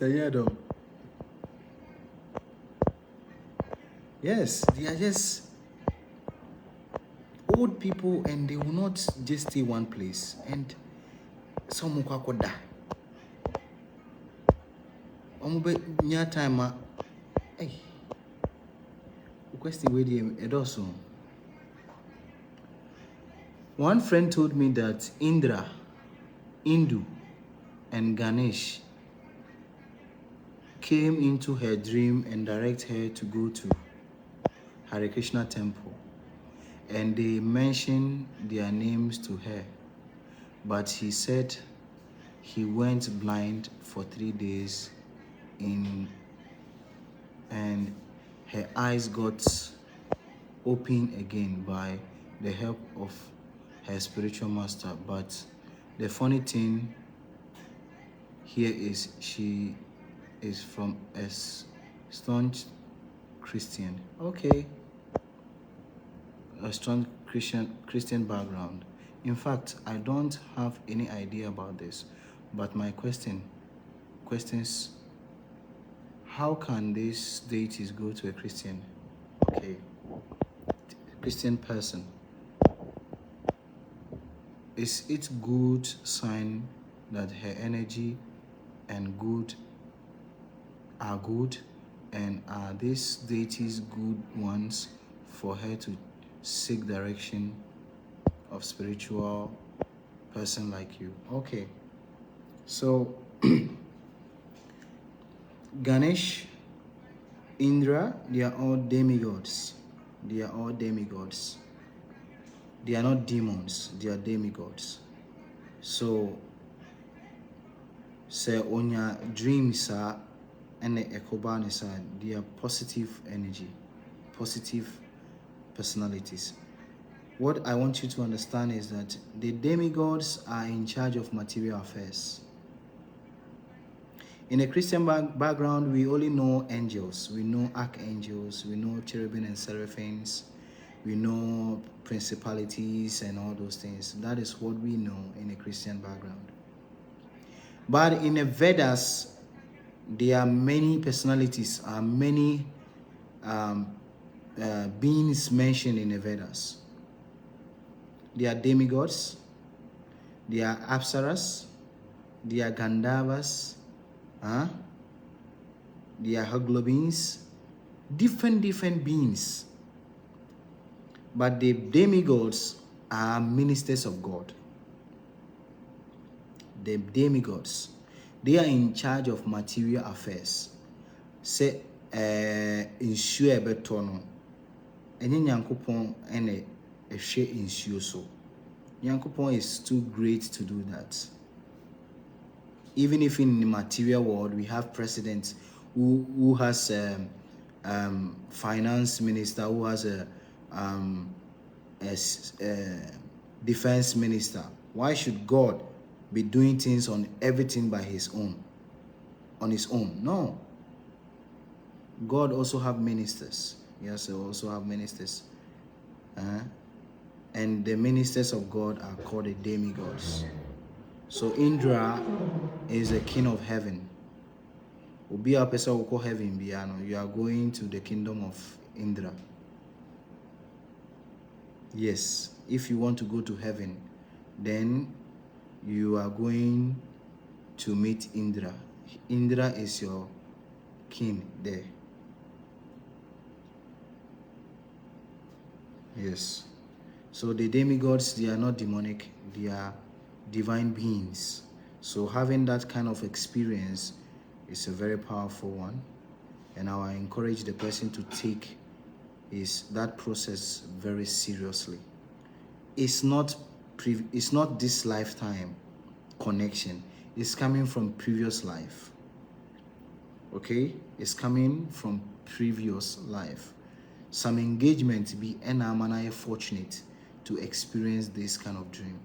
Yadom. Yes, they are just old people and they will not just stay one place. And some will die. Near time, hey, question with him, also. One friend told me that Indra, Indu, and Ganesh came into her dream and directed her to go to Hare Krishna temple. And they mentioned their names to her. But he said he went blind for 3 days and her eyes got open again by the help of her spiritual master. But the funny thing here is she is from a staunch Christian. Okay. A strong Christian background. In fact, I don't have any idea about this, but my questions, how can these deities go to a Christian? Okay, Christian person. Is it good sign that her energy and good are good, and are these deities good ones for her to seek direction of spiritual person like you? Okay, so Ganesh, Indra, they are all demigods. They are all demigods. They are not demons, they are demigods. So say onya dreams are and ekobanis are, they are positive energy, positive personalities. What I want you to understand is that the demigods are in charge of material affairs. In a Christian background, we only know angels, we know archangels, we know cherubim and seraphims, we know principalities and all those things. That is what we know in a Christian background. But in the Vedas, there are many personalities, many beings mentioned in the Vedas. They are demigods, they are apsaras, they are Gandharvas, they are Haglobins, different beings. But the demigods are ministers of God. The demigods, they are in charge of material affairs. Say, ensure betono. Enye Nyankopon ene ehwe ensure so. Nyankopon is too great to do that. Even if in the material world we have presidents who has finance minister, who has a defense minister, why should God be doing things on everything by his own, on his own? No. God also have ministers. Yes, also have ministers. And the ministers of God are called the demigods. So Indra is the king of heaven. Obi a person will call heaven biano. You are going to the kingdom of Indra. Yes, if you want to go to heaven, then you are going to meet Indra. Indra is your king there. Yes. So the demigods, they are not demonic, they are divine beings. So having that kind of experience is a very powerful one. And I encourage the person to take that process very seriously. It's not this lifetime connection. It's coming from previous life. Okay? It's coming from previous life. Some engagement be enamana fortunate to experience this kind of dream.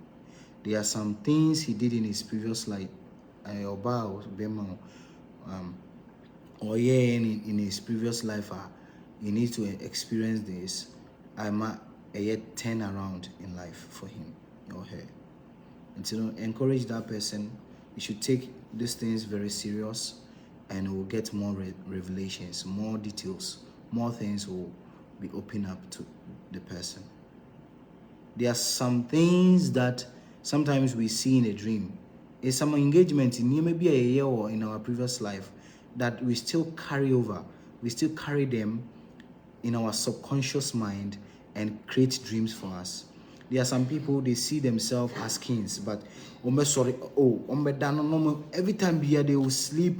There are some things he did in his previous life, in his previous life. You need to experience this. I'm a turn around in life for him or her. And to encourage that person, you should take these things very serious, and we'll get more revelations, more details, more things will be opened up to the person. There are some things that sometimes we see in a dream. It's some engagement in maybe a year or in our previous life that we still carry over. We still carry them in our subconscious mind and create dreams for us. There are some people, they see themselves as kings, but every time they will sleep,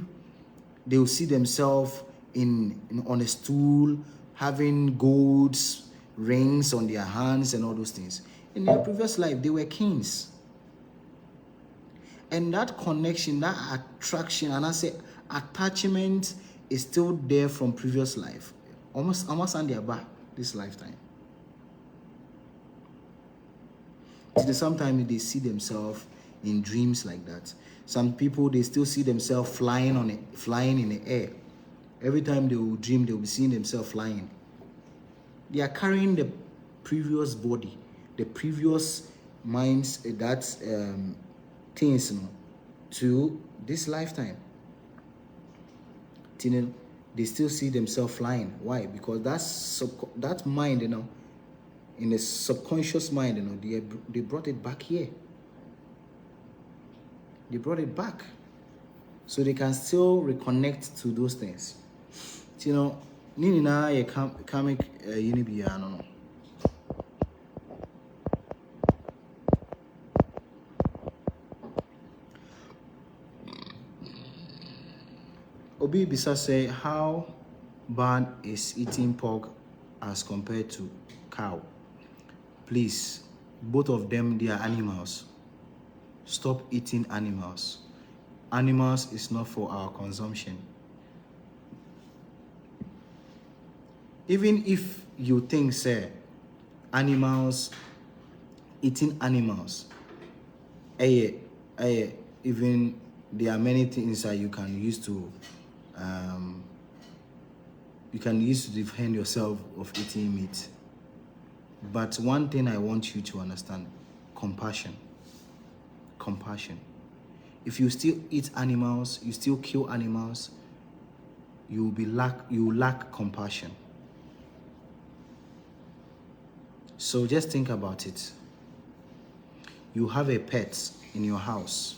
they will see themselves on a stool, having golds, rings on their hands and all those things. In their previous life, they were kings. And that connection, that attraction, and I say attachment is still there from previous life. Almost on their back this lifetime. Sometimes they see themselves in dreams like that. Some people, they still see themselves flying in the air. Every time they will dream, they will be seeing themselves flying. They are carrying the previous body, the previous minds that things, to this lifetime. They still see themselves flying. Why? Because that mind, in the subconscious mind, they brought it back here. They brought it back, so they can still reconnect to those things. Nini na ye karmic unibiya no. Obi Bisa say, how bad is eating pork as compared to cow? Please, both of them, they are animals. Stop eating animals. Animals is not for our consumption. Even if you think, say, animals, eating animals, even there are many things that you can use to defend yourself of eating meat. But one thing I want you to understand: compassion. Compassion. If you still eat animals, you still kill animals, you lack compassion. So just think about it. You have a pet in your house.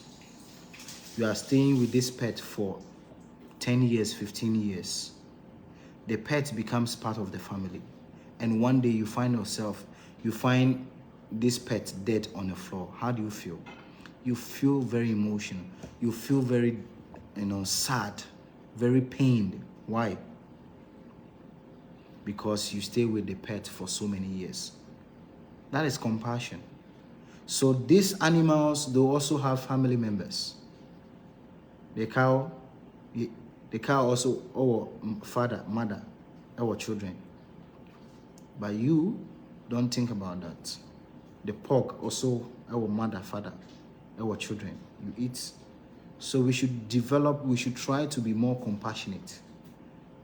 You are staying with this pet for 10 years, 15 years. The pet becomes part of the family. And one day you find this pet dead on the floor. How do you feel? You feel very emotional. You feel very, sad, very pained. Why? Because you stay with the pet for so many years. That is compassion. So these animals, they also have family members. The cow also, our father, mother, our children. But you don't think about that. The pork also, our mother, father, our children. You eat. So we should try to be more compassionate.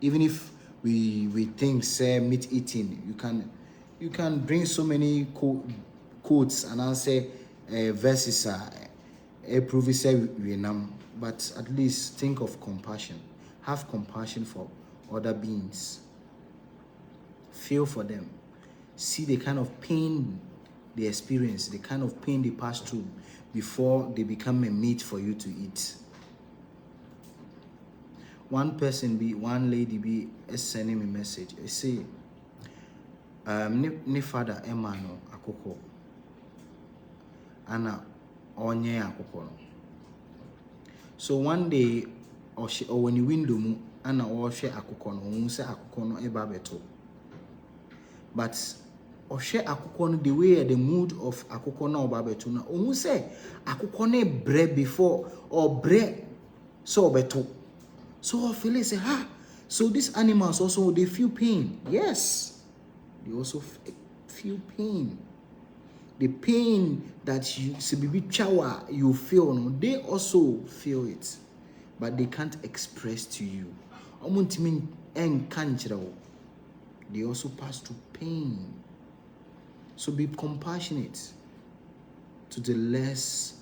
Even if we think, say, meat eating, you can bring so many quotes and answer verses prove say we nam. But at least think of compassion. Have compassion for other beings. Feel for them. See the kind of pain they experience, the kind of pain they pass through before they become a meat for you to eat. One lady be sending me a message. I say, ne father Emano akoko, ana onye akoko no. So one day, or when you window mu, ana oshe akoko no, say akoko no eba beto. But oshe akoko no, the way the mood of akoko no eba beto na, say akoko no bre before or bre so beto. So Philip say, so these animals also, they feel pain. Yes, they also feel pain. The pain that you feel, they also feel it, but they can't express to you. They also pass through pain. So be compassionate to the less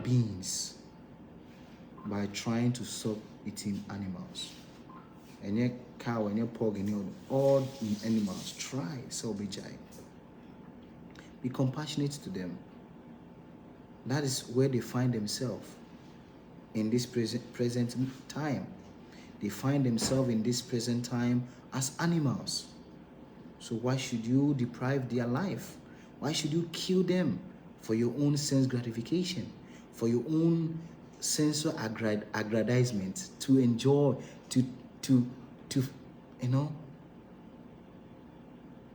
beings by trying to stop eating animals. And your cow and your pork and all animals, try so be jai. Be compassionate to them. That is where they find themselves in this present time. They find themselves in this present time as animals. So why should you deprive their life? Why should you kill them for your own sense gratification, for your own sensual aggrandizement, to enjoy, to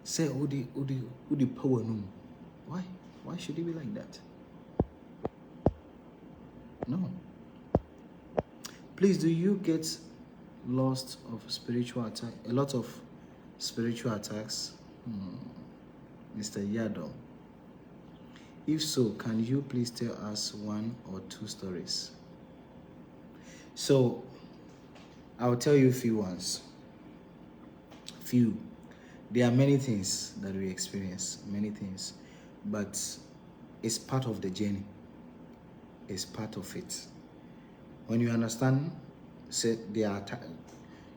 say who the power no? Why should it be like that? No. Please, do you get lost of spiritual attack? A lot of spiritual attacks, Mr. Yado. If so, can you please tell us one or two stories? So, I'll tell you a few ones. Few. There are many things that we experience, many things. But It's part of the journey. It's part of it. When you understand, say there are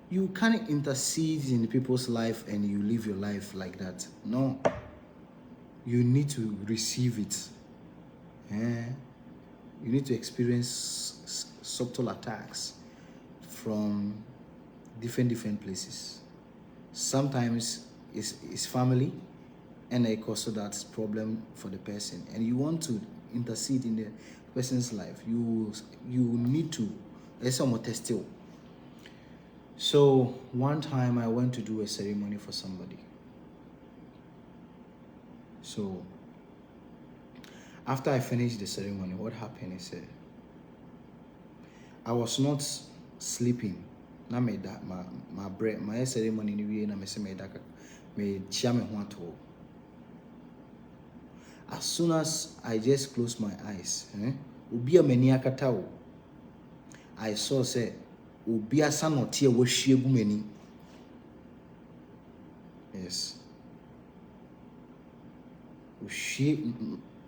you can't intercede in people's life and you live your life like that. No. You need to receive it. You need to experience subtle attacks from different places. Sometimes it's family, and it also that's problem for the person, and you want to intercede in the person's life. You need to. There's some test still. So one time I went to do a ceremony for somebody. So after I finished the ceremony, what happened is I was not sleeping. Na me da my bread my ceremony ni wie na me se me da me chia me ho ato. As soon as I just closed my eyes, obi amani akata o. I saw say obi asa no tie wo hwie gu mani. Yes.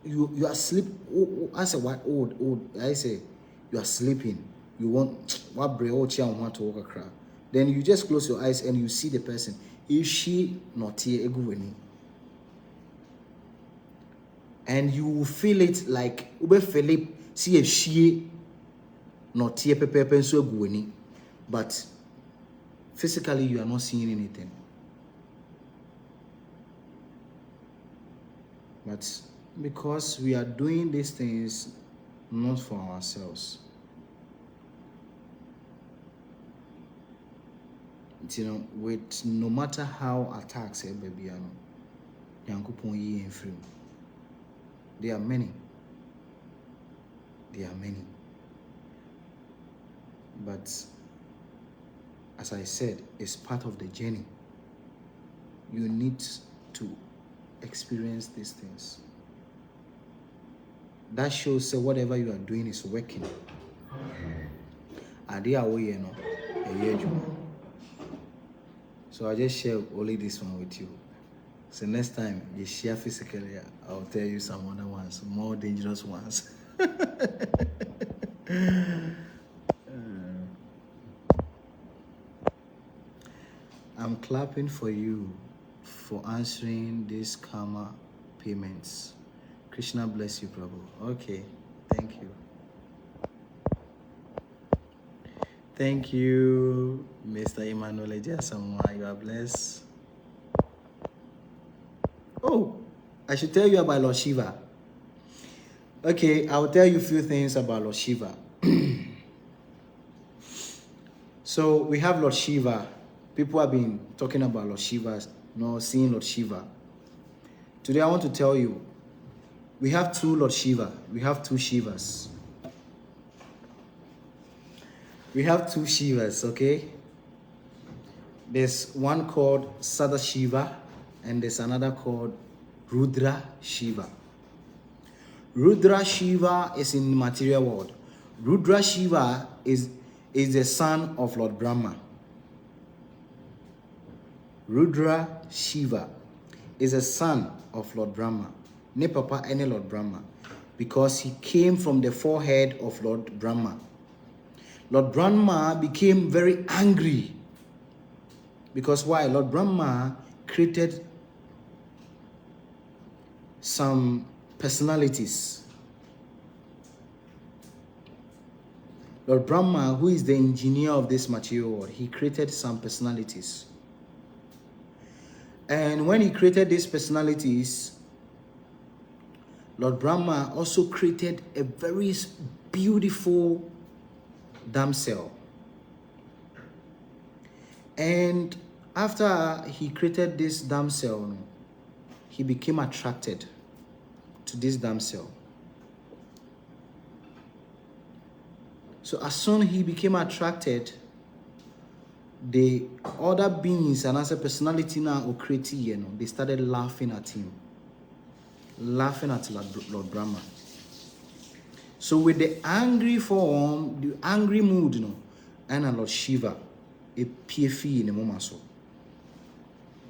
You are sleep. I say what old. I say you are sleeping. You want what bread or chair want to walk across. Then you just close your eyes and you see the person. Is she not here? And you will feel it like Ube Philip see a she not here pepe so gueni, but physically you are not seeing anything. But because we are doing these things not for ourselves, you know, with no matter how attacks baby there are many. There are many. But as I said, it's part of the journey. You need to experience these things. That shows that whatever you are doing is working. So I just share only this one with you. So next time you share physically, I'll tell you some other ones, more dangerous ones. I'm clapping for you for answering these karma payments. Krishna bless you, Prabhu. Okay, thank you. Thank you, Mr. Emmanuel Ejasamoa. You are blessed. Oh, I should tell you about Lord Shiva. Okay, I'll tell you a few things about Lord Shiva. So we have Lord Shiva. People have been talking about Lord Shiva, seeing Lord Shiva. Today I want to tell you, we have two Lord Shiva. We have two Shivas. We have two Shivas, okay? There's one called Sadashiva, and there's another called Rudra Shiva. Rudra Shiva is in the material world. Rudra Shiva is the son of Lord Brahma. Rudra Shiva is a son of Lord Brahma. Ne papa any Lord Brahma, because he came from the forehead of Lord Brahma. Lord Brahma became very angry. Because why? Lord Brahma created some personalities. Lord Brahma, who is the engineer of this material world, he created some personalities. And when he created these personalities, Lord Brahma also created a very beautiful damsel. And after he created this damsel, he became attracted to this damsel. So as soon as he became attracted, the other beings and as a personality now or creating, they started laughing at him. Laughing at Lord Brahma. So with the angry form, the angry mood, and Lord Shiva, a PFE in the moment.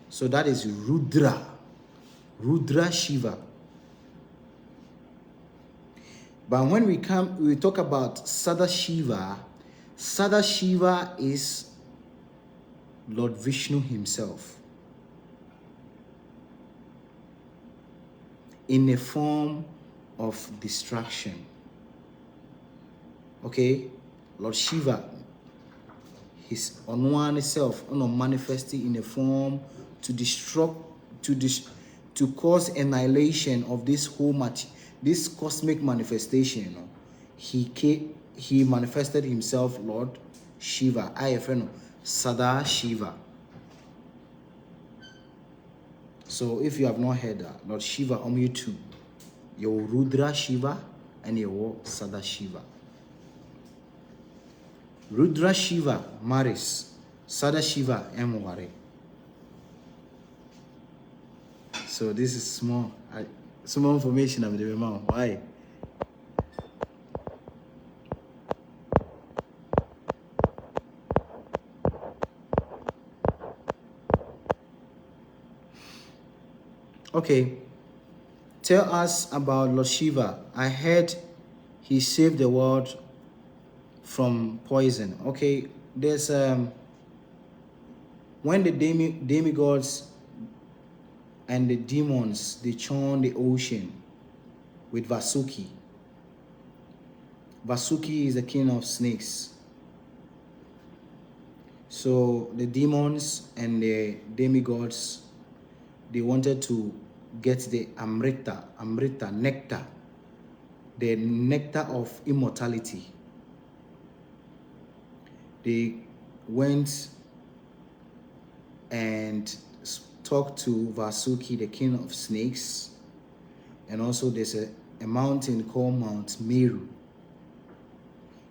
So that is Rudra. Rudra Shiva. But when we talk about Sadashiva, Sadashiva is Lord Vishnu himself in a form of distraction. Okay, Lord Shiva, his on one self, manifesting in a form to to cause annihilation of this this cosmic manifestation. He manifested himself, Lord Shiva. Sada Shiva. So if you have not heard that, Lord Shiva on you too. Your Rudra Shiva and your Sada Shiva. Rudra Shiva marries, Sada Shiva emware. So this is small information I'm giving out. Why? Okay. Tell us about Lord Shiva. I heard he saved the world from poison. Okay, there's when the demigods and the demons, they churn the ocean with Vasuki. Vasuki is the king of snakes. So the demons and the demigods, they wanted to get the Amrita, nectar, the nectar of immortality. They went and talked to Vasuki, the king of snakes, and also there's a mountain called Mount Meru.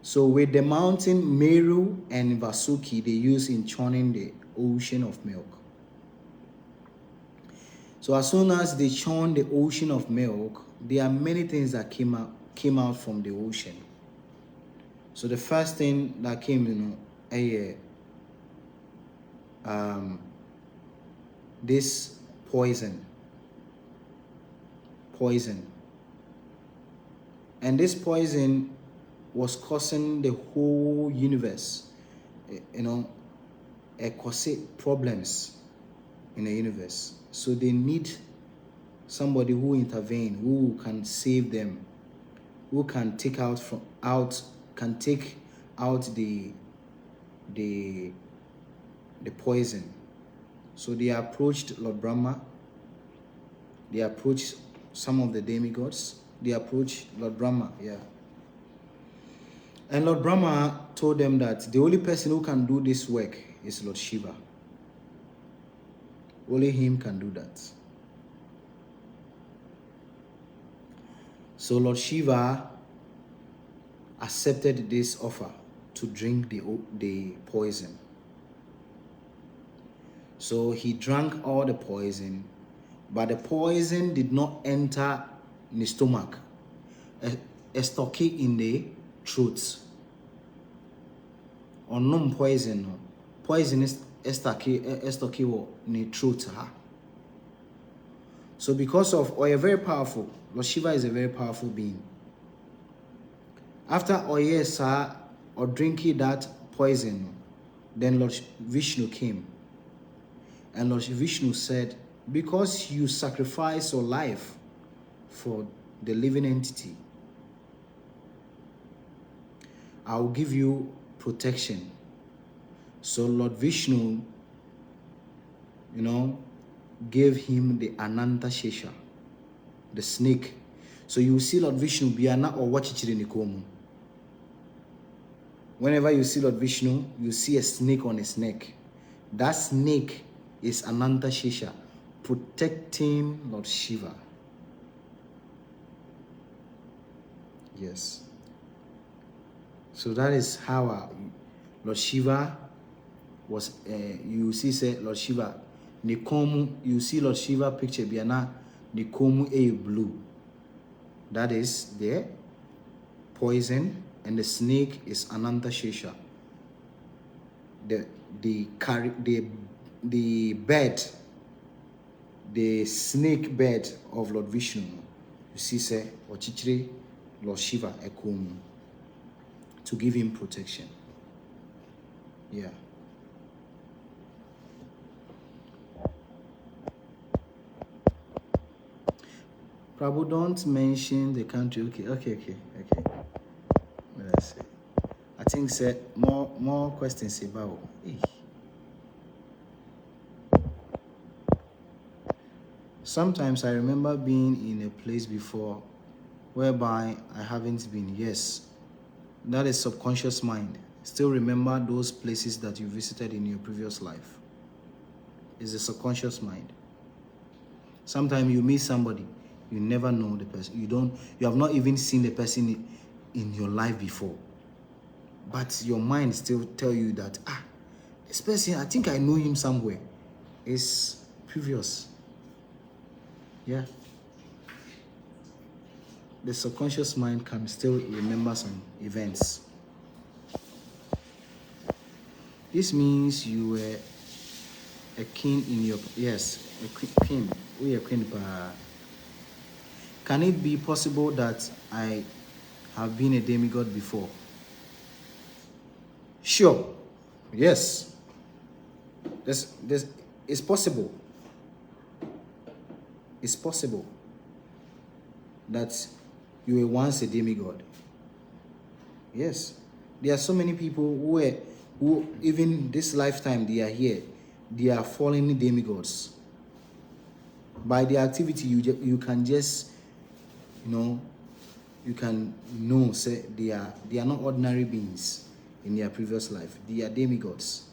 So with the mountain Meru and Vasuki, they use in churning the ocean of milk. So as soon as they churn the ocean of milk, there are many things that came out from the ocean. So the first thing that came, this poison. And this poison was causing the whole universe, causing problems in the universe. So they need somebody who intervene, who can save them, who can take out the poison. So they approached Lord Brahma. They approached some of the demigods. They approached Lord Brahma, And Lord Brahma told them that the only person who can do this work is Lord Shiva. Only him can do that. So Lord Shiva accepted this offer to drink the poison. So he drank all the poison, but the poison did not enter in the stomach. It's stuck in the throat. Or no poison. Poison is stuck in the throat. So because of Oya very powerful, Lord Shiva is a very powerful being. After Oya or drinking that poison, then Lord Vishnu came. And Lord Vishnu said, because you sacrifice your life for the living entity, I will give you protection. So Lord Vishnu, gave him the Ananta Shesha, the snake. So you see Lord Vishnu biana or wachichirinikomu. Whenever you see Lord Vishnu, you see a snake on his neck. That snake is Ananta Shesha, protecting Lord Shiva. Yes. So that is how Lord Shiva was. You see, say Lord Shiva, Nikomu. You see Lord Shiva picture biana Nikomu a blue. That is the poison, and the snake is Ananta Shesha. The bed, the snake bed of Lord Vishnu. You see, say Ochichiri Lord Shiva Ekomu to give him protection. Yeah. Prabhu, don't mention the country. Okay. Let's see. I think said more questions about. Sometimes I remember being in a place before whereby I haven't been. Yes, that is subconscious mind. Still remember those places that you visited in your previous life. It's the subconscious mind. Sometimes you meet somebody, you never know the person. You have not even seen the person in your life before. But your mind still tell you that, this person, I think I know him somewhere. It's previous. Yeah. The subconscious mind can still remember some events. This means you were a king in your, yes, a king. We are queen. Can it be possible that I have been a demigod before? Sure. Yes. This it's possible. It's possible that you were once a demigod. Yes. There are so many people who even this lifetime they are here, they are fallen demigods. By their activity, you can just, you can know, say they are not ordinary beings in their previous life. They are demigods.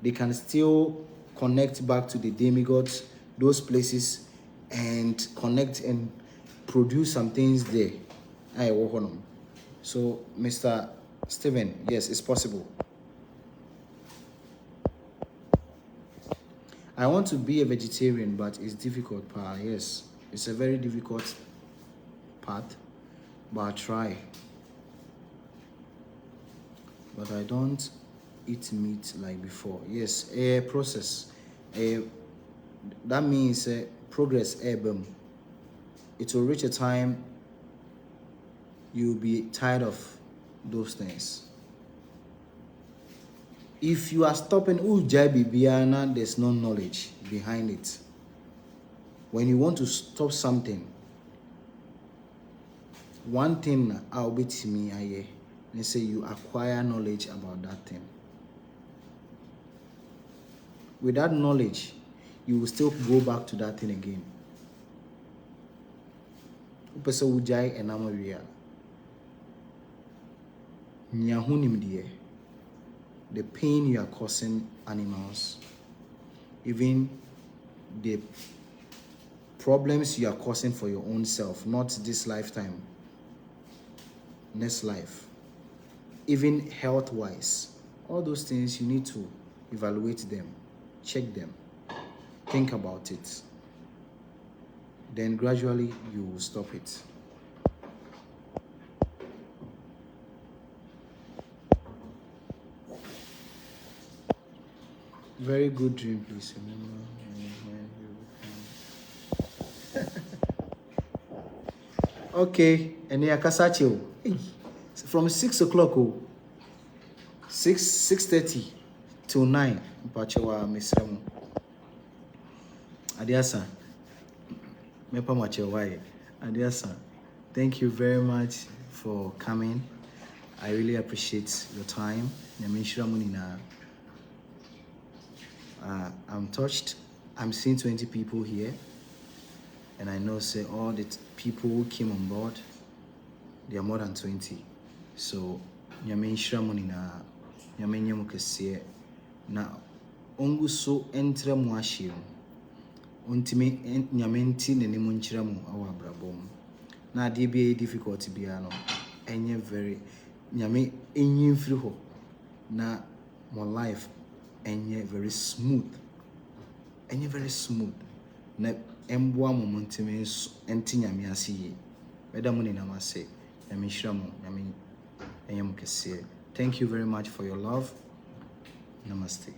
They can still connect back to the demigods, those places, and connect and produce some things there. So, Mr. Stephen, yes, it's possible. I want to be a vegetarian, but it's difficult, pa. Yes, it's a very difficult path, but I try. But I don't eat meat like before. Yes, a process. That means progress. It will reach a time you'll be tired of those things. If you are stopping Bibiana, there's no knowledge behind it. When you want to stop something, one thing I'll be to me, they say you acquire knowledge about that thing. With that knowledge, you will still go back to that thing again. The pain you are causing animals, even the problems you are causing for your own self, not this lifetime, next life, even health-wise, all those things you need to evaluate them, check them, think about it. Then gradually you will stop it. Very good dream, please remember. Okay, and Kasachi. From 6 o'clock, 6:30 till 9. Pachewa Misremu. Adiasa. Mepa Machewa. Adiasa. Thank you very much for coming. I really appreciate your time. I'm touched. I'm seeing 20 people here, and I know say all the people who came on board, they are more than 20. So na ongu so entre mu ahye ontime nyamenti ne nemu nkyira mu awa abrabom na ade bi difficult bia no enye very nyame enyi mfiri ho na my life enye very smooth na emboa momentime enti nyame asiye weda mu ni na mase nyame hyira mu nyame enye mu kese. Thank you very much for your love. Namaste.